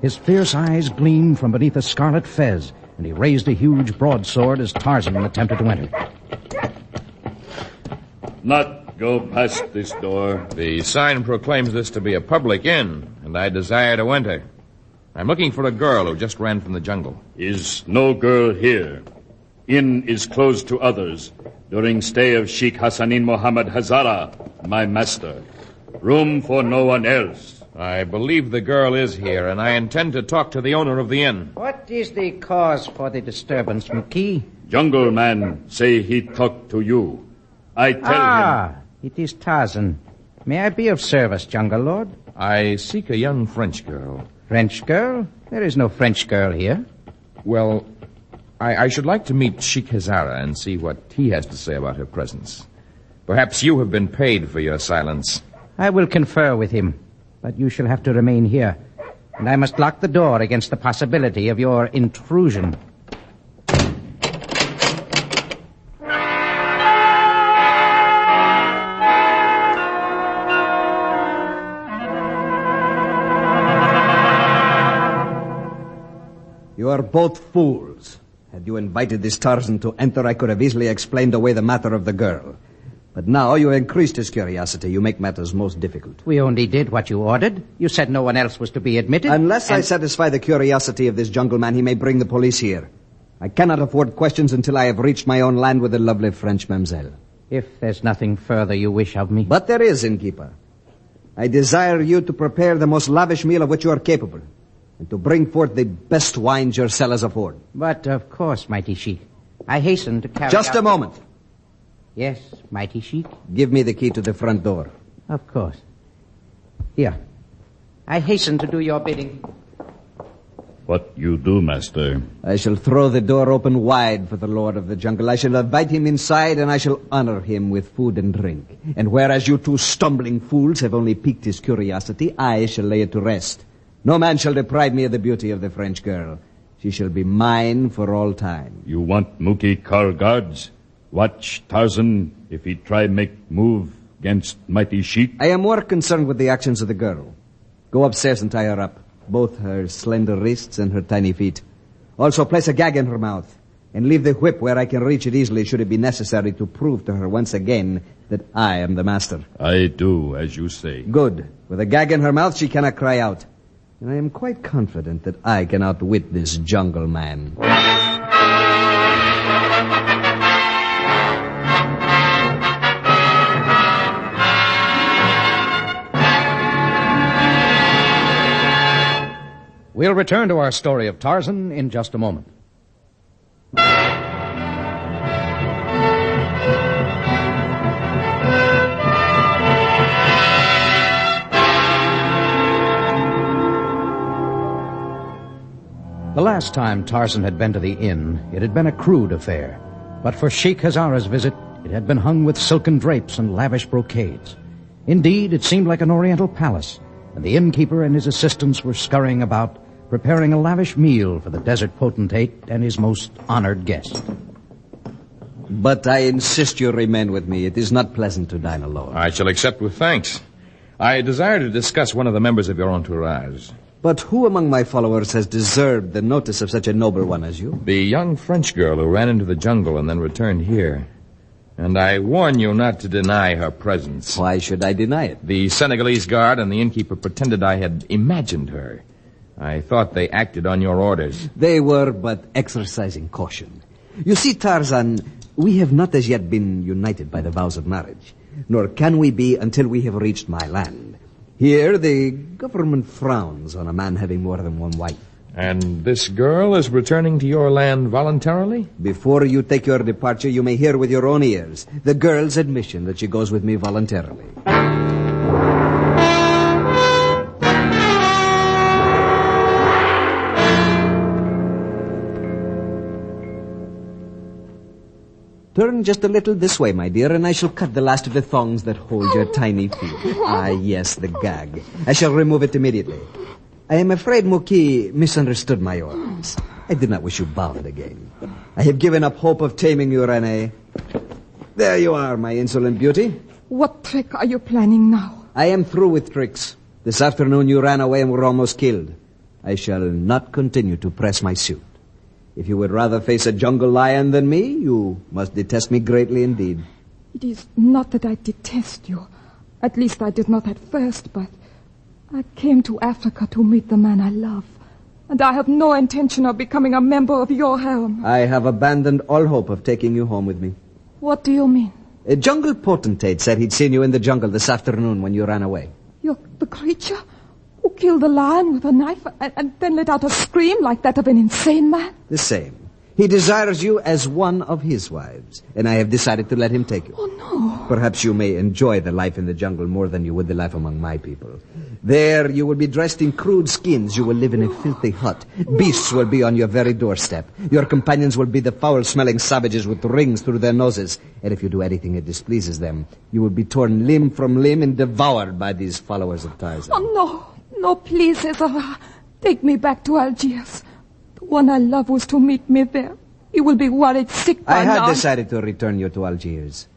[SPEAKER 17] His fierce eyes gleamed from beneath a scarlet fez, and he raised a huge broadsword as Tarzan attempted to enter.
[SPEAKER 24] Not go past this door.
[SPEAKER 2] The sign proclaims this to be a public inn, and I desire to enter. I'm looking for a girl who just ran from the jungle.
[SPEAKER 24] Is no girl here. Inn is closed to others during stay of Sheikh Hassanin Mohammed Hazara, my master. Room for no one else.
[SPEAKER 2] I believe the girl is here, and I intend to talk to the owner of the inn.
[SPEAKER 17] What is the cause for the disturbance, Muki?
[SPEAKER 24] Jungle man say he talk to you. I tell him.
[SPEAKER 17] It is Tarzan. May I be of service, Jungle Lord?
[SPEAKER 2] I seek a young French girl.
[SPEAKER 17] French girl? There is no French girl here.
[SPEAKER 2] Well, I should like to meet Sheikh Hazara and see what he has to say about her presence. Perhaps you have been paid for your silence.
[SPEAKER 17] I will confer with him, but you shall have to remain here. And I must lock the door against the possibility of your intrusion.
[SPEAKER 4] You're both fools. Had you invited this Tarzan to enter, I could have easily explained away the matter of the girl. But now you increased his curiosity. You make matters most difficult.
[SPEAKER 17] We only did what you ordered. You said no one else was to be admitted.
[SPEAKER 4] Unless I satisfy the curiosity of this jungle man, he may bring the police here. I cannot afford questions until I have reached my own land with the lovely French mamselle.
[SPEAKER 17] If there's nothing further you wish of me.
[SPEAKER 4] But there is, innkeeper. I desire you to prepare the most lavish meal of which you are capable, and to bring forth the best wines your cellars afford.
[SPEAKER 17] But, of course, mighty sheik. I hasten to carry
[SPEAKER 4] Just a moment.
[SPEAKER 17] Yes, mighty sheik?
[SPEAKER 4] Give me the key to the front door.
[SPEAKER 17] Of course. Here. I hasten to do your bidding.
[SPEAKER 24] What you do, master?
[SPEAKER 4] I shall throw the door open wide for the Lord of the Jungle. I shall invite him inside, and I shall honor him with food and drink. And whereas you two stumbling fools have only piqued his curiosity, I shall lay it to rest. No man shall deprive me of the beauty of the French girl. She shall be mine for all time.
[SPEAKER 24] You want Mookie call guards? Watch Tarzan if he try make move against mighty sheik?
[SPEAKER 4] I am more concerned with the actions of the girl. Go upstairs and tie her up, both her slender wrists and her tiny feet. Also place a gag in her mouth, and leave the whip where I can reach it easily should it be necessary to prove to her once again that I am the master.
[SPEAKER 24] I do as you say.
[SPEAKER 4] Good. With a gag in her mouth, she cannot cry out. And I am quite confident that I can outwit this jungle man.
[SPEAKER 17] We'll return to our story of Tarzan in just a moment. The last time Tarzan had been to the inn, it had been a crude affair. But for Sheikh Hazara's visit, it had been hung with silken drapes and lavish brocades. Indeed, it seemed like an oriental palace, and the innkeeper and his assistants were scurrying about, preparing a lavish meal for the desert potentate and his most honored guest.
[SPEAKER 4] But I insist you remain with me. It is not pleasant to dine alone.
[SPEAKER 5] I shall accept with thanks. I desire to discuss one of the members of your entourage.
[SPEAKER 4] But who among my followers has deserved the notice of such a noble one as you?
[SPEAKER 5] The young French girl who ran into the jungle and then returned here. And I warn you not to deny her presence.
[SPEAKER 4] Why should I deny it?
[SPEAKER 5] The Senegalese guard and the innkeeper pretended I had imagined her. I thought they acted on your orders.
[SPEAKER 4] They were but exercising caution. You see, Tarzan, we have not as yet been united by the vows of marriage, nor can we be until we have reached my land. Here, the government frowns on a man having more than one wife.
[SPEAKER 5] And this girl is returning to your land voluntarily?
[SPEAKER 4] Before you take your departure, you may hear with your own ears the girl's admission that she goes with me voluntarily. Turn just a little this way, my dear, and I shall cut the last of the thongs that hold your tiny feet. Ah, yes, the gag. I shall remove it immediately. I am afraid Mookie misunderstood my orders. I did not wish you bound again. I have given up hope of taming you, Renee. There you are, my insolent beauty.
[SPEAKER 20] What trick are you planning now?
[SPEAKER 4] I am through with tricks. This afternoon you ran away and were almost killed. I shall not continue to press my suit. If you would rather face a jungle lion than me, you must detest me greatly indeed.
[SPEAKER 20] It is not that I detest you. At least I did not at first, but I came to Africa to meet the man I love. And I have no intention of becoming a member of your harem.
[SPEAKER 4] I have abandoned all hope of taking you home with me.
[SPEAKER 20] What do you mean?
[SPEAKER 4] A jungle potentate said he'd seen you in the jungle this afternoon when you ran away.
[SPEAKER 20] You're the creature who killed the lion with a knife and then let out a scream like that of an insane man?
[SPEAKER 4] The same. He desires you as one of his wives, and I have decided to let him take you.
[SPEAKER 20] Oh, no.
[SPEAKER 4] Perhaps you may enjoy the life in the jungle more than you would the life among my people. There you will be dressed in crude skins. You will live in a filthy hut. Beasts will be on your very doorstep. Your companions will be the foul-smelling savages with rings through their noses. And if you do anything that displeases them, you will be torn limb from limb and devoured by these followers of Tarzan.
[SPEAKER 20] Oh, no. No, please, Ezra. Take me back to Algiers. The one I love was to meet me there. He will be worried sick by now.
[SPEAKER 4] I had decided to return you to Algiers.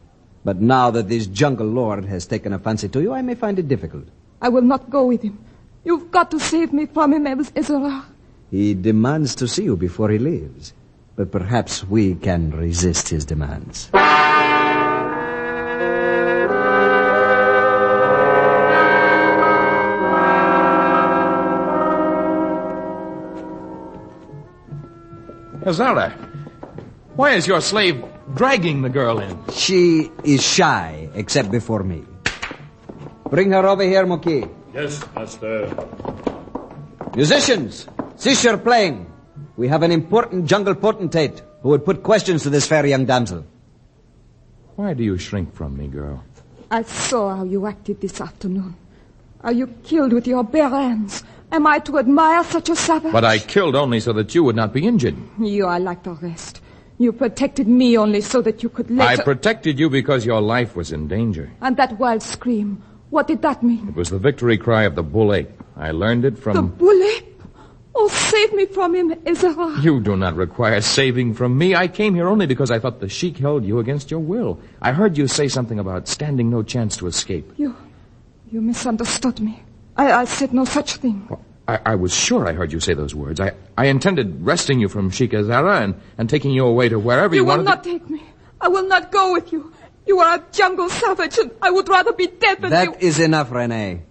[SPEAKER 4] But now that this jungle lord has taken a fancy to you, I may find it difficult.
[SPEAKER 20] I will not go with him. You've got to save me from him, Ezra.
[SPEAKER 4] He demands to see you before he leaves. But perhaps we can resist his demands.
[SPEAKER 5] Hazara, why is your slave dragging the girl in?
[SPEAKER 4] She is shy, except before me. Bring her over here, Muki.
[SPEAKER 24] Yes, master.
[SPEAKER 4] Musicians, cease your playing. We have an important jungle potentate who would put questions to this fair young damsel.
[SPEAKER 5] Why do you shrink from me, girl?
[SPEAKER 20] I saw how you acted this afternoon. Are you killed with your bare hands? Am I to admire such a savage?
[SPEAKER 5] But I killed only so that you would not be injured.
[SPEAKER 20] You are like the rest. You protected me only so that you could later...
[SPEAKER 5] I protected you because your life was in danger.
[SPEAKER 20] And that wild scream, what did that mean?
[SPEAKER 5] It was the victory cry of the bull ape. I learned it from...
[SPEAKER 20] The bull ape? Oh, save me from him, Ezra.
[SPEAKER 5] You do not require saving from me. I came here only because I thought the sheik held you against your will. I heard you say something about standing no chance to escape.
[SPEAKER 20] You misunderstood me. I said no such thing.
[SPEAKER 5] Well, I was sure I heard you say those words. I intended wresting you from Sheik Azara and taking you away to wherever you wanted.
[SPEAKER 20] You will not take me. I will not go with you. You are a jungle savage, and I would rather be dead than you...
[SPEAKER 4] That is enough, Rene.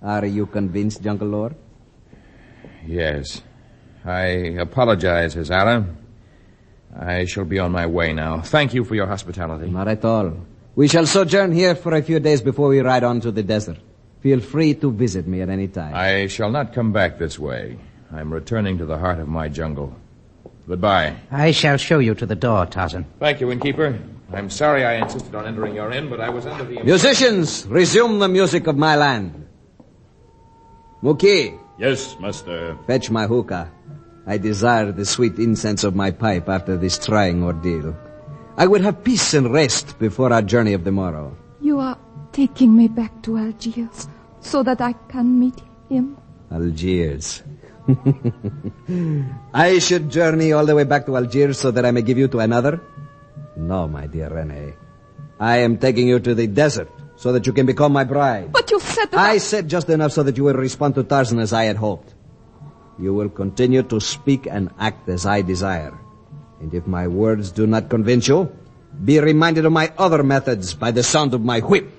[SPEAKER 4] Are you convinced, Jungle Lord?
[SPEAKER 5] Yes. I apologize, Hazara. I shall be on my way now. Thank you for your hospitality.
[SPEAKER 4] Not at all. We shall sojourn here for a few days before we ride on to the desert. Feel free to visit me at any time.
[SPEAKER 5] I shall not come back this way. I'm returning to the heart of my jungle. Goodbye.
[SPEAKER 17] I shall show you to the door, Tarzan.
[SPEAKER 5] Thank you, innkeeper. I'm sorry I insisted on entering your inn, but I was under the...
[SPEAKER 4] Musicians, resume the music of my land. Muki.
[SPEAKER 24] Yes, master.
[SPEAKER 4] Fetch my hookah. I desire the sweet incense of my pipe after this trying ordeal. I would have peace and rest before our journey of the morrow.
[SPEAKER 20] You are taking me back to Algiers so that I can meet him?
[SPEAKER 4] Algiers. I should journey all the way back to Algiers so that I may give you to another? No, my dear Rene. I am taking you to the desert so that you can become my bride.
[SPEAKER 20] But you said that...
[SPEAKER 4] I said just enough so that you will respond to Tarzan as I had hoped. You will continue to speak and act as I desire. And if my words do not convince you, be reminded of my other methods by the sound of my whip.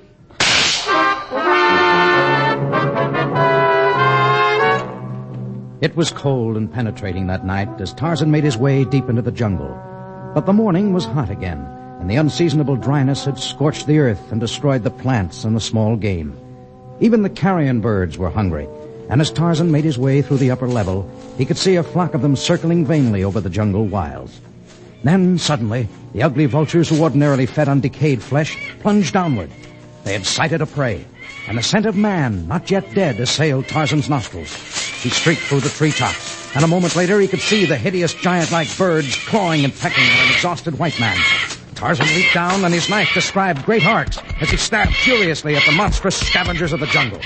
[SPEAKER 17] It was cold and penetrating that night as Tarzan made his way deep into the jungle. But the morning was hot again, and the unseasonable dryness had scorched the earth and destroyed the plants and the small game. Even the carrion birds were hungry, and as Tarzan made his way through the upper level, he could see a flock of them circling vainly over the jungle wilds. Then, suddenly, the ugly vultures who ordinarily fed on decayed flesh plunged downward. They had sighted a prey, and the scent of man, not yet dead, assailed Tarzan's nostrils. He streaked through the treetops, and a moment later he could see the hideous giant-like birds clawing and pecking at an exhausted white man. Tarzan leaped down, and his knife described great arcs as he stabbed furiously at the monstrous scavengers of the jungle.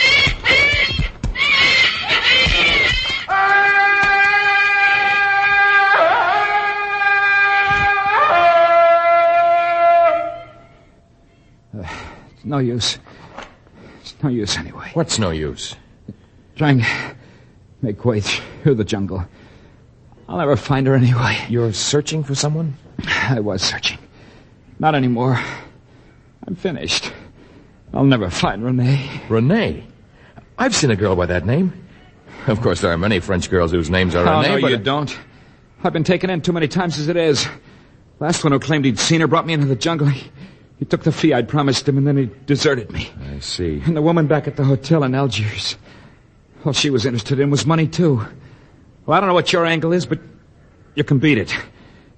[SPEAKER 14] It's no use. It's no use anyway.
[SPEAKER 5] What's no use?
[SPEAKER 14] Trying to make way through the jungle. I'll never find her anyway.
[SPEAKER 5] You're searching for someone?
[SPEAKER 14] I was searching. Not anymore. I'm finished. I'll never find Renee.
[SPEAKER 5] Renee? I've seen a girl by that name. Of course, there are many French girls whose names are
[SPEAKER 14] Oh,
[SPEAKER 5] Renee,
[SPEAKER 14] no,
[SPEAKER 5] but...
[SPEAKER 14] you don't. I've been taken in too many times as it is. Last one who claimed he'd seen her brought me into the jungle. He took the fee I'd promised him, and then he deserted me.
[SPEAKER 5] I see.
[SPEAKER 14] And the woman back at the hotel in Algiers. All she was interested in was money, too. Well, I don't know what your angle is, but you can beat it.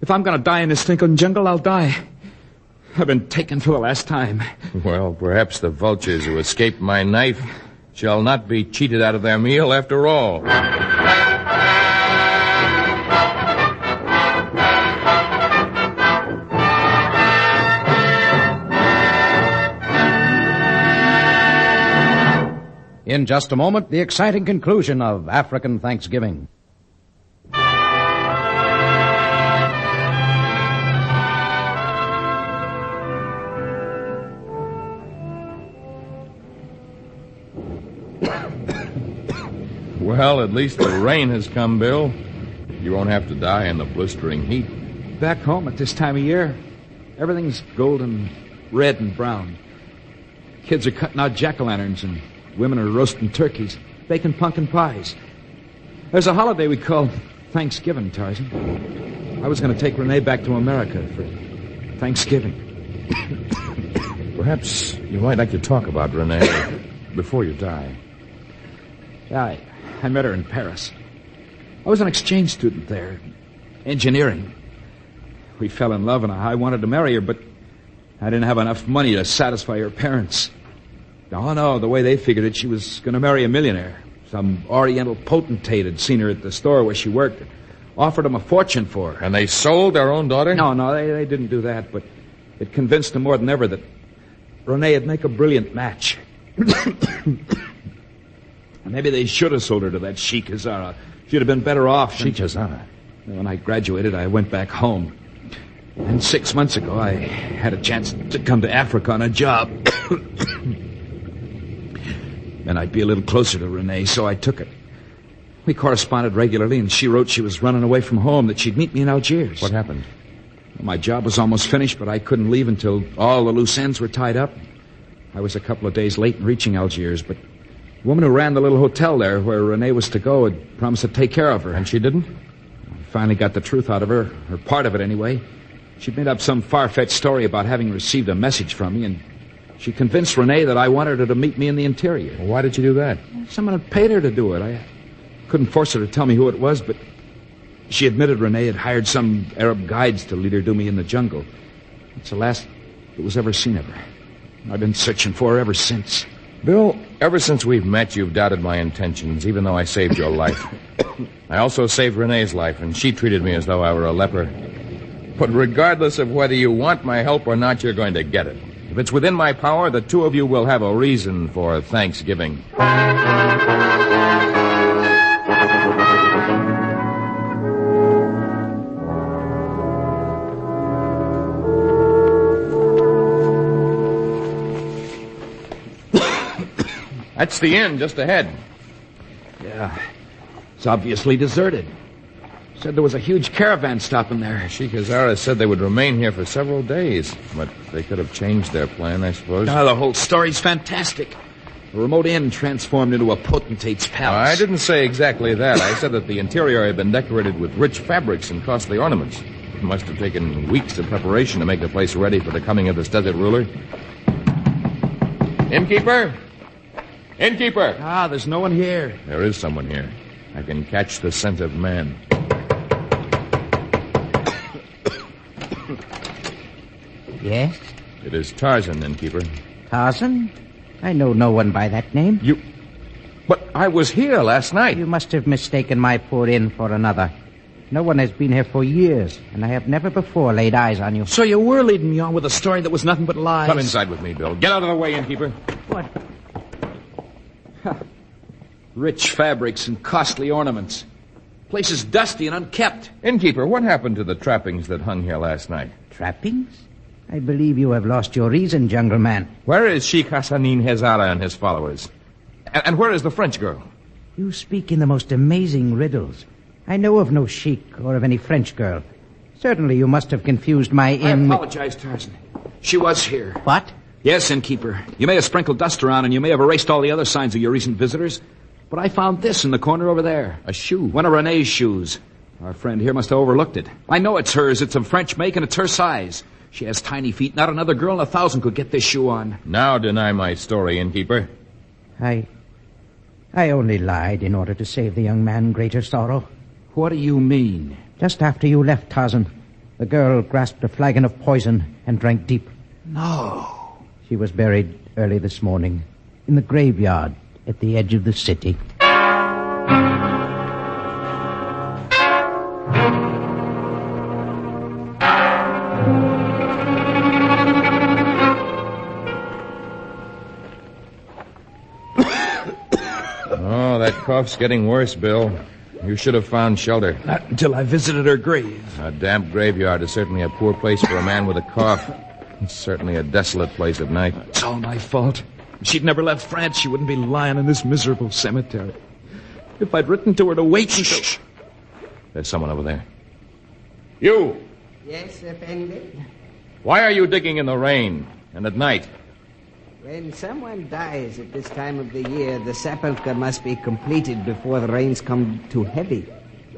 [SPEAKER 14] If I'm going to die in this stinking jungle, I'll die. I've been taken for the last time.
[SPEAKER 5] Well, perhaps the vultures who escaped my knife shall not be cheated out of their meal after all.
[SPEAKER 17] In just a moment, the exciting conclusion of African Thanksgiving.
[SPEAKER 5] Well, at least the rain has come, Bill. You won't have to die in the blistering heat.
[SPEAKER 14] Back home at this time of year, everything's golden, red, and brown. Kids are cutting out jack-o'-lanterns, and women are roasting turkeys, baking pumpkin pies. There's a holiday we call Thanksgiving, Tarzan. I was going to take Renee back to America for Thanksgiving.
[SPEAKER 5] Perhaps you might like to talk about Renee before you die.
[SPEAKER 14] Yeah, I met her in Paris. I was an exchange student there, engineering. We fell in love, and I wanted to marry her, but I didn't have enough money to satisfy her parents. Oh, no, the way they figured it, she was going to marry a millionaire. Some Oriental potentate had seen her at the store where she worked. Offered them a fortune for her.
[SPEAKER 5] And they sold their own daughter?
[SPEAKER 14] No, they didn't do that, but it convinced them more than ever that Renee would make a brilliant match. Maybe they should have sold her to that Sheikh Hazara. She'd have been better off.
[SPEAKER 5] Sheikh Hazara?
[SPEAKER 14] When I graduated, I went back home. And 6 months ago, I had a chance to come to Africa on a job. Then I'd be a little closer to Renee, so I took it. We corresponded regularly, and she wrote she was running away from home, that she'd meet me in Algiers.
[SPEAKER 5] What happened?
[SPEAKER 14] My job was almost finished, but I couldn't leave until all the loose ends were tied up. I was a couple of days late in reaching Algiers, but the woman who ran the little hotel there where Renee was to go had promised to take care of her.
[SPEAKER 5] And she didn't?
[SPEAKER 14] I finally got the truth out of her, or part of it anyway. She'd made up some far-fetched story about having received a message from me, and she convinced Renee that I wanted her to meet me in the interior.
[SPEAKER 5] Well, why did you do that?
[SPEAKER 14] Someone had paid her to do it. I couldn't force her to tell me who it was, but she admitted Renee had hired some Arab guides to lead her to me in the jungle. It's the last that was ever seen of her. I've been searching for her ever since.
[SPEAKER 5] Bill, ever since we've met, you've doubted my intentions, even though I saved your life. I also saved Renee's life, and she treated me as though I were a leper. But regardless of whether you want my help or not, you're going to get it. If it's within my power, the two of you will have a reason for Thanksgiving. That's the inn just ahead.
[SPEAKER 14] Yeah, it's obviously deserted. Said there was a huge caravan stopping there.
[SPEAKER 5] Sheikh Hazara said they would remain here for several days, but they could have changed their plan, I suppose.
[SPEAKER 14] The whole story's fantastic. A remote inn transformed into a potentate's palace.
[SPEAKER 5] I didn't say exactly that. I said that the interior had been decorated with rich fabrics and costly ornaments. It must have taken weeks of preparation to make the place ready for the coming of this desert ruler. Innkeeper? Innkeeper!
[SPEAKER 14] There's no one here.
[SPEAKER 5] There is someone here. I can catch the scent of man.
[SPEAKER 16] Yes?
[SPEAKER 5] It is Tarzan, innkeeper.
[SPEAKER 16] Tarzan? I know no one by that name.
[SPEAKER 5] But I was here last night.
[SPEAKER 16] You must have mistaken my poor inn for another. No one has been here for years, and I have never before laid eyes on you.
[SPEAKER 14] So you were leading me on with a story that was nothing but lies.
[SPEAKER 5] Come inside with me, Bill. Get out of the way, innkeeper.
[SPEAKER 16] What?
[SPEAKER 14] Rich fabrics and costly ornaments. Place is dusty and unkept.
[SPEAKER 5] Innkeeper, what happened to the trappings that hung here last night?
[SPEAKER 16] Trappings? I believe you have lost your reason, jungle man.
[SPEAKER 5] Where is Sheikh Hassanin Hazara and his followers? And where is the French girl?
[SPEAKER 16] You speak in the most amazing riddles. I know of no sheik or of any French girl. Certainly you must have confused my inn.
[SPEAKER 14] I apologize, Tarzan. She was here.
[SPEAKER 16] What?
[SPEAKER 14] Yes, innkeeper. You may have sprinkled dust around and you may have erased all the other signs of your recent visitors, but I found this in the corner over there.
[SPEAKER 5] A shoe?
[SPEAKER 14] One of Renee's shoes. Our friend here must have overlooked it. I know it's hers. It's of French make and it's her size. She has tiny feet. Not another girl in 1,000 could get this shoe on.
[SPEAKER 5] Now deny my story, innkeeper.
[SPEAKER 16] I only lied in order to save the young man greater sorrow.
[SPEAKER 14] What do you mean?
[SPEAKER 16] Just after you left, Tarzan, the girl grasped a flagon of poison and drank deep.
[SPEAKER 14] No.
[SPEAKER 16] She was buried early this morning in the graveyard at the edge of the city.
[SPEAKER 5] Oh, that cough's getting worse, Bill. You should have found shelter.
[SPEAKER 14] Not until I visited her grave.
[SPEAKER 5] A damp graveyard is certainly a poor place for a man with a cough. It's certainly a desolate place at night.
[SPEAKER 14] It's all my fault. If she'd never left France, she wouldn't be lying in this miserable cemetery. If I'd written to her to wait until...
[SPEAKER 5] Shh. There's someone over there. You!
[SPEAKER 4] Yes, Effendi?
[SPEAKER 5] Why are you digging in the rain and at night?
[SPEAKER 4] When someone dies at this time of the year, the sepulchre must be completed before the rains come too heavy.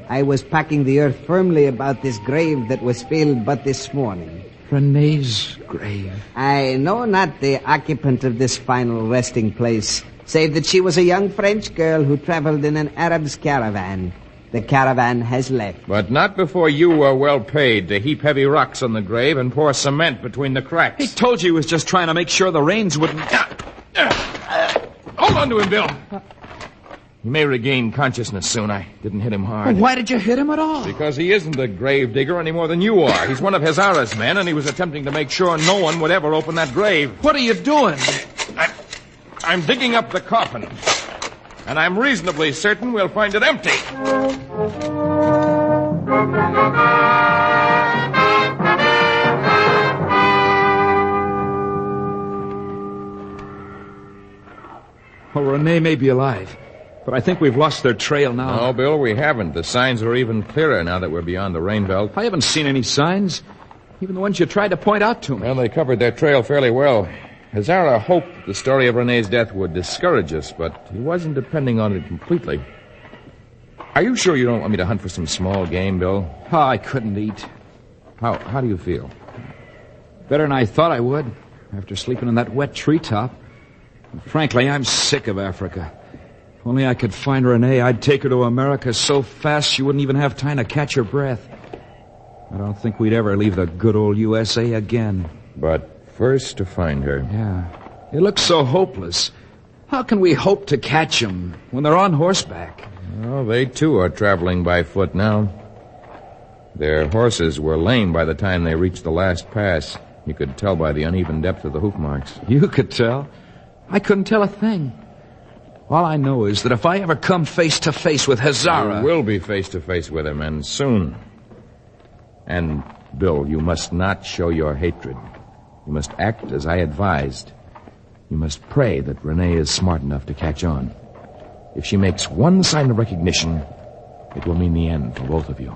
[SPEAKER 4] I was packing the earth firmly about this grave that was filled but this morning.
[SPEAKER 14] Renee's grave.
[SPEAKER 4] I know not the occupant of this final resting place, save that she was a young French girl who traveled in an Arab's caravan. The caravan has left.
[SPEAKER 5] But not before you were well paid to heap heavy rocks on the grave and pour cement between the cracks.
[SPEAKER 14] He told you he was just trying to make sure the rains wouldn't...
[SPEAKER 5] Hold on to him, Bill. He may regain consciousness soon. I didn't hit him hard.
[SPEAKER 14] Well, why did you hit him at all?
[SPEAKER 5] Because he isn't a grave digger any more than you are. He's one of Hazara's men, and he was attempting to make sure no one would ever open that grave.
[SPEAKER 14] What are you doing?
[SPEAKER 5] I'm digging up the coffin. And I'm reasonably certain we'll find it empty.
[SPEAKER 14] Well, Renee may be alive, but I think we've lost their trail now.
[SPEAKER 5] No, Bill, we haven't. The signs are even clearer now that we're beyond the rain belt.
[SPEAKER 14] I haven't seen any signs, even the ones you tried to point out to me.
[SPEAKER 5] Well, they covered their trail fairly well. Hazara hoped the story of Renee's death would discourage us, but he wasn't depending on it completely. Are you sure you don't want me to hunt for some small game, Bill?
[SPEAKER 14] Oh, I couldn't eat.
[SPEAKER 5] How do you feel?
[SPEAKER 14] Better than I thought I would, after sleeping in that wet treetop. And frankly, I'm sick of Africa. If only I could find Renee, I'd take her to America so fast she wouldn't even have time to catch her breath. I don't think we'd ever leave the good old USA again.
[SPEAKER 5] But first to find her.
[SPEAKER 14] Yeah. It looks so hopeless. How can we hope to catch them when they're on horseback?
[SPEAKER 5] Well, they, too, are traveling by foot now. Their horses were lame by the time they reached the last pass. You could tell by the uneven depth of the hoof marks.
[SPEAKER 14] You could tell? I couldn't tell a thing. All I know is that if I ever come face to face with Hazara...
[SPEAKER 5] You will be face to face with him, and soon. And, Bill, you must not show your hatred. You must act as I advised. You must pray that Renee is smart enough to catch on. If she makes one sign of recognition, it will mean the end for both of you.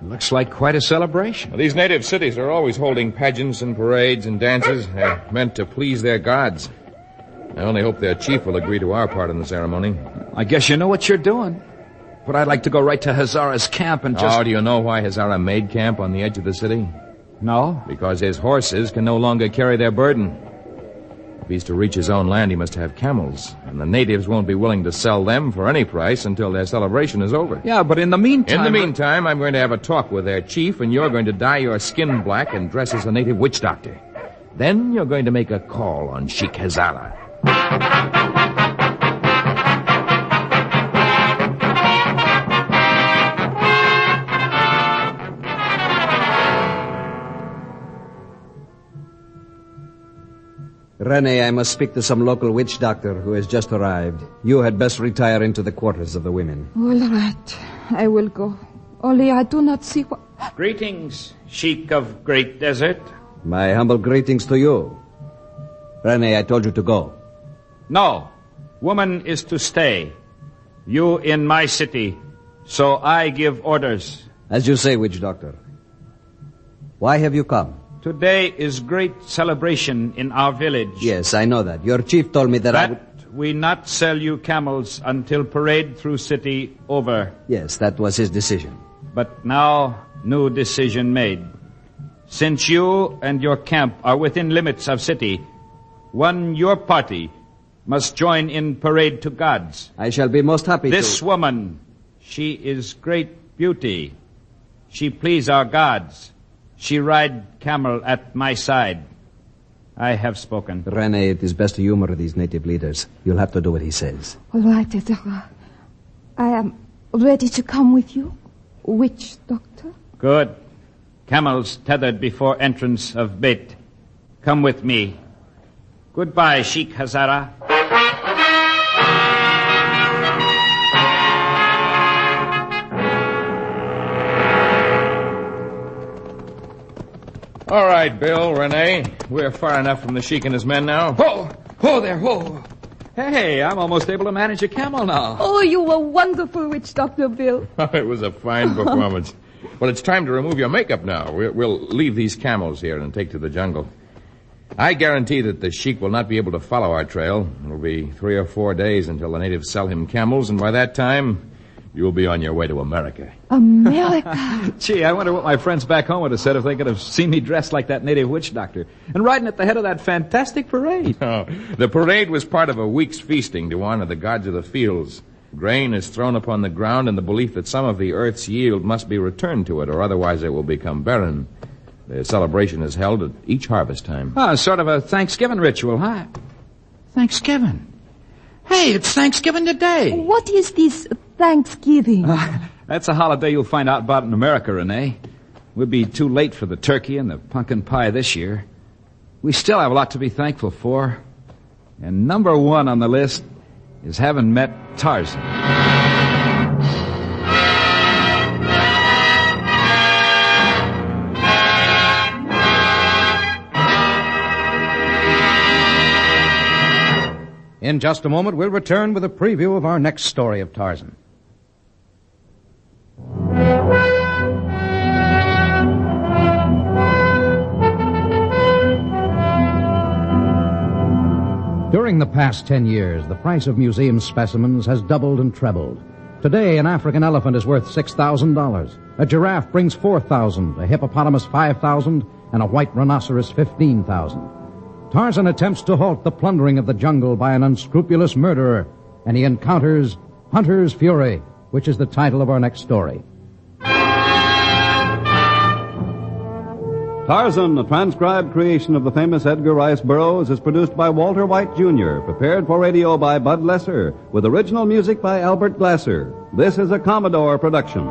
[SPEAKER 14] Looks like quite a celebration.
[SPEAKER 5] Well, these native cities are always holding pageants and parades and dances. They're meant to please their gods. I only hope their chief will agree to our part in the ceremony.
[SPEAKER 14] I guess you know what you're doing. But I'd like to go right to Hazara's camp and just...
[SPEAKER 5] Oh, do you know why Hazara made camp on the edge of the city?
[SPEAKER 14] No.
[SPEAKER 5] Because his horses can no longer carry their burden. If he's to reach his own land, he must have camels. And the natives won't be willing to sell them for any price until their celebration is over.
[SPEAKER 14] Yeah, but in the meantime...
[SPEAKER 5] In the meantime, I'm going to have a talk with their chief, and you're going to dye your skin black and dress as a native witch doctor. Then you're going to make a call on Sheikh Hazara.
[SPEAKER 4] Renee, I must speak to some local witch doctor who has just arrived. You had best retire into the quarters of the women.
[SPEAKER 20] All right. I will go. Only I do not see what...
[SPEAKER 21] Greetings, Sheik of Great Desert.
[SPEAKER 4] My humble greetings to you. Renee, I told you to go.
[SPEAKER 21] No. Woman is to stay. You in my city. So I give orders.
[SPEAKER 4] As you say, witch doctor. Why have you come?
[SPEAKER 21] Today is great celebration in our village.
[SPEAKER 4] Yes, I know that. Your chief told me that I would...
[SPEAKER 21] we not sell you camels until parade through city over.
[SPEAKER 4] Yes, that was his decision.
[SPEAKER 21] But now, new decision made. Since you and your camp are within limits of city, one your party must join in parade to gods.
[SPEAKER 4] I shall be most happy
[SPEAKER 21] This woman, she is great beauty. She please our gods. She ride camel at my side. I have spoken.
[SPEAKER 4] Renee, it is best to humor these native leaders. You'll have to do what he says.
[SPEAKER 20] All right, Hazara. I am ready to come with you, witch doctor.
[SPEAKER 21] Good. Camels tethered before entrance of Beit. Come with me. Goodbye, Sheikh Hazara.
[SPEAKER 5] All right, Bill, Renee. We're far enough from the Sheik and his men now.
[SPEAKER 14] Whoa there, whoa. Hey, I'm almost able to manage a camel now.
[SPEAKER 20] Oh, you were wonderful, Witch Doctor Bill.
[SPEAKER 5] It was a fine performance. Well, it's time to remove your makeup now. We'll leave these camels here and take to the jungle. I guarantee that the Sheik will not be able to follow our trail. It'll be 3 or 4 days until the natives sell him camels, and by that time, you'll be on your way to America.
[SPEAKER 20] America?
[SPEAKER 14] Gee, I wonder what my friends back home would have said if they could have seen me dressed like that native witch doctor and riding at the head of that fantastic parade.
[SPEAKER 5] Oh, the parade was part of a week's feasting to honor the gods of the fields. Grain is thrown upon the ground in the belief that some of the earth's yield must be returned to it, or otherwise it will become barren. The celebration is held at each harvest time.
[SPEAKER 14] Oh, sort of a Thanksgiving ritual, huh? Thanksgiving? Hey, it's Thanksgiving today.
[SPEAKER 20] What is this Thanksgiving?
[SPEAKER 14] That's a holiday you'll find out about in America, Renee. We'll be too late for the turkey and the pumpkin pie this year. We still have a lot to be thankful for. And number 1 on the list is having met Tarzan.
[SPEAKER 17] In just a moment, we'll return with a preview of our next story of Tarzan. During the past 10 years, the price of museum specimens has doubled and trebled. Today, an African elephant is worth $6,000. A giraffe brings $4,000, a hippopotamus $5,000, and a white rhinoceros $15,000. Tarzan attempts to halt the plundering of the jungle by an unscrupulous murderer, and he encounters Hunter's Fury, which is the title of our next story.
[SPEAKER 6] Tarzan, a transcribed creation of the famous Edgar Rice Burroughs, is produced by Walter White, Jr., prepared for radio by Bud Lesser, with original music by Albert Glasser. This is a Commodore production.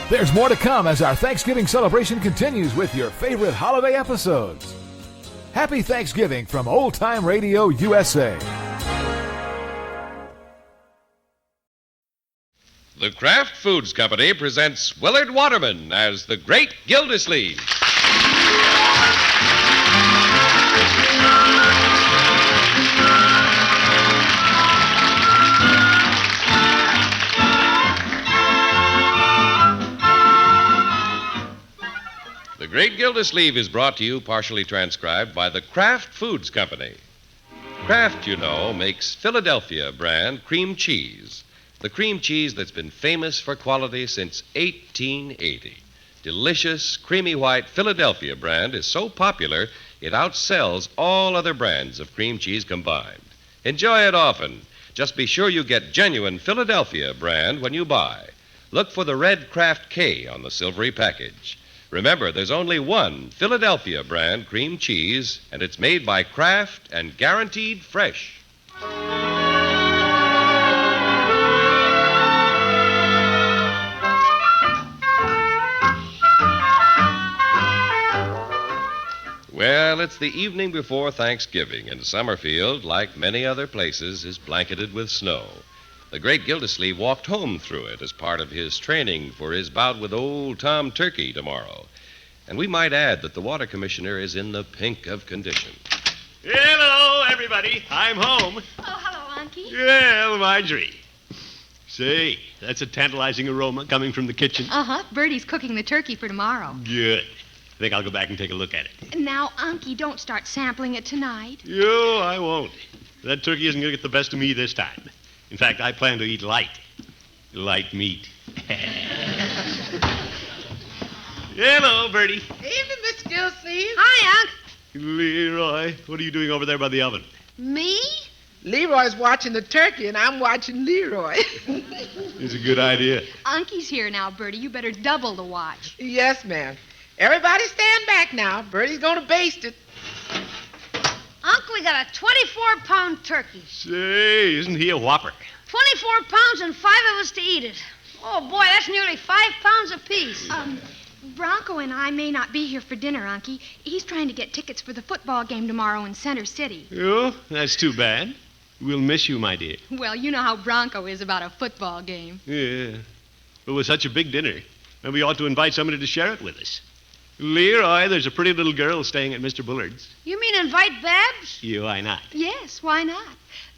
[SPEAKER 1] There's more to come as our Thanksgiving celebration continues with your favorite holiday episodes. Happy Thanksgiving from Old Time Radio USA.
[SPEAKER 19] The Kraft Foods Company presents Willard Waterman as the Great Gildersleeve. The Great Gildersleeve is brought to you, partially transcribed, by the Kraft Foods Company. Kraft, you know, makes Philadelphia brand cream cheese. The cream cheese that's been famous for quality since 1880. Delicious, creamy white Philadelphia brand is so popular it outsells all other brands of cream cheese combined. Enjoy it often. Just be sure you get genuine Philadelphia brand when you buy. Look for the red Kraft K on the silvery package. Remember, there's only one Philadelphia brand cream cheese, and it's made by Kraft and guaranteed fresh. Well, it's the evening before Thanksgiving, and Summerfield, like many other places, is blanketed with snow. The great Gildersleeve walked home through it as part of his training for his bout with old Tom Turkey tomorrow. And we might add that the water commissioner is in the pink of condition.
[SPEAKER 7] Hello, everybody. I'm home.
[SPEAKER 8] Oh, hello, Unky.
[SPEAKER 7] Well, Marjorie. Say, that's a tantalizing aroma coming from the kitchen.
[SPEAKER 18] Uh-huh. Bertie's cooking the turkey for tomorrow.
[SPEAKER 7] Good. I think I'll go back and take a look at it.
[SPEAKER 18] Now, Unky, don't start sampling it tonight.
[SPEAKER 7] Yo, I won't. That turkey isn't going to get the best of me this time. In fact, I plan to eat light. Light meat. Hello, Bertie.
[SPEAKER 22] Evening, Mr. Gildersleeve.
[SPEAKER 18] Hi, Unc.
[SPEAKER 7] Leroy, what are you doing over there by the oven?
[SPEAKER 18] Me?
[SPEAKER 22] Leroy's watching the turkey, and I'm watching Leroy.
[SPEAKER 7] It's a good idea.
[SPEAKER 18] Unky's here now, Bertie. You better double the watch.
[SPEAKER 22] Yes, ma'am. Everybody stand back now. Bertie's going to baste it.
[SPEAKER 18] Unc,
[SPEAKER 3] Unc, we got a 24-pound turkey.
[SPEAKER 7] Say, isn't he a whopper?
[SPEAKER 3] 24 pounds and 5 of us to eat it. Oh, boy, that's nearly 5 pounds apiece.
[SPEAKER 18] Bronco and I may not be here for dinner, Unky. He's trying to get tickets for the football game tomorrow in Center City.
[SPEAKER 7] Oh, that's too bad. We'll miss you, my dear.
[SPEAKER 18] Well, you know how Bronco is about a football game.
[SPEAKER 7] Yeah. But with such a big dinner, maybe we ought to invite somebody to share it with us. Leroy, there's a pretty little girl staying at Mr. Bullard's.
[SPEAKER 3] You mean invite Babs?
[SPEAKER 7] Why not?
[SPEAKER 18] Yes, why not?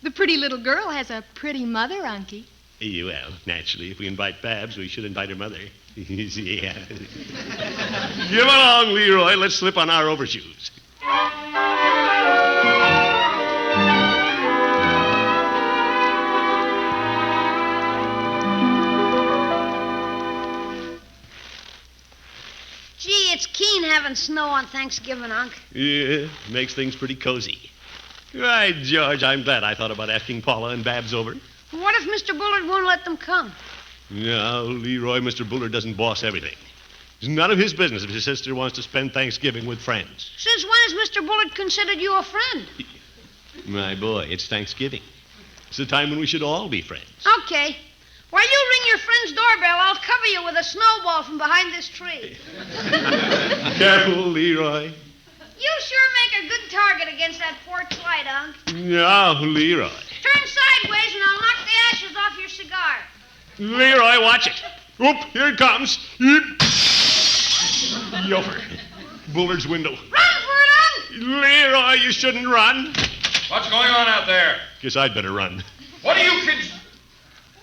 [SPEAKER 18] The pretty little girl has a pretty mother, Unky.
[SPEAKER 7] Well, naturally, if we invite Babs, we should invite her mother. Yeah. Give along, Leroy. Let's slip on our overshoes.
[SPEAKER 3] Gee, it's keen having snow on Thanksgiving, Unc.
[SPEAKER 7] Yeah, makes things pretty cozy. Right, George, I'm glad I thought about asking Paula and Babs over.
[SPEAKER 3] What if Mr. Bullard won't let them come?
[SPEAKER 7] No, Leroy, Mr. Bullard doesn't boss everything. It's none of his business if his sister wants to spend Thanksgiving with friends.
[SPEAKER 3] Since when has Mr. Bullard considered you a friend?
[SPEAKER 7] My boy, it's Thanksgiving. It's the time when we should all be friends.
[SPEAKER 3] Okay. While you ring your friend's doorbell, I'll cover you with a snowball from behind this tree.
[SPEAKER 7] Careful, Leroy.
[SPEAKER 3] You sure make a good target against that porch light, Unc.
[SPEAKER 7] No, Leroy.
[SPEAKER 3] Turn sideways and I'll knock the ashes off your cigar.
[SPEAKER 7] Leroy, watch it. Oop, here it comes. Yofer. Bullard's window.
[SPEAKER 3] Run for it, Unc!
[SPEAKER 7] Leroy, you shouldn't run.
[SPEAKER 5] What's going on out there?
[SPEAKER 7] Guess I'd better run.
[SPEAKER 5] What are you kids...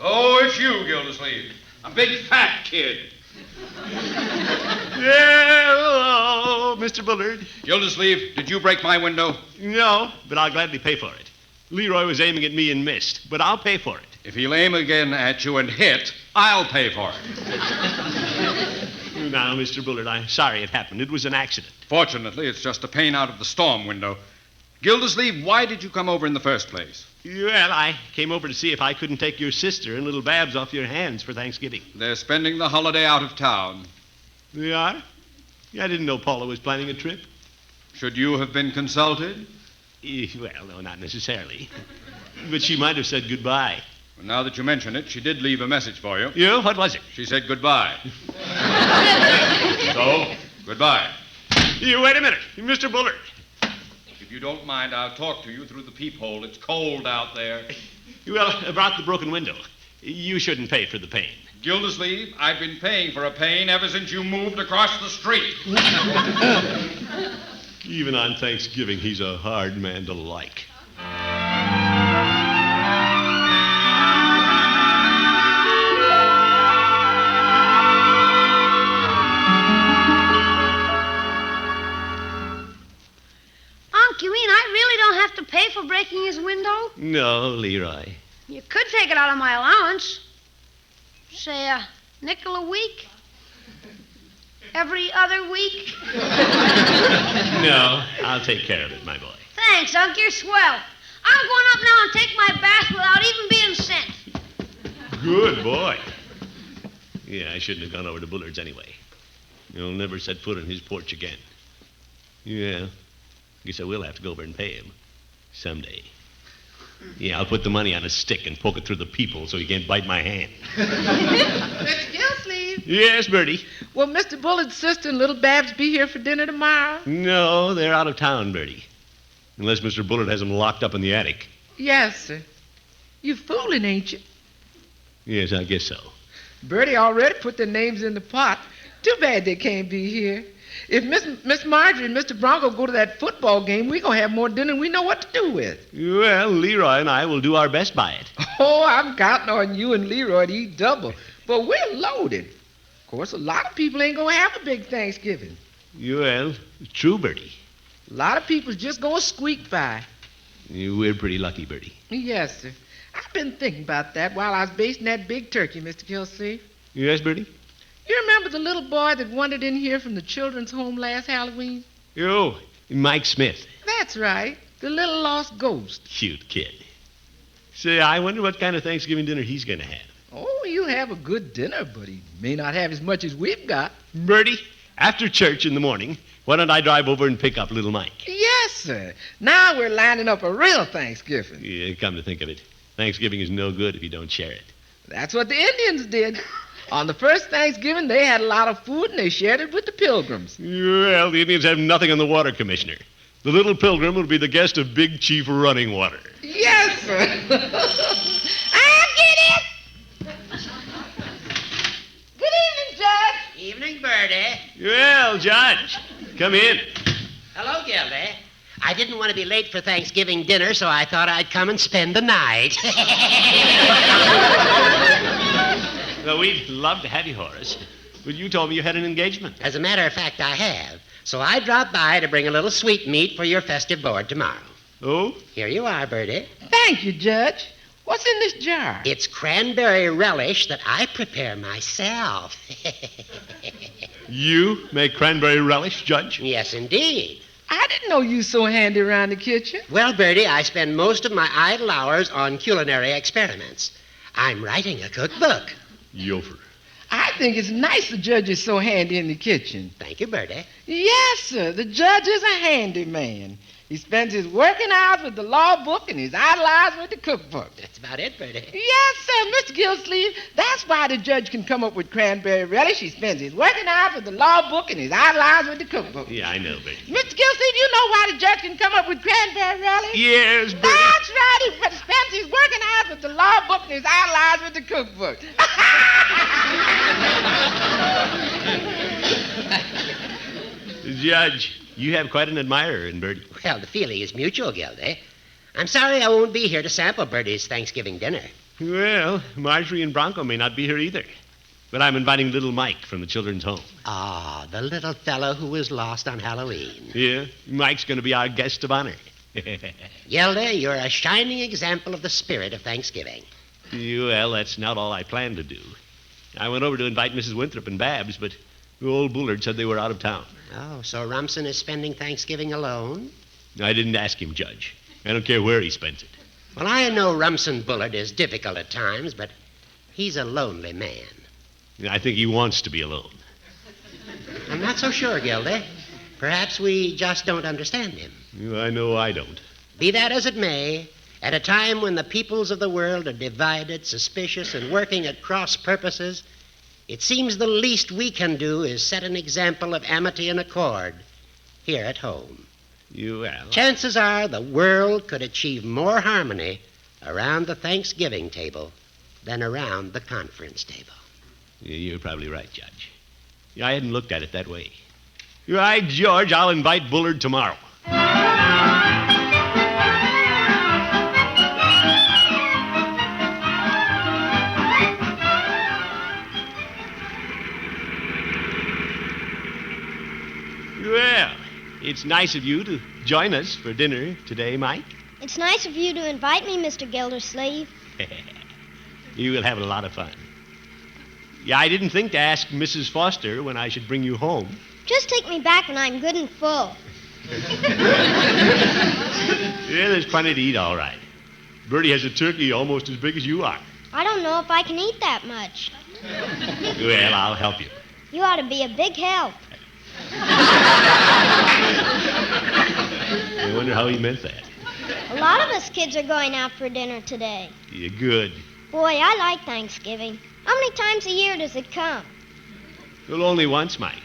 [SPEAKER 5] Oh, it's you, Gildersleeve. A big fat kid.
[SPEAKER 7] Hello, Mr. Bullard.
[SPEAKER 5] Gildersleeve, did you break my window?
[SPEAKER 7] No, but I'll gladly pay for it. Leroy was aiming at me and missed, but I'll pay for it.
[SPEAKER 5] If he'll aim again at you and hit, I'll pay for it.
[SPEAKER 7] Now, Mr. Bullard, I'm sorry it happened. It was an accident.
[SPEAKER 5] Fortunately, it's just a pane out of the storm window. Gildersleeve, why did you come over in the first place?
[SPEAKER 7] Well, I came over to see if I couldn't take your sister and little Babs off your hands for Thanksgiving.
[SPEAKER 5] They're spending the holiday out of town.
[SPEAKER 7] They are? I didn't know Paula was planning a trip.
[SPEAKER 5] Should you have been consulted?
[SPEAKER 7] Well, no, not necessarily. But she might have said goodbye.
[SPEAKER 5] Well, now that you mention it, she did leave a message for you.
[SPEAKER 7] Yeah? What was it?
[SPEAKER 5] She said goodbye. So, goodbye.
[SPEAKER 7] Wait a minute. Mr. Bullard.
[SPEAKER 5] If you don't mind, I'll talk to you through the peephole. It's cold out there.
[SPEAKER 7] Well, about the broken window. You shouldn't pay for the pain.
[SPEAKER 5] Gildersleeve, I've been paying for a pane ever since you moved across the street.
[SPEAKER 7] Even on Thanksgiving, he's a hard man to like.
[SPEAKER 3] You mean I really don't have to pay for breaking his window?
[SPEAKER 7] No, Leroy.
[SPEAKER 3] You could take it out of my allowance. Say, a nickel a week? Every other week?
[SPEAKER 7] No, I'll take care of it, my boy.
[SPEAKER 3] Thanks, Unc. You're swell. I'm going up now and take my bath without even being sent.
[SPEAKER 7] Good boy. Yeah, I shouldn't have gone over to Bullard's anyway. You'll never set foot on his porch again. Yeah. Guess I will have to go over and pay him. Someday. Yeah, I'll put the money on a stick and poke it through the peephole so he can't bite my hand.
[SPEAKER 22] Mr. Gilsleeve.
[SPEAKER 7] Yes, Bertie.
[SPEAKER 22] Will Mr. Bullard's sister and little Babs be here for dinner tomorrow?
[SPEAKER 7] No, they're out of town, Bertie. Unless Mr. Bullard has them locked up in the attic.
[SPEAKER 22] Yes, sir. You fooling, ain't you?
[SPEAKER 7] Yes, I guess so.
[SPEAKER 22] Bertie already put their names in the pot. Too bad they can't be here. If Miss Marjorie and Mr. Bronco go to that football game, we're going to have more dinner than we know what to do with.
[SPEAKER 7] Well, Leroy and I will do our best by it.
[SPEAKER 22] Oh, I'm counting on you and Leroy to eat double. But we're loaded. Of course, a lot of people ain't going to have a big Thanksgiving.
[SPEAKER 7] Well, true, Bertie.
[SPEAKER 22] A lot of people's just going to squeak by.
[SPEAKER 7] We're pretty lucky, Bertie.
[SPEAKER 22] Yes, sir. I've been thinking about that while I was basting that big turkey, Mr. Gilsleeve.
[SPEAKER 7] Yes, Bertie?
[SPEAKER 22] You remember the little boy that wandered in here from the children's home last Halloween?
[SPEAKER 7] Oh, Mike Smith.
[SPEAKER 22] That's right. The little lost ghost.
[SPEAKER 7] Cute kid. Say, I wonder what kind of Thanksgiving dinner he's going to have.
[SPEAKER 22] Oh, he'll have a good dinner, but he may not have as much as we've got.
[SPEAKER 7] Bertie, after church in the morning, why don't I drive over and pick up little Mike?
[SPEAKER 22] Yes, sir. Now we're lining up a real Thanksgiving.
[SPEAKER 7] Yeah, come to think of it, Thanksgiving is no good if you don't share it.
[SPEAKER 22] That's what the Indians did. On the first Thanksgiving, they had a lot of food, and they shared it with the Pilgrims.
[SPEAKER 7] Well, the Indians have nothing on the water, Commissioner. The little pilgrim will be the guest of Big Chief Running Water.
[SPEAKER 22] Yes, sir. I'll get it. Good evening, Judge.
[SPEAKER 9] Evening, Birdie.
[SPEAKER 7] Well, Judge, come in.
[SPEAKER 9] Hello, Gildy. I didn't want to be late for Thanksgiving dinner, so I thought I'd come and spend the night.
[SPEAKER 7] Well, we'd love to have you, Horace. But you told me you had an engagement.
[SPEAKER 9] As a matter of fact, I have. So I dropped by to bring a little sweetmeat for your festive board tomorrow.
[SPEAKER 7] Oh?
[SPEAKER 9] Here you are, Birdie.
[SPEAKER 22] Thank you, Judge. What's in this jar?
[SPEAKER 9] It's cranberry relish that I prepare myself.
[SPEAKER 7] You make cranberry relish, Judge?
[SPEAKER 9] Yes, indeed.
[SPEAKER 22] I didn't know you were so handy around the kitchen.
[SPEAKER 9] Well, Birdie, I spend most of my idle hours on culinary experiments. I'm writing a cookbook.
[SPEAKER 7] Yofer.
[SPEAKER 22] I think it's nice the judge is so handy in the kitchen.
[SPEAKER 9] Thank you, Birdie.
[SPEAKER 22] Yes, sir. The judge is a handy man. He spends his working hours with the law book and his idle hours with the cookbook.
[SPEAKER 9] That's about it, Birdie.
[SPEAKER 22] Yes, sir, Mr. Gillsleeve. That's why the judge can come up with cranberry relish. He spends his working hours with the law book and his idle hours with the cookbook.
[SPEAKER 7] Yeah, I know, Birdie.
[SPEAKER 22] Mr. Gillsleeve, you know why the judge can come up with cranberry relish?
[SPEAKER 7] Yes, Birdie.
[SPEAKER 22] That's right. He spends his working hours with the law book and his idle hours with the cookbook.
[SPEAKER 7] Judge, you have quite an admirer in Birdie.
[SPEAKER 9] Well, the feeling is mutual, Gildy. I'm sorry I won't be here to sample Birdie's Thanksgiving dinner.
[SPEAKER 7] Well, Marjorie and Bronco may not be here either. But I'm inviting little Mike from the children's home.
[SPEAKER 9] Ah, the little fellow who was lost on Halloween.
[SPEAKER 7] Yeah, Mike's going to be our guest of honor.
[SPEAKER 9] Gildy, you're a shining example of the spirit of Thanksgiving.
[SPEAKER 7] Well, that's not all I planned to do. I went over to invite Mrs. Winthrop and Babs, but old Bullard said they were out of town.
[SPEAKER 9] Oh, so Rumson is spending Thanksgiving alone?
[SPEAKER 7] I didn't ask him, Judge. I don't care where he spends it.
[SPEAKER 9] Well, I know Rumson Bullard is difficult at times, but he's a lonely man.
[SPEAKER 7] I think he wants to be alone.
[SPEAKER 9] I'm not so sure, Gildy. Perhaps we just don't understand him.
[SPEAKER 7] I know I don't.
[SPEAKER 9] Be that as it may, at a time when the peoples of the world are divided, suspicious, and working at cross purposes, it seems the least we can do is set an example of amity and accord here at home.
[SPEAKER 7] Well.
[SPEAKER 9] Chances are the world could achieve more harmony around the Thanksgiving table than around the conference table.
[SPEAKER 7] You're probably right, Judge. I hadn't looked at it that way. Right, George, I'll invite Bullard tomorrow. Well, it's nice of you to join us for dinner today, Mike.
[SPEAKER 8] It's nice of you to invite me, Mr. Gildersleeve.
[SPEAKER 7] You will have a lot of fun. Yeah, I didn't think to ask Mrs. Foster when I should bring you home.
[SPEAKER 8] Just take me back when I'm good and full.
[SPEAKER 7] Yeah, there's plenty to eat, all right. Bertie has a turkey almost as big as you are.
[SPEAKER 8] I don't know if I can eat that much.
[SPEAKER 7] Well, I'll help you.
[SPEAKER 8] You ought to be a big help.
[SPEAKER 7] I wonder how he meant that.
[SPEAKER 8] A lot of us kids are going out for dinner today.
[SPEAKER 7] Yeah, good.
[SPEAKER 8] Boy, I like Thanksgiving. How many times a year does it come?
[SPEAKER 7] Well, only once, Mike.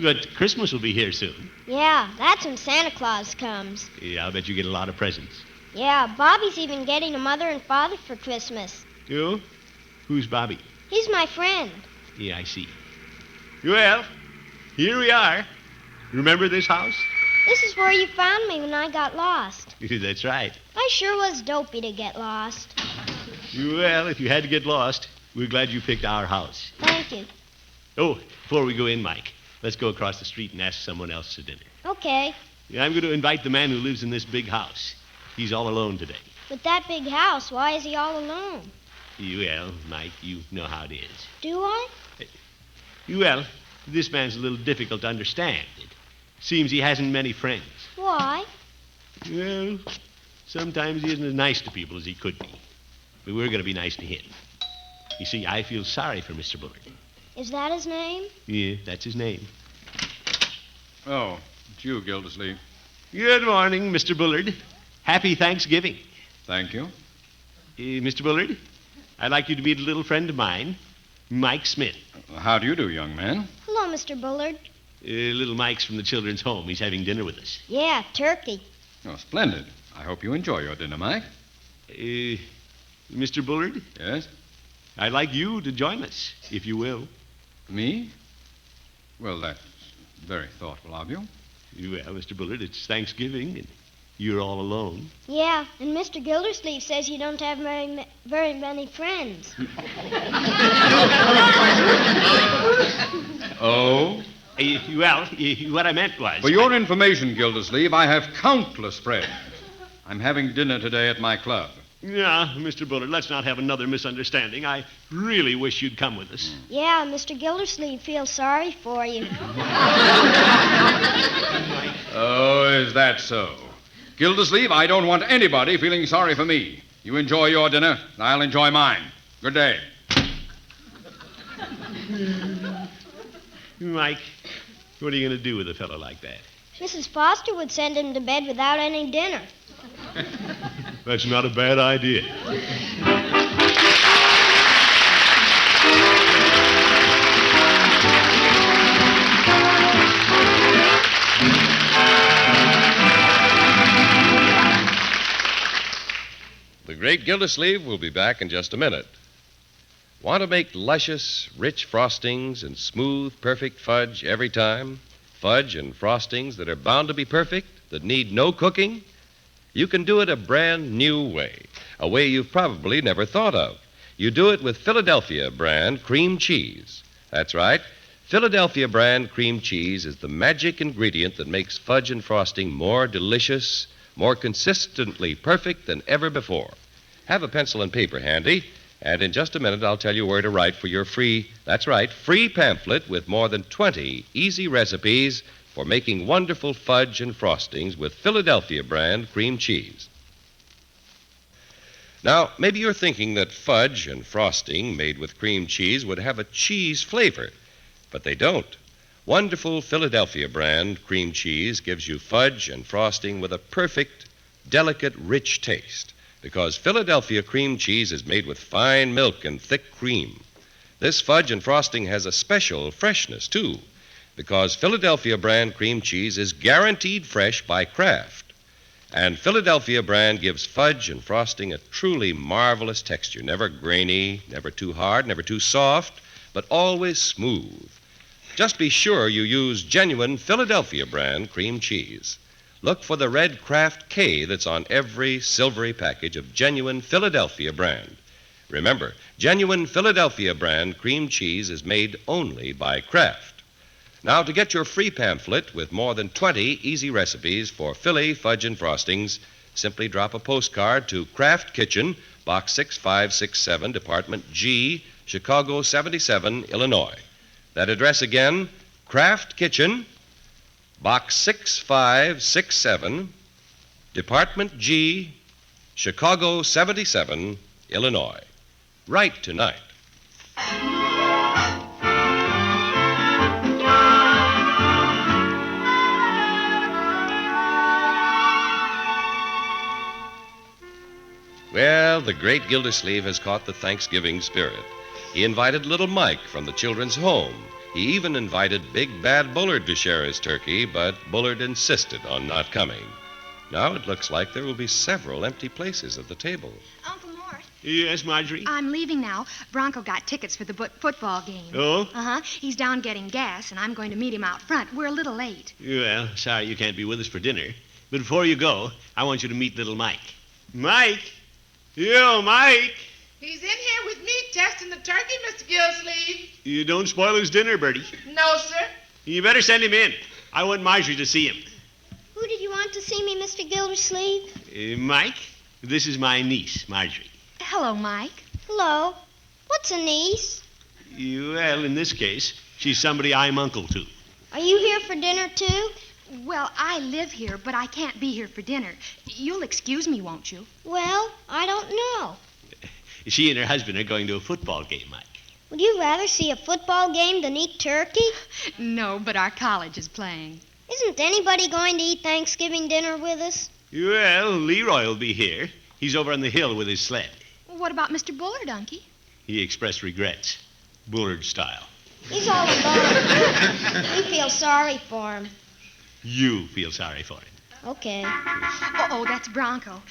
[SPEAKER 7] But Christmas will be here soon.
[SPEAKER 8] Yeah, that's when Santa Claus comes.
[SPEAKER 7] Yeah, I'll bet you get a lot of presents.
[SPEAKER 8] Yeah, Bobby's even getting a mother and father for Christmas.
[SPEAKER 7] You? Who's Bobby?
[SPEAKER 8] He's my friend.
[SPEAKER 7] Yeah, I see. Well, here we are. Remember this house?
[SPEAKER 8] This is where you found me when I got lost.
[SPEAKER 7] That's right.
[SPEAKER 8] I sure was dopey to get lost.
[SPEAKER 7] Well, if you had to get lost, we're glad you picked our house.
[SPEAKER 8] Thank you.
[SPEAKER 7] Oh, before we go in, Mike, let's go across the street and ask someone else to dinner.
[SPEAKER 8] Okay.
[SPEAKER 7] Yeah, I'm going to invite the man who lives in this big house. He's all alone today.
[SPEAKER 8] With that big house, why is he all alone?
[SPEAKER 7] Well, Mike, you know how it is.
[SPEAKER 8] Do I?
[SPEAKER 7] Well, this man's a little difficult to understand. It seems he hasn't many friends.
[SPEAKER 8] Why?
[SPEAKER 7] Well, sometimes he isn't as nice to people as he could be. But we're going to be nice to him. You see, I feel sorry for Mr. Bullard.
[SPEAKER 8] Is that his name?
[SPEAKER 7] Yeah, that's his name.
[SPEAKER 10] Oh, it's you, Gildersleeve.
[SPEAKER 7] Good morning, Mr. Bullard. Happy Thanksgiving.
[SPEAKER 10] Thank you.
[SPEAKER 7] Mr. Bullard, I'd like you to meet a little friend of mine, Mike Smith.
[SPEAKER 10] How do you do, young man?
[SPEAKER 8] Hello, Mr. Bullard.
[SPEAKER 7] Little Mike's from the children's home. He's having dinner with us.
[SPEAKER 8] Yeah, turkey.
[SPEAKER 10] Oh, splendid. I hope you enjoy your dinner, Mike.
[SPEAKER 7] Mr. Bullard?
[SPEAKER 10] Yes?
[SPEAKER 7] I'd like you to join us, if you will.
[SPEAKER 10] Me? Well, that's very thoughtful of you.
[SPEAKER 7] Well, Mr. Bullard, it's Thanksgiving, and you're all alone.
[SPEAKER 8] Yeah, and Mr. Gildersleeve says you don't have very many friends.
[SPEAKER 10] Oh?
[SPEAKER 7] Well, what I meant was...
[SPEAKER 10] For your information, Gildersleeve, I have countless friends. I'm having dinner today at my club.
[SPEAKER 7] Yeah, Mr. Bullard, let's not have another misunderstanding. I really wish you'd come with us.
[SPEAKER 8] Yeah, Mr. Gildersleeve feels sorry for you.
[SPEAKER 10] Oh, is that so? Gildersleeve, I don't want anybody feeling sorry for me. You enjoy your dinner, I'll enjoy mine. Good day.
[SPEAKER 7] Mike, what are you going to do with a fellow like that?
[SPEAKER 8] Mrs. Foster would send him to bed without any dinner.
[SPEAKER 7] That's not a bad idea.
[SPEAKER 11] The great Gildersleeve will be back in just a minute. Want to make luscious, rich frostings and smooth, perfect fudge every time? Fudge and frostings that are bound to be perfect, that need no cooking? You can do it a brand new way, a way you've probably never thought of. You do it with Philadelphia brand cream cheese. That's right. Philadelphia brand cream cheese is the magic ingredient that makes fudge and frosting more delicious, more consistently perfect than ever before. Have a pencil and paper handy, and in just a minute I'll tell you where to write for your free pamphlet with more than 20 easy recipes for making wonderful fudge and frostings with Philadelphia brand cream cheese. Now, maybe you're thinking that fudge and frosting made with cream cheese would have a cheese flavor, but they don't. Wonderful Philadelphia brand cream cheese gives you fudge and frosting with a perfect, delicate, rich taste, because Philadelphia cream cheese is made with fine milk and thick cream. This fudge and frosting has a special freshness, too, because Philadelphia brand cream cheese is guaranteed fresh by Kraft. And Philadelphia brand gives fudge and frosting a truly marvelous texture, never grainy, never too hard, never too soft, but always smooth. Just be sure you use genuine Philadelphia brand cream cheese. Look for the red Kraft K that's on every silvery package of genuine Philadelphia brand. Remember, genuine Philadelphia brand cream cheese is made only by Kraft. Now, to get your free pamphlet with more than 20 easy recipes for Philly fudge and frostings, simply drop a postcard to Kraft Kitchen, Box 6567, Department G, Chicago 77, Illinois. That address again, Kraft Kitchen, Box 6567, Department G, Chicago 77, Illinois. Write tonight. Well, the great Gildersleeve has caught the Thanksgiving spirit. He invited little Mike from the children's home. He even invited Big Bad Bullard to share his turkey, but Bullard insisted on not coming. Now it looks like there will be several empty places at the table.
[SPEAKER 18] Uncle Mort.
[SPEAKER 7] Yes, Marjorie?
[SPEAKER 18] I'm leaving now. Bronco got tickets for the football game.
[SPEAKER 7] Oh?
[SPEAKER 18] Uh-huh. He's down getting gas, and I'm going to meet him out front. We're a little late.
[SPEAKER 7] Well, sorry you can't be with us for dinner. But before you go, I want you to meet little Mike. Mike! Yo, Mike!
[SPEAKER 22] He's in here with me testing the turkey, Mr. Gildersleeve.
[SPEAKER 7] You don't spoil his dinner, Bertie.
[SPEAKER 22] No, sir.
[SPEAKER 7] You better send him in. I want Marjorie to see him.
[SPEAKER 8] Who did you want to see me, Mr. Gildersleeve?
[SPEAKER 7] Mike, this is my niece, Marjorie.
[SPEAKER 18] Hello, Mike.
[SPEAKER 8] Hello. What's a niece?
[SPEAKER 7] Well, in this case, she's somebody I'm uncle to.
[SPEAKER 8] Are you here for dinner, too?
[SPEAKER 18] Well, I live here, but I can't be here for dinner. You'll excuse me, won't you?
[SPEAKER 8] Well, I don't know.
[SPEAKER 7] She and her husband are going to a football game, Mike.
[SPEAKER 8] Would you rather see a football game than eat turkey?
[SPEAKER 18] No, but our college is playing.
[SPEAKER 8] Isn't anybody going to eat Thanksgiving dinner with us?
[SPEAKER 7] Well, Leroy will be here. He's over on the hill with his sled.
[SPEAKER 18] Well, what about Mr. Bullard, Unky?
[SPEAKER 7] He expressed regrets. Bullard style.
[SPEAKER 8] He's all alone. We feel sorry for him.
[SPEAKER 7] You feel sorry for him.
[SPEAKER 8] Okay.
[SPEAKER 18] Oh, that's Bronco.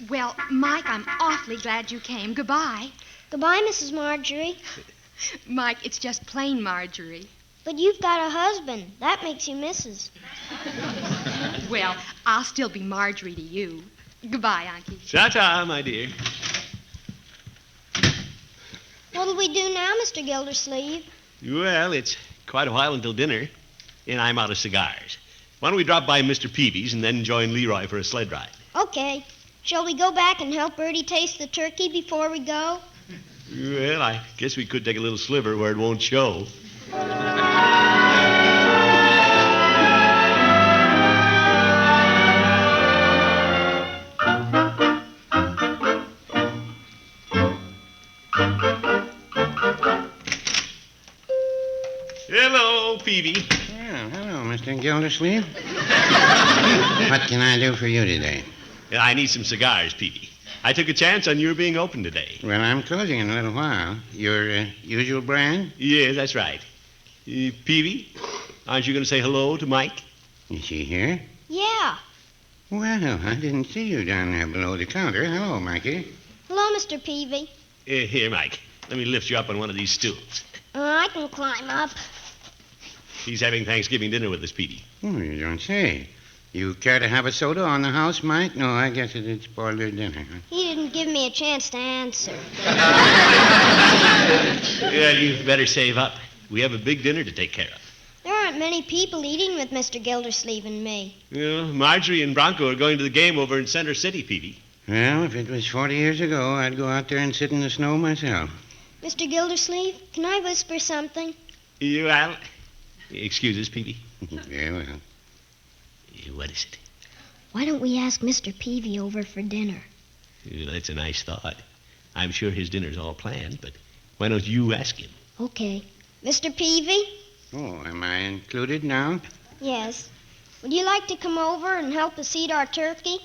[SPEAKER 18] Well, Mike, I'm awfully glad you came. Goodbye.
[SPEAKER 8] Goodbye, Mrs. Marjorie.
[SPEAKER 18] Mike, it's just plain Marjorie.
[SPEAKER 8] But you've got a husband. That makes you Mrs.
[SPEAKER 18] Well, I'll still be Marjorie to you. Goodbye, Unky.
[SPEAKER 7] Ta-ta, my dear.
[SPEAKER 8] What'll we do now, Mr. Gildersleeve?
[SPEAKER 7] Well, it's quite a while until dinner, and I'm out of cigars. Why don't we drop by Mr. Peavy's and then join Leroy for a sled ride?
[SPEAKER 8] Okay. Shall we go back and help Bertie taste the turkey before we go?
[SPEAKER 7] Well, I guess we could take a little sliver where it won't show. Hello, Peavy.
[SPEAKER 12] Well, hello, Mr. Gildersleeve. What can I do for you today?
[SPEAKER 7] I need some cigars, Peavy. I took a chance on your being open today.
[SPEAKER 12] Well, I'm closing in a little while. Your usual brand?
[SPEAKER 7] Yeah, that's right. Peavy, aren't you going to say hello to Mike?
[SPEAKER 12] Is he here?
[SPEAKER 8] Yeah.
[SPEAKER 12] Well, I didn't see you down there below the counter. Hello, Mikey.
[SPEAKER 8] Hello, Mr. Peavy.
[SPEAKER 7] Here, Mike. Let me lift you up on one of these stools.
[SPEAKER 8] I can climb up.
[SPEAKER 7] He's having Thanksgiving dinner with us, Peavy.
[SPEAKER 12] Oh, you don't say. You care to have a soda on the house, Mike? No, I guess it'd spoil your dinner. Huh?
[SPEAKER 8] He didn't give me a chance to answer.
[SPEAKER 7] Yeah, you better save up. We have a big dinner to take care of.
[SPEAKER 8] There aren't many people eating with Mr. Gildersleeve and me.
[SPEAKER 7] Marjorie and Bronco are going to the game over in Center City, Peavy.
[SPEAKER 12] Well, if it was 40 years ago, I'd go out there and sit in the snow myself.
[SPEAKER 8] Mr. Gildersleeve, can I whisper something?
[SPEAKER 7] Well, excuse us, Peavy.
[SPEAKER 12] Very well.
[SPEAKER 7] What is it?
[SPEAKER 8] Why don't we ask Mr. Peavy over for dinner?
[SPEAKER 7] That's a nice thought. I'm sure his dinner's all planned, but why don't you ask him?
[SPEAKER 8] Okay. Mr. Peavy?
[SPEAKER 12] Oh, am I included now?
[SPEAKER 8] Yes. Would you like to come over and help us eat our turkey?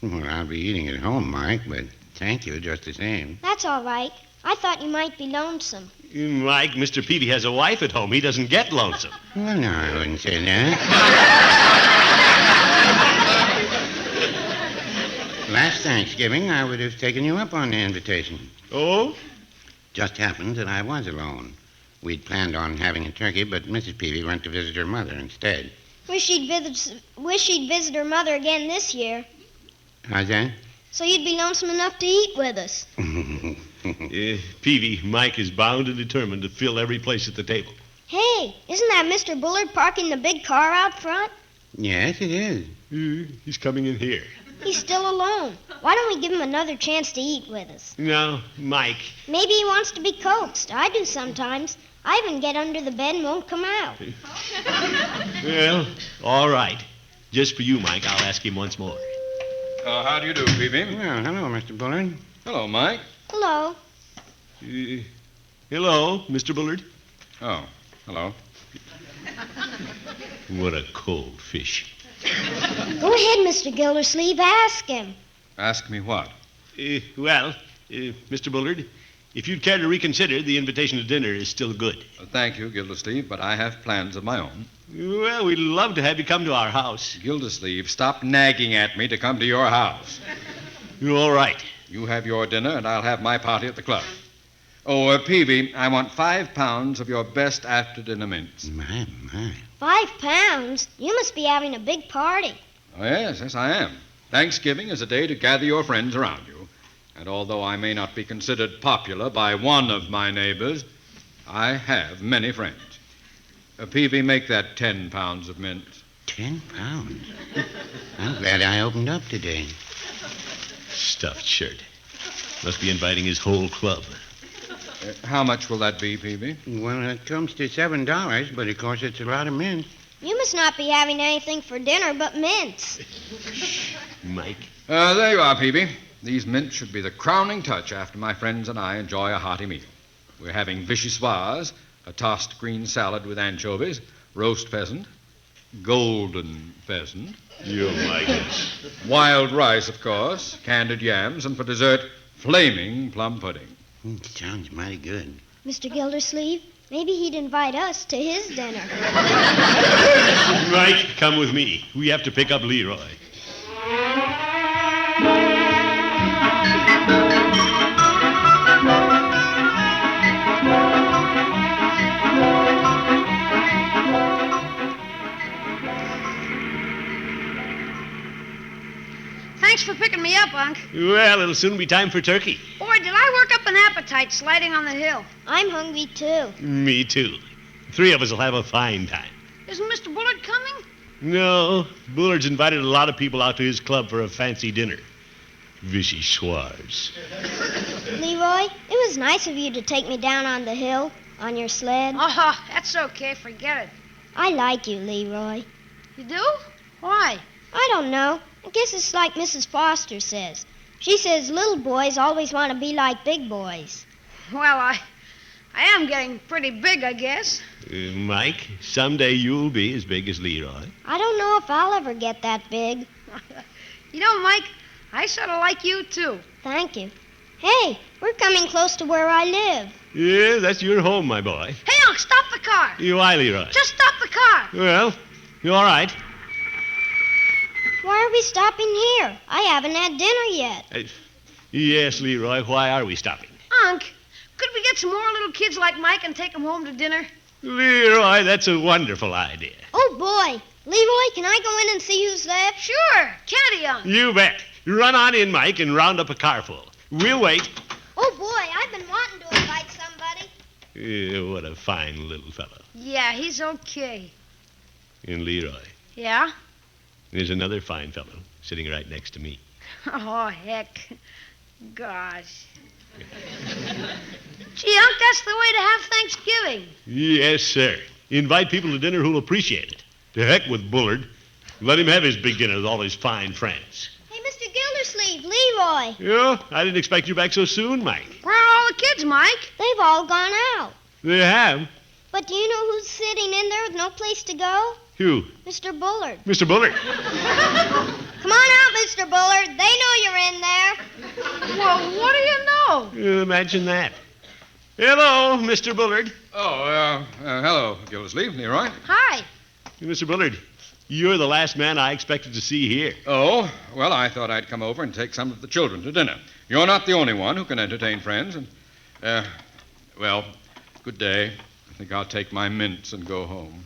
[SPEAKER 12] Well, I'll be eating at home, Mike, but thank you just the same.
[SPEAKER 8] That's all right. I thought you might be lonesome.
[SPEAKER 7] Mike, Mr. Peavy has a wife at home. He doesn't get lonesome.
[SPEAKER 12] Well, no, I wouldn't say that. Last Thanksgiving, I would have taken you up on the invitation.
[SPEAKER 7] Oh?
[SPEAKER 12] Just happened that I was alone. We'd planned on having a turkey, but Mrs. Peavy went to visit her mother instead.
[SPEAKER 8] Wish she'd visit her mother again this year.
[SPEAKER 12] How's that?
[SPEAKER 8] So you'd be lonesome enough to eat with us.
[SPEAKER 7] Peavy, Mike is bound and determined to fill every place at the table.
[SPEAKER 8] Hey, isn't that Mr. Bullard parking the big car out front?
[SPEAKER 12] Yes, it is.
[SPEAKER 7] He's coming in here.
[SPEAKER 8] He's still alone. Why don't we give him another chance to eat with us?
[SPEAKER 7] No, Mike.
[SPEAKER 8] Maybe he wants to be coaxed. I do sometimes. I even get under the bed and won't come out.
[SPEAKER 7] Well, all right. Just for you, Mike, I'll ask him once more.
[SPEAKER 10] How do you do, Peavy?
[SPEAKER 12] Well, hello, Mr. Bullard.
[SPEAKER 10] Hello, Mike.
[SPEAKER 8] Hello.
[SPEAKER 7] Hello, Mr. Bullard.
[SPEAKER 10] Oh, hello.
[SPEAKER 7] What a cold fish.
[SPEAKER 8] Go ahead, Mr. Gildersleeve. Ask him.
[SPEAKER 10] Ask me what?
[SPEAKER 7] Mr. Bullard, if you'd care to reconsider, the invitation to dinner is still good.
[SPEAKER 10] Thank you, Gildersleeve, but I have plans of my own.
[SPEAKER 7] Well, we'd love to have you come to our house.
[SPEAKER 10] Gildersleeve, stop nagging at me to come to your house.
[SPEAKER 7] All right.
[SPEAKER 10] You have your dinner, and I'll have my party at the club. Oh, Peavy, I want 5 pounds of your best after-dinner mints.
[SPEAKER 12] My.
[SPEAKER 8] 5 pounds? You must be having a big party.
[SPEAKER 10] Oh, yes, I am. Thanksgiving is a day to gather your friends around you. And although I may not be considered popular by one of my neighbors, I have many friends. Peavy, make that 10 pounds of mints.
[SPEAKER 12] 10 pounds? I'm glad I opened up today.
[SPEAKER 7] Stuffed shirt. Must be inviting his whole club.
[SPEAKER 10] How much will that be, Peavy?
[SPEAKER 12] Well, it comes to $7, but of course it's a lot of mints.
[SPEAKER 8] You must not be having anything for dinner but mints.
[SPEAKER 7] Mike?
[SPEAKER 10] There you are, Peavy. These mints should be the crowning touch after my friends and I enjoy a hearty meal. We're having vichyssoise, a tossed green salad with anchovies, roast pheasant, golden pheasant.
[SPEAKER 7] You like it.
[SPEAKER 10] Wild rice, of course, candied yams, and for dessert, flaming plum pudding.
[SPEAKER 12] Sounds mighty good.
[SPEAKER 8] Mr. Gildersleeve, maybe he'd invite us to his dinner.
[SPEAKER 7] Mike, come with me. We have to pick up Leroy.
[SPEAKER 3] Thanks for picking me up, Unc.
[SPEAKER 7] Well, it'll soon be time for turkey.
[SPEAKER 3] Boy, did I work up an appetite sliding on the hill.
[SPEAKER 8] I'm hungry, too.
[SPEAKER 7] Me too. 3 of us will have a fine time.
[SPEAKER 3] Isn't Mr. Bullard coming?
[SPEAKER 7] No, Bullard's invited a lot of people out to his club for a fancy dinner. Vichy Schwartz.
[SPEAKER 8] Leroy, it was nice of you to take me down on the hill on your sled.
[SPEAKER 3] Oh, that's okay. Forget it.
[SPEAKER 8] I like you, Leroy.
[SPEAKER 3] You do? Why?
[SPEAKER 8] I don't know. I guess it's like Mrs. Foster says. She says little boys always want to be like big boys.
[SPEAKER 3] Well, I am getting pretty big, I guess.
[SPEAKER 7] Mike, someday you'll be as big as Leroy.
[SPEAKER 8] I don't know if I'll ever get that big.
[SPEAKER 3] You know, Mike, I sort of like you, too.
[SPEAKER 8] Thank you. Hey, we're coming close to where I live.
[SPEAKER 7] Yeah, that's your home, my boy.
[SPEAKER 3] Hey, Unc, stop the car.
[SPEAKER 7] Why, Leroy?
[SPEAKER 3] Just stop the car.
[SPEAKER 7] Well, you all right?
[SPEAKER 8] Why are we stopping here? I haven't had dinner yet.
[SPEAKER 7] Yes, Leroy, why are we stopping?
[SPEAKER 3] Unc, could we get some more little kids like Mike and take them home to dinner?
[SPEAKER 7] Leroy, that's a wonderful idea.
[SPEAKER 8] Oh, boy. Leroy, can I go in and see who's left?
[SPEAKER 3] Sure. Kennedy, Unc.
[SPEAKER 7] You bet. Run on in, Mike, and round up a car full. We'll wait.
[SPEAKER 8] Oh, boy, I've been wanting to invite somebody.
[SPEAKER 7] What a fine little fellow.
[SPEAKER 3] Yeah, he's okay.
[SPEAKER 7] And Leroy,
[SPEAKER 3] Yeah?
[SPEAKER 7] there's another fine fellow sitting right next to me.
[SPEAKER 3] Oh, heck. Gosh. Gee, Unc, that's the way to have Thanksgiving.
[SPEAKER 7] Yes, sir. Invite people to dinner who'll appreciate it. To heck with Bullard. Let him have his big dinner with all his fine friends.
[SPEAKER 8] Hey, Mr. Gildersleeve, Leroy.
[SPEAKER 7] Yeah, I didn't expect you back so soon, Mike.
[SPEAKER 3] Where are all the kids, Mike?
[SPEAKER 8] They've all gone out.
[SPEAKER 7] They have?
[SPEAKER 8] But do you know who's sitting in there with no place to go?
[SPEAKER 7] Who?
[SPEAKER 8] Mr. Bullard.
[SPEAKER 7] Mr. Bullard.
[SPEAKER 8] Come on out, Mr. Bullard. They know you're in there.
[SPEAKER 3] Well, what do you know?
[SPEAKER 7] Imagine that. Hello, Mr. Bullard.
[SPEAKER 10] Oh, hello, Gildersleeve, Leroy.
[SPEAKER 3] Hi.
[SPEAKER 7] Mr. Bullard, you're the last man I expected to see here.
[SPEAKER 10] Oh, well, I thought I'd come over and take some of the children to dinner. You're not the only one who can entertain friends, and, well, good day. I think I'll take my mints and go home.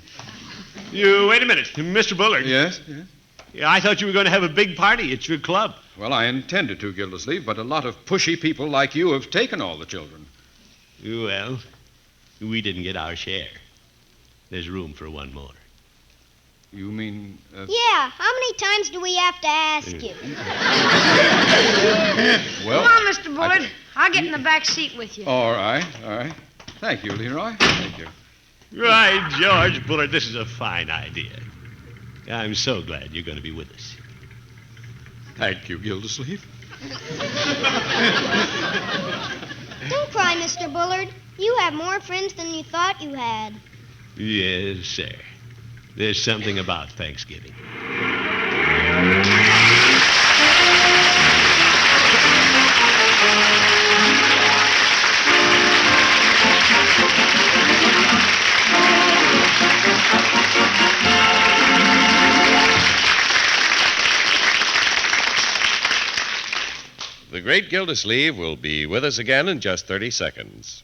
[SPEAKER 7] You, wait a minute. Mr. Bullard.
[SPEAKER 10] Yes, yes?
[SPEAKER 7] Yeah, I thought you were going to have a big party at your club.
[SPEAKER 10] Well, I intended to, Gildersleeve, but a lot of pushy people like you have taken all the children.
[SPEAKER 7] Well, we didn't get our share. There's room for one more.
[SPEAKER 10] You mean...
[SPEAKER 8] Yeah, how many times do we have to ask you?
[SPEAKER 10] Well,
[SPEAKER 3] come on, Mr. Bullard. I'll get in the back seat with you.
[SPEAKER 10] All right. Thank you, Leroy. Thank you.
[SPEAKER 7] Right, George Bullard, this is a fine idea. I'm so glad you're going to be with us.
[SPEAKER 10] Thank you, Gildersleeve.
[SPEAKER 8] Don't cry, Mr. Bullard. You have more friends than you thought you had.
[SPEAKER 7] Yes, sir. There's something about Thanksgiving.
[SPEAKER 11] The great Gildersleeve will be with us again in just 30 seconds.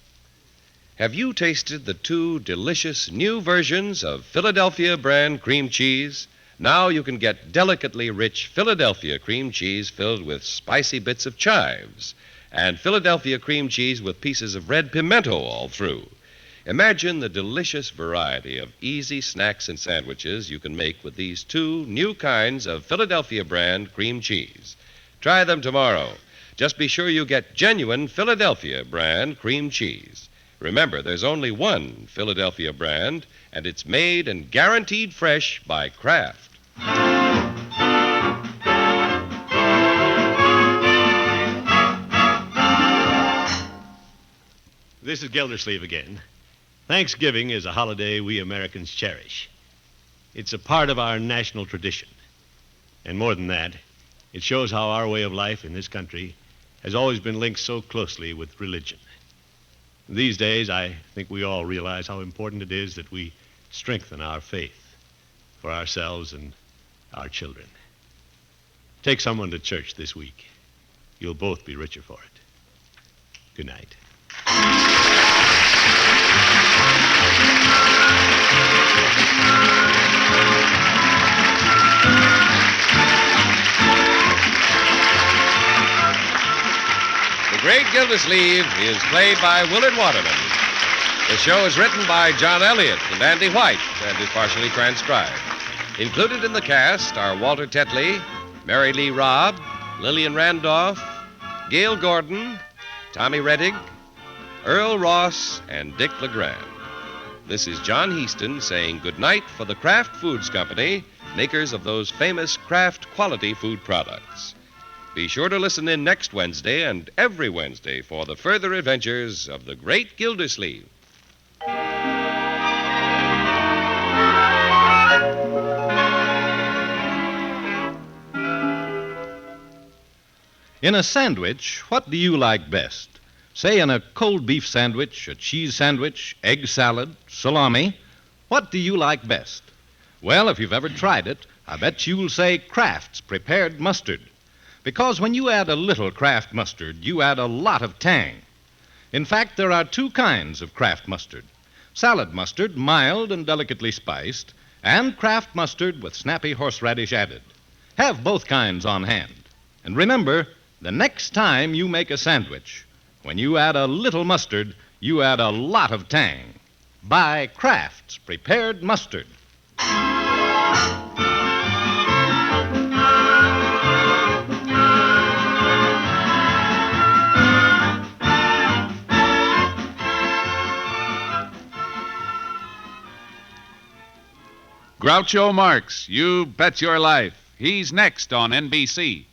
[SPEAKER 11] Have you tasted the 2 delicious new versions of Philadelphia brand cream cheese? Now you can get delicately rich Philadelphia cream cheese filled with spicy bits of chives and Philadelphia cream cheese with pieces of red pimento all through. Imagine the delicious variety of easy snacks and sandwiches you can make with these 2 new kinds of Philadelphia brand cream cheese. Try them tomorrow. Just be sure you get genuine Philadelphia brand cream cheese. Remember, there's only one Philadelphia brand, and it's made and guaranteed fresh by Kraft.
[SPEAKER 7] This is Gildersleeve again. Thanksgiving is a holiday we Americans cherish. It's a part of our national tradition. And more than that, it shows how our way of life in this country has always been linked so closely with religion. These days, I think we all realize how important it is that we strengthen our faith for ourselves and our children. Take someone to church this week. You'll both be richer for it. Good night.
[SPEAKER 11] The Great Gildersleeve is played by Willard Waterman. The show is written by John Elliott and Andy White and is partially transcribed. Included in the cast are Walter Tetley, Mary Lee Robb, Lillian Randolph, Gail Gordon, Tommy Rettig, Earl Ross, and Dick LeGrand. This is John Heaston saying goodnight for the Kraft Foods Company, makers of those famous Kraft quality food products. Be sure to listen in next Wednesday and every Wednesday for the further adventures of the Great Gildersleeve.
[SPEAKER 2] In a sandwich, what do you like best? Say in a cold beef sandwich, a cheese sandwich, egg salad, salami. What do you like best? Well, if you've ever tried it, I bet you'll say Kraft's prepared mustard. Because when you add a little Kraft mustard, you add a lot of tang. In fact, there are two kinds of Kraft mustard. Salad mustard, mild and delicately spiced, and Kraft mustard with snappy horseradish added. Have both kinds on hand. And remember, the next time you make a sandwich, when you add a little mustard, you add a lot of tang. Buy Kraft's prepared mustard.
[SPEAKER 13] Groucho Marx, You Bet Your Life. He's next on NBC.